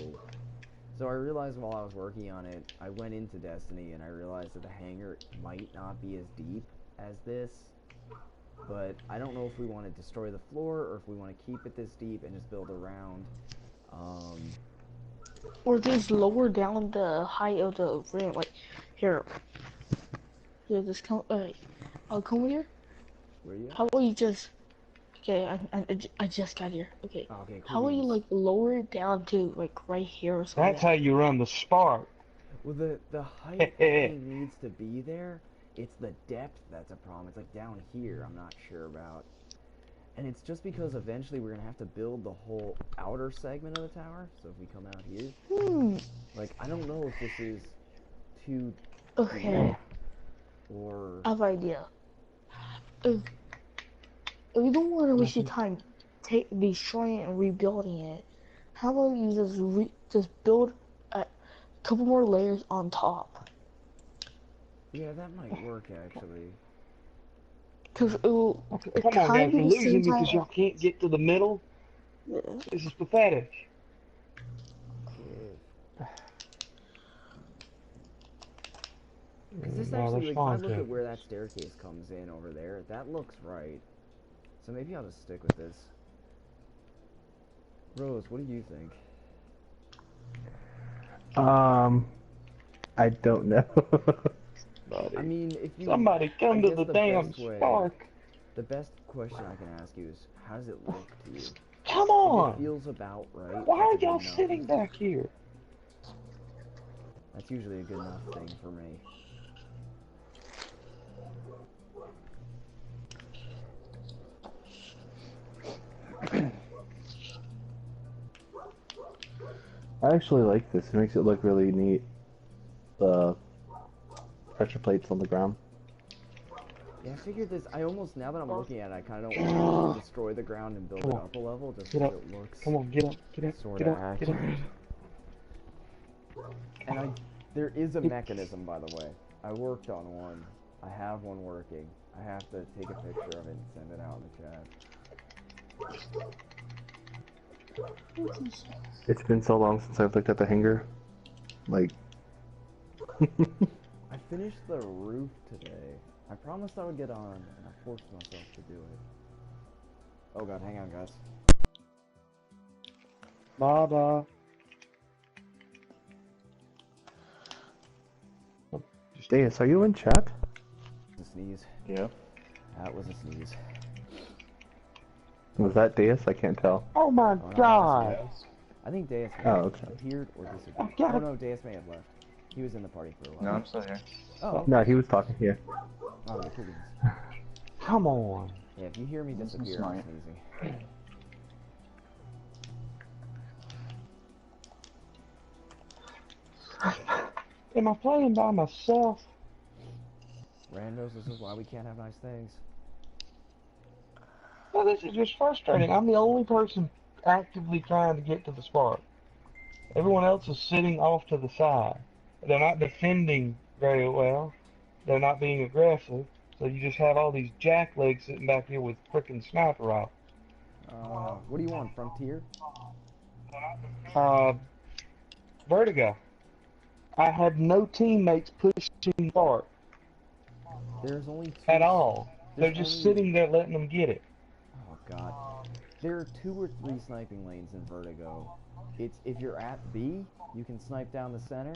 So I realized while I was working on it, I went into Destiny and I realized that the hangar might not be as deep as this. But I don't know if we want to destroy the floor or if we want to keep it this deep and just build around. Or just lower down the height of the rim, like here. Here, just come. I'll come here. Where you at? How about you just? Okay, I just got here. Okay. Oh, okay, cool. How about you like lower it down to like right here or something? That's how you run the spark. Well, the height definitely needs to be there. It's the depth that's a problem. It's like down here I'm not sure about. And it's just because eventually we're going to have to build the whole outer segment of the tower. So if we come out here, like, I don't know if this is too Okay. deep or... I have an idea. If you don't want to waste your time destroying it and rebuilding it, how about you just build a couple more layers on top? Yeah, that might work actually. Because it will. Okay, It come on, kind guys. You're of losing seems because like. y'all can't get to the middle. Yeah. This is pathetic. Because this No, actually, there's like, if I fine look too. at where that staircase comes in over there, that looks right. So maybe I'll just stick with this. Rose, what do you think? I don't know. I mean, if you, Somebody I come to guess the the damn best way, spark. the best question I can ask you is, how does it look to you? Come If it on! feels about right, Why that's are a good y'all enough. sitting back here? That's usually a good enough thing for me. I actually like this. It makes it look really neat. The pressure plates on the ground. Yeah, I figured this. I almost, now that I'm looking at it, I kind of don't want to destroy the ground and build it up a level just Get because up. it looks Come on, get up, get up, sort get of up, get up. accurate. And there is a mechanism, by the way. I worked on one. I have one working. I have to take a picture of it and send it out in the chat. It's been so long since I've looked at the hanger. Like, I finished the roof today. I promised I would get on, and I forced myself to do it. Oh god, hang on, guys. Baba. Deus, are you in chat? A sneeze. Yeah. That was a sneeze. Was that Deus? I can't tell. Oh my Oh, no, god. I think Deus may Oh, have okay. appeared or disappeared. I gotta- Oh no, Deus may have left. He was in the party for a while. No, I'm still here. Oh, No, he was talking here. oh, okay, cool beans. Come on. Yeah, if you hear me This is disappear, I'm smart. sneezing. Am I playing by myself? Randos, this is why we can't have nice things. Well, this is just frustrating. I'm the only person actively trying to get to the spark. Everyone else is sitting off to the side. They're not defending very well. They're not being aggressive. So you just have all these jacklegs sitting back here with frickin' sniper rifles. What do you want, Frontier? Vertigo. I had no teammates pushing spark There's only two... at all. They're There's just only- sitting there letting them get it. Oh god. There are 2 or 3 sniping lanes in Vertigo. It's, if you're at B, you can snipe down the center.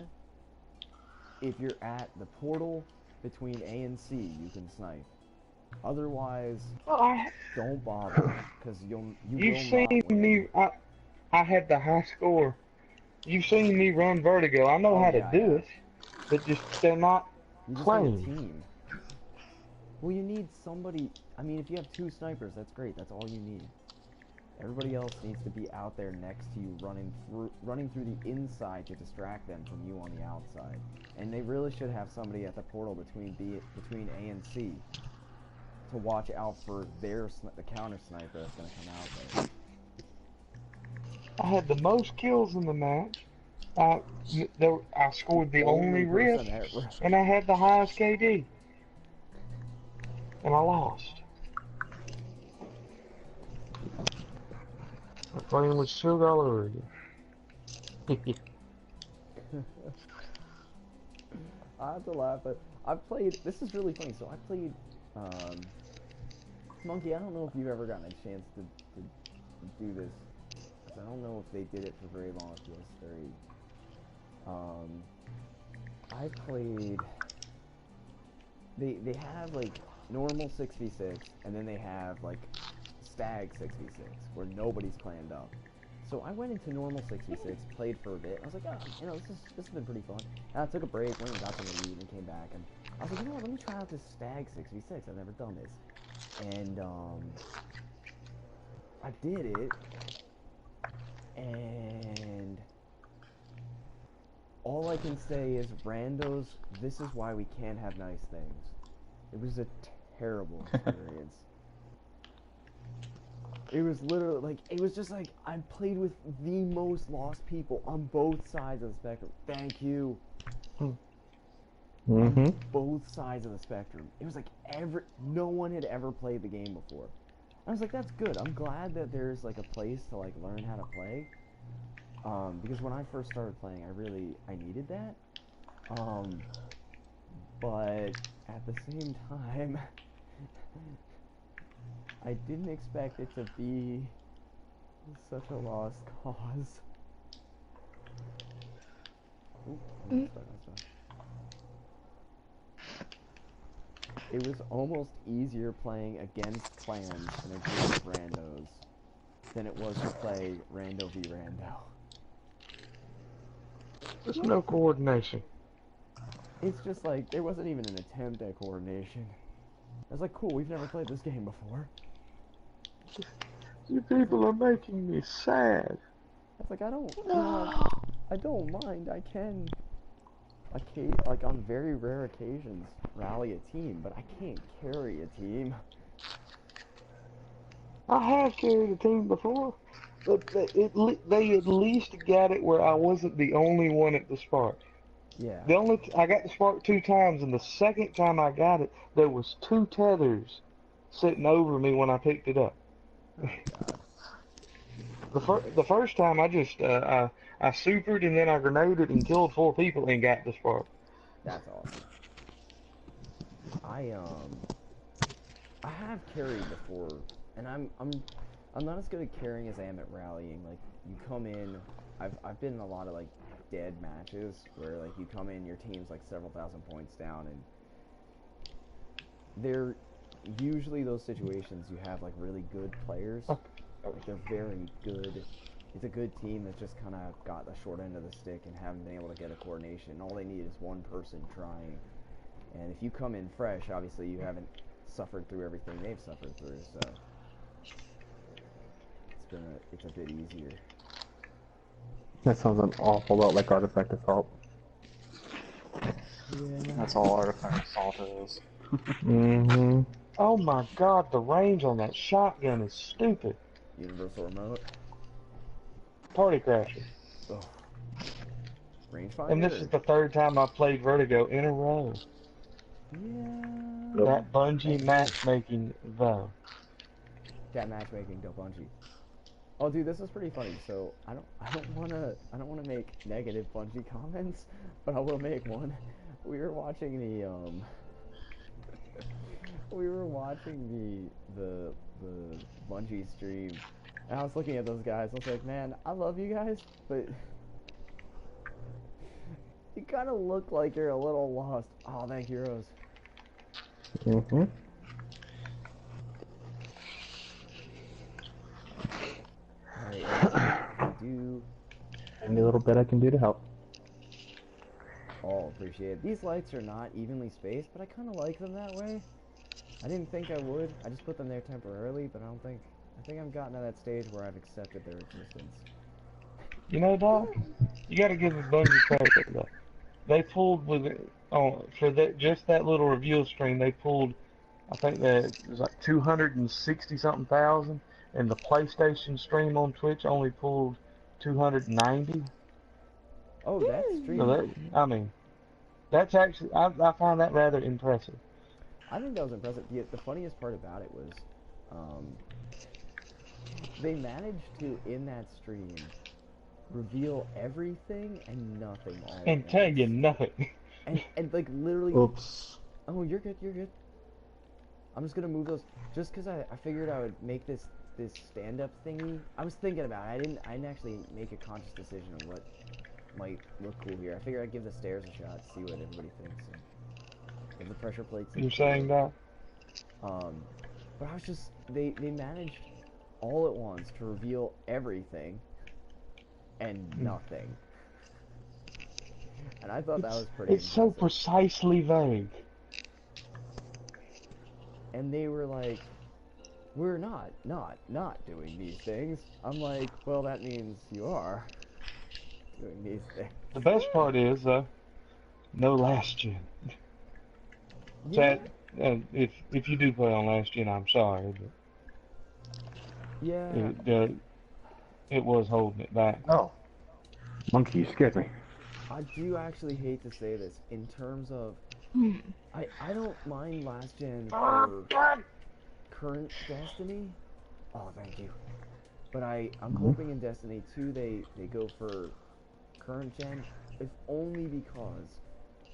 If you're at the portal between A and C, you can snipe. Otherwise, Well, don't bother, because you you've will seen not win. me. I had the high score. You've seen me run Vertigo. I know Oh, how yeah, to do yeah. it, but just they're not You just playing. need a team. Well, you need somebody... I mean, if you have 2 snipers, that's great. That's all you need. Everybody else needs to be out there next to you, running through the inside to distract them from you on the outside. And they really should have somebody at the portal between A and C to watch out for the counter sniper that's going to come out there. I had the most kills in the match. I scored the only rift, and I had the highest KD. And I lost. My brain was sugar all over again. I have to laugh, but I've played... This is really funny. So I played... Monkey, I don't know if you've ever gotten a chance to do this. I don't know if they did it for very long at PS3. I played... They have, like, normal 6v6, and then they have, like, stag 6v6, where nobody's clammed up. So I went into normal 6v6, played for a bit, and I was like, oh, you know, this has been pretty fun. And I took a break, went and got some to eat, and came back, and I was like, you know what, let me try out this stag 6v6, I've never done this. And, I did it, and all I can say is, randos, this is why we can't have nice things. It was a terrible experience. It was literally, like, it was just like, I played with the most lost people on both sides of the spectrum. Thank you. Mm-hmm. Both sides of the spectrum. It was like, no one had ever played the game before. I was like, that's good. I'm glad that there's, like, a place to, like, learn how to play. Because when I first started playing, I needed that. But at the same time, I didn't expect it to be It's such a lost cause. Ooh, Mm. that's fine. It was almost easier playing against clans in a group of randos than it was to play rando v rando. There's no coordination. It's just like, there wasn't even an attempt at coordination. I was like, cool, we've never played this game before. You people are making me sad. It's like, I don't mind, I can, like on very rare occasions, rally a team, but I can't carry a team. I have carried a team before, but they at least got it where I wasn't the only one at the spark. Yeah. I got the spark 2 times, and the second time I got it, there was 2 tethers sitting over me when I picked it up. Oh, God. The first time I just I supered and then I grenaded and killed 4 people and got the spark. That's awesome. I have carried before, and I'm not as good at carrying as I am at rallying. Like, you come in, I've been in a lot of like dead matches where like you come in, your team's like several thousand points down, and they're usually those situations you have like really good players. Like, they're very good. It's a good team that's just kind of got the short end of the stick and haven't been able to get a coordination. All they need is one person trying. And if you come in fresh, obviously you haven't suffered through everything they've suffered through, so it's a bit easier. That sounds an awful lot like Artifact Assault. Yeah. That's all Artifact Assault is. Mm-hmm. Oh my God, the range on that shotgun is stupid. Universal remote. Party crasher. Ugh. Rangefinder. And this is the 3rd time I've played Vertigo in a row. Yeah. That Bungie matchmaking, though. That matchmaking, don't Bungie. Oh, dude, this is pretty funny. So I don't wanna make negative Bungie comments, but I will make one. We were watching the the Bungie stream, and I was looking at those guys. I was like, man, I love you guys, but you kind of look like you're a little lost. Oh, thank you, Rose. Mm-hmm. Alright, do. Any little bit I can do to help. Oh, appreciate it. These lights are not evenly spaced, but I kind of like them that way. I didn't think I would. I just put them there temporarily, but I think I've gotten to that stage where I've accepted their existence. You know, Doc, you got to give a Bungie credit, though. They pulled with it, for just that little reveal stream. They pulled, I think that it was like 260 something thousand, and the PlayStation stream on Twitch only pulled 290. Oh, that stream. So I mean, that's actually I find that rather impressive. I think that was impressive. The funniest part about it was, they managed to, in that stream, reveal everything and nothing all at And tell you once. nothing. And like literally. Oops. Oh, you're good. You're good. I'm just gonna move those, just because I figured I would make this stand-up thingy. I was thinking about it. I didn't actually make a conscious decision on what might look cool here. I figured I'd give the stairs a shot, see what everybody thinks. And give the pressure plates. You're saying that? But I was just, they managed all at once to reveal everything and nothing. And I thought that was pretty It's so impressive. precisely vague. And they were like, we're not doing these things. I'm like, well, that means you are doing these things. The best part is, no last gen. Yeah. If you do play on last gen, I'm sorry, Yeah. but it was holding it back. Oh. Monkey, you scared me. I do actually hate to say this in terms of, I don't mind last gen for current Destiny. Oh, thank you. But I'm hoping in Destiny 2 they go for current gen, if only because,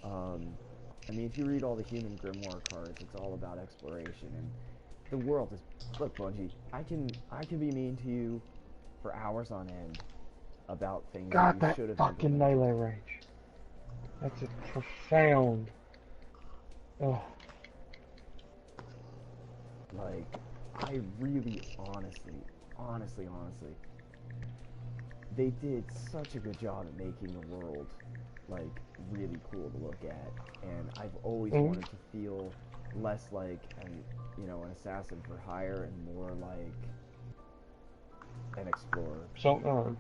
I mean, if you read all the human grimoire cards, it's all about exploration, and the world is, look, Bungie, I can be mean to you, for hours on end about things that God, you that should have fucking implemented. melee range. That's a profound. Oh, Like, I really honestly, they did such a good job at making the world, like, really cool to look at. And I've always mm, wanted to feel less like an assassin for hire and more like an explorer. so,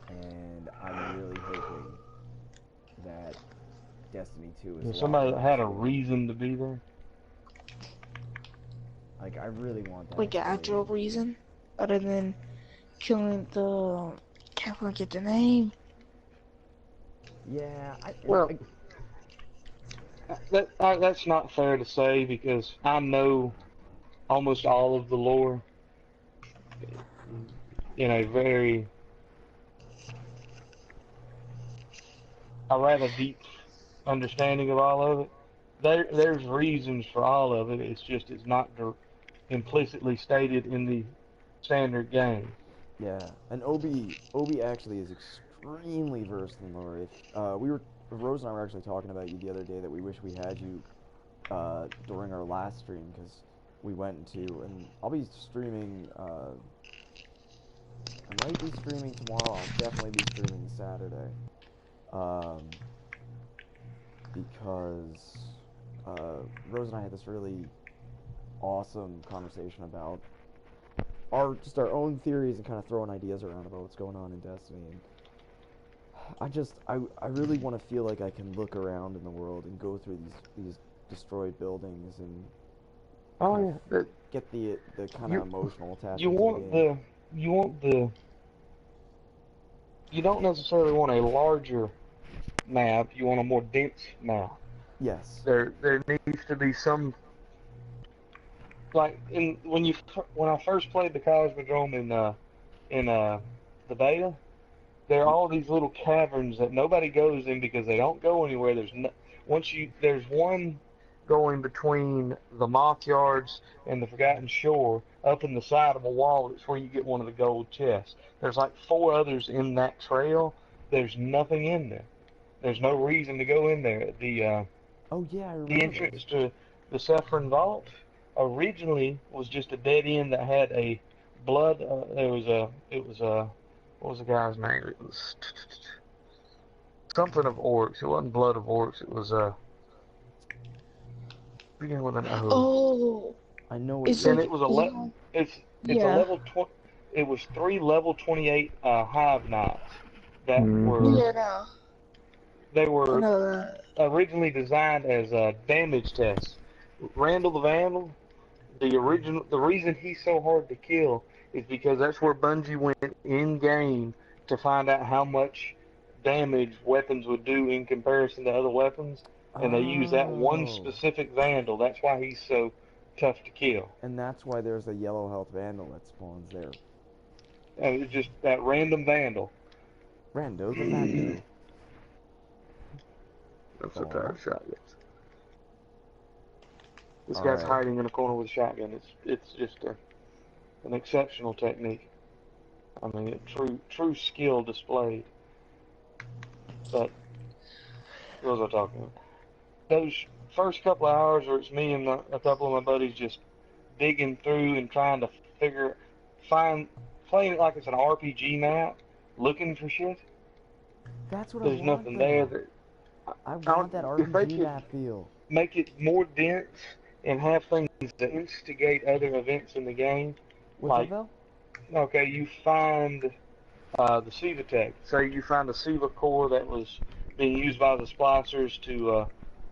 And I'm really hoping that Destiny 2 is a lot somebody more that had a explorative. reason to be there. Like, I really want that Like an actual exploration feel. reason, other than killing the. Can't forget the name. Yeah, Well, that's not fair to say because I know almost all of the lore in a very a rather deep understanding of all of it. There's reasons for all of it. It's just it's not implicitly stated in the standard game. yeah. And Obi actually is extremely versed in lore. If we were Rose and I were actually talking about you the other day that we wish we had you during our last stream because we went into and I'll be streaming. I might be streaming tomorrow. I'll definitely be streaming Saturday. Um, because Rose and I had this really awesome conversation about our own theories and kind of throwing ideas around about what's going on in Destiny. And I really want to feel like I can look around in the world and go through these destroyed buildings and Oh kind yeah, of get the kind of you emotional you attachment to the want game. the you want the you don't necessarily want a larger map. You want a more dense map. Yes. There needs to be some like in when I first played the Cosmodrome in the beta. There are all these little caverns that nobody goes in because they don't go anywhere. There's one going between the moth yards and the Forgotten Shore up in the side of a wall. It's where you get one of the gold chests. There's like four others in that trail. There's nothing in there. There's no reason to go in there. Oh yeah, I The remember those. entrance to the Saffron Vault originally was just a dead end that had a blood. It was a what was the guy's name? It was something of orcs. It wasn't blood of orcs. It was beginning with an O. Oh, I know what it's you're. And like it was a you know. it's a Yeah, level 20. It was three level 28 hive knights that Mm-hmm. were yeah, no, they I were know that. originally designed as damage tests. Randall the Vandal, the reason he's so hard to kill is because that's where Bungie went in game to find out how much damage weapons would do in comparison to other weapons, and they use that one Oh. specific Vandal. That's why he's so tough to kill. And that's why there's a yellow health vandal that spawns there. It's just that random Vandal. Rando the Vando. I'm so tired Aw. of shotguns. This guy's Alright. hiding in a corner with a shotgun. It's just an exceptional technique. I mean, true skill displayed. But what was I talking about? Those first couple of hours where it's me and a couple of my buddies just digging through and trying to figure, find, playing it like it's an RPG map, looking for shit. That's what I There's want nothing there though. that I want that if they RPG could map feel. make it more dense and have things that instigate other events in the game. What's up, Like, Val? okay, you find the Siva tech. Say you find a Siva core that was being used by the splicers to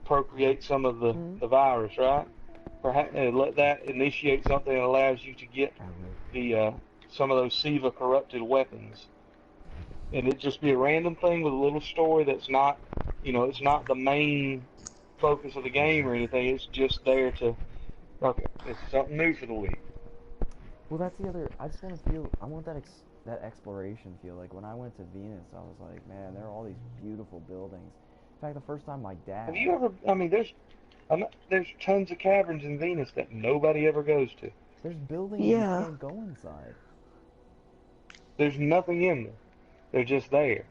procreate some of Hmm? the virus, right? Perhaps let that initiate something that allows you to get the some of those Siva corrupted weapons, and it just be a random thing with a little story that's not, it's not the main focus of the game or anything. It's just there to, okay, it's something new for the week. Well, that's the other. I just want to feel. I want that exploration feel. Like when I went to Venus, I was like, man, there are all these beautiful buildings. In fact, the first time my Have dad. you ever? I mean, there's tons of caverns in Venus that nobody ever goes to. There's buildings you Yeah, can't go inside. There's nothing in them. They're just there.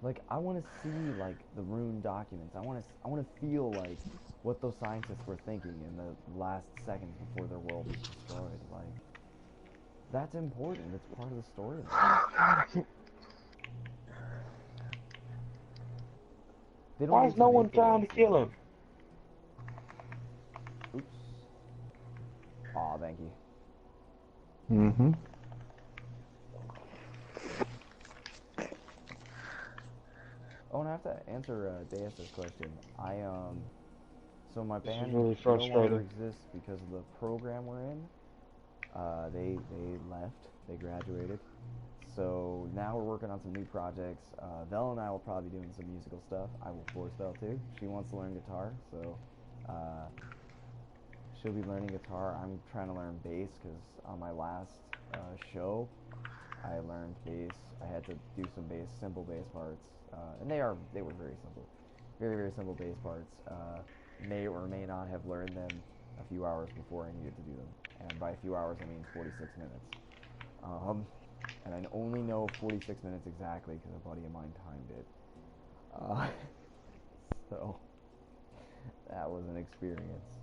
Like, I want to see, like, the rune documents. I want to feel, like, what those scientists were thinking in the last seconds before their world was destroyed. Like, that's important. It's part of the story. Oh, God, I can't. They don't Why need is to no make one it trying to into kill him? Oops. Aw, thank you. Mm-hmm. Oh, and I have to answer Deus's question. So my This is band really no longer frustrating. exists because of the program we're in. They left. They graduated. So now we're working on some new projects. Vel and I will probably be doing some musical stuff. I will force Vel too. She wants to learn guitar, so she'll be learning guitar. I'm trying to learn bass because on my last show, I learned bass. I had to do some simple bass parts, and they were very simple, very simple bass parts. May or may not have learned them a few hours before I needed to do them, and by a few hours I mean 46 minutes. And I only know 46 minutes exactly because a buddy of mine timed it. So that was an experience.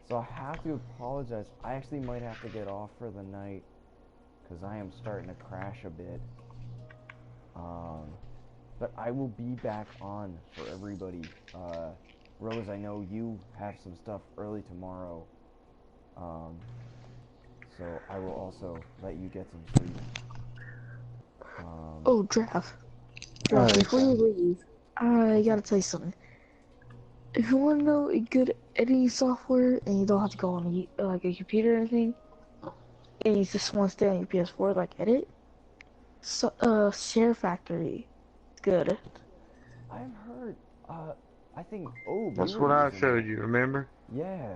So I have to apologize. I actually might have to get off for the night because I am starting to crash a bit. But I will be back on for everybody. Rose, I know you have some stuff early tomorrow. So I will also let you get some sleep. Oh, Draft. Alright. Before you leave, I gotta tell you something. If you wanna know a good editing software and you don't have to go on like a computer or anything, and you just want to stay on your PS4 like edit, so Share Factory, good. I've heard, I think, oh, you That's were what I using showed it. you, remember? Yeah.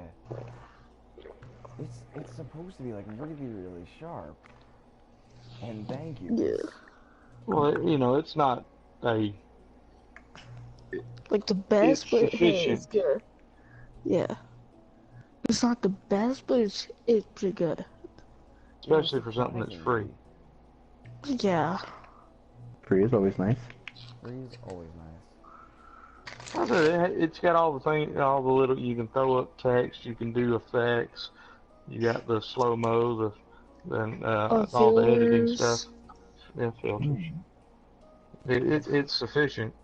It's supposed to be like really sharp. And thank you, Yeah. 'cause Well, you know, it's not a. Like the It's best, but hey, it's sufficient, good. Yeah. It's not the best, but it's pretty good. yeah, especially for something that's free. surprisingly, Yeah. Free is always nice. free is always nice. It's got all the things, all the little. You can throw up text, you can do effects. You got the slow mo, then all the editing stuff. Fillers. Yeah, filters. Mm. It's sufficient.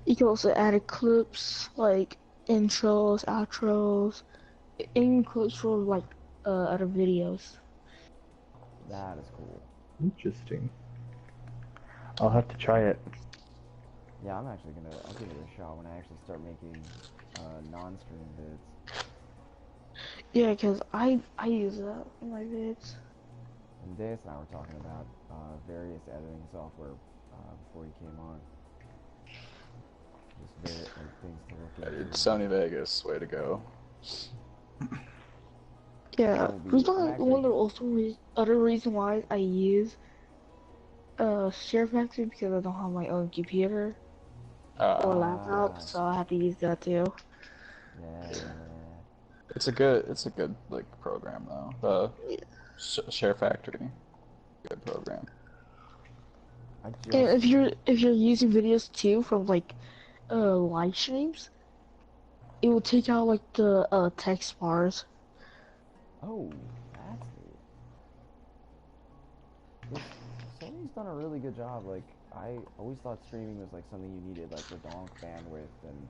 You can also add clips like intros, outros, and clips for like other videos. That is cool. Interesting. I'll have to try it. Yeah, I'll give it a shot when I actually start making non-stream vids. Yeah, cause I use that in my vids. And Deus and I were talking about various editing software before you came on. Just very like things to look into. It's Sony Vegas. Way to go. Yeah, I'm one of actually the other reason why I use Share Factory because I don't have my own computer or laptop, ah so I have to use that too. yeah. It's a good like program though. The Share Factory, good program. I And just if you're using videos too from like live streams, it will take out like the text bars. oh that's neat. Because Sony's done a really good job. Like I always thought streaming was like something you needed like redonk bandwidth and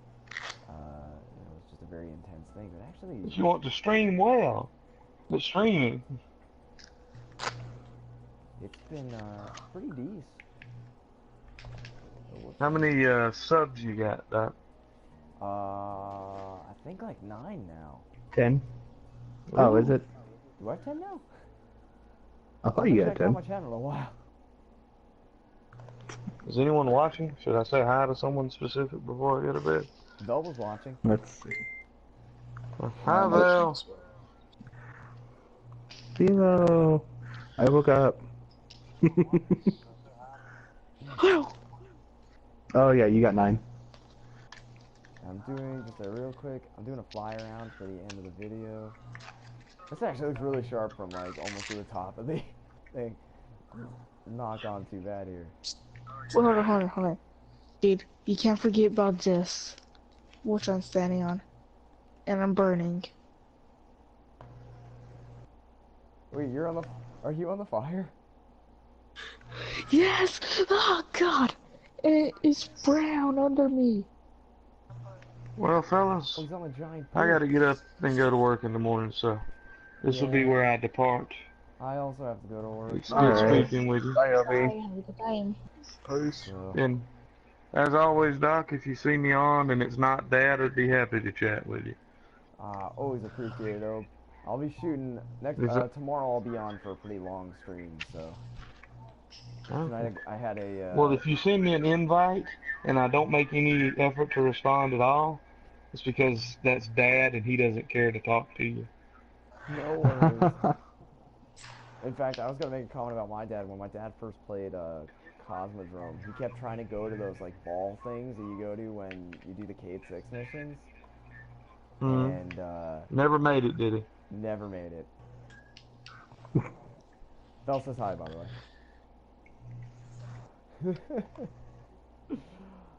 it's just a very intense thing. But actually, If you want to stream well, but streaming. it's been pretty decent. Oh, whoops. How many subs you got, Doc? I think like 9 now. 10? Oh, is Ooh. it? Do I have 10 now? I I thought haven't you had checked out 10. my channel in a while. Is anyone watching? Should I say hi to someone specific before I go to bed? Vel was watching. Let's see. Hi, Val. Zero. I woke up. Oh yeah, you got 9. I'm doing just a real quick. I'm doing a fly around for the end of the video. This actually looks really sharp from like almost to the top of the thing. Not gone too bad here. Well, hold on. Dude, you can't forget about this. Which I'm standing on. And I'm burning. Wait, you're on the. Are you on the fire? Yes! Oh god! And it's brown under me. Well, fellas, Oh, he's on a giant. I Pig. gotta get up and go to work in the morning, so this will be Yeah. where I depart. I also have to go to work. It's good Alright. speaking with you. Bye, Bye, LB. have a good time. Peace. So, And as always, Doc, if you see me on and it's not Dad, I'd be happy to chat with you. always appreciate it, though. I'll be shooting next Is it- tomorrow. I'll be on for a pretty long stream, so tonight I had a. Well, if you send me an invite and I don't make any effort to respond at all, it's because that's Dad and he doesn't care to talk to you. No worries. In fact, I was gonna make a comment about my dad when my dad first played Cosmodrome. He kept trying to go to those like ball things that you go to when you do the Cade 6 missions, Mhm. and Never made it, did he? never made it. Bell says hi, by the way.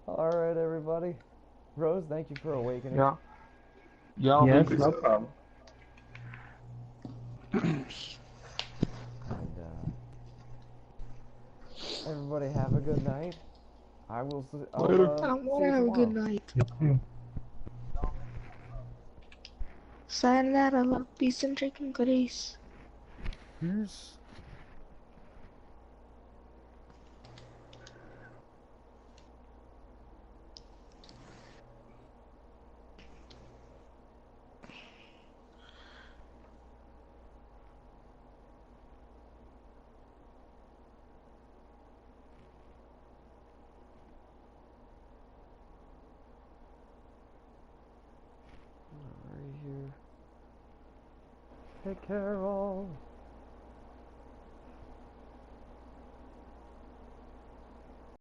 All right, everybody. Rose, thank you for awakening. Yeah. Y'all Yes, be no problem. And everybody have a good night. Later. I don't See want you to have a good tomorrow. night. Yep. Sayonara, love, peace, and chicken goodies. Peace. Right here. Take care, all.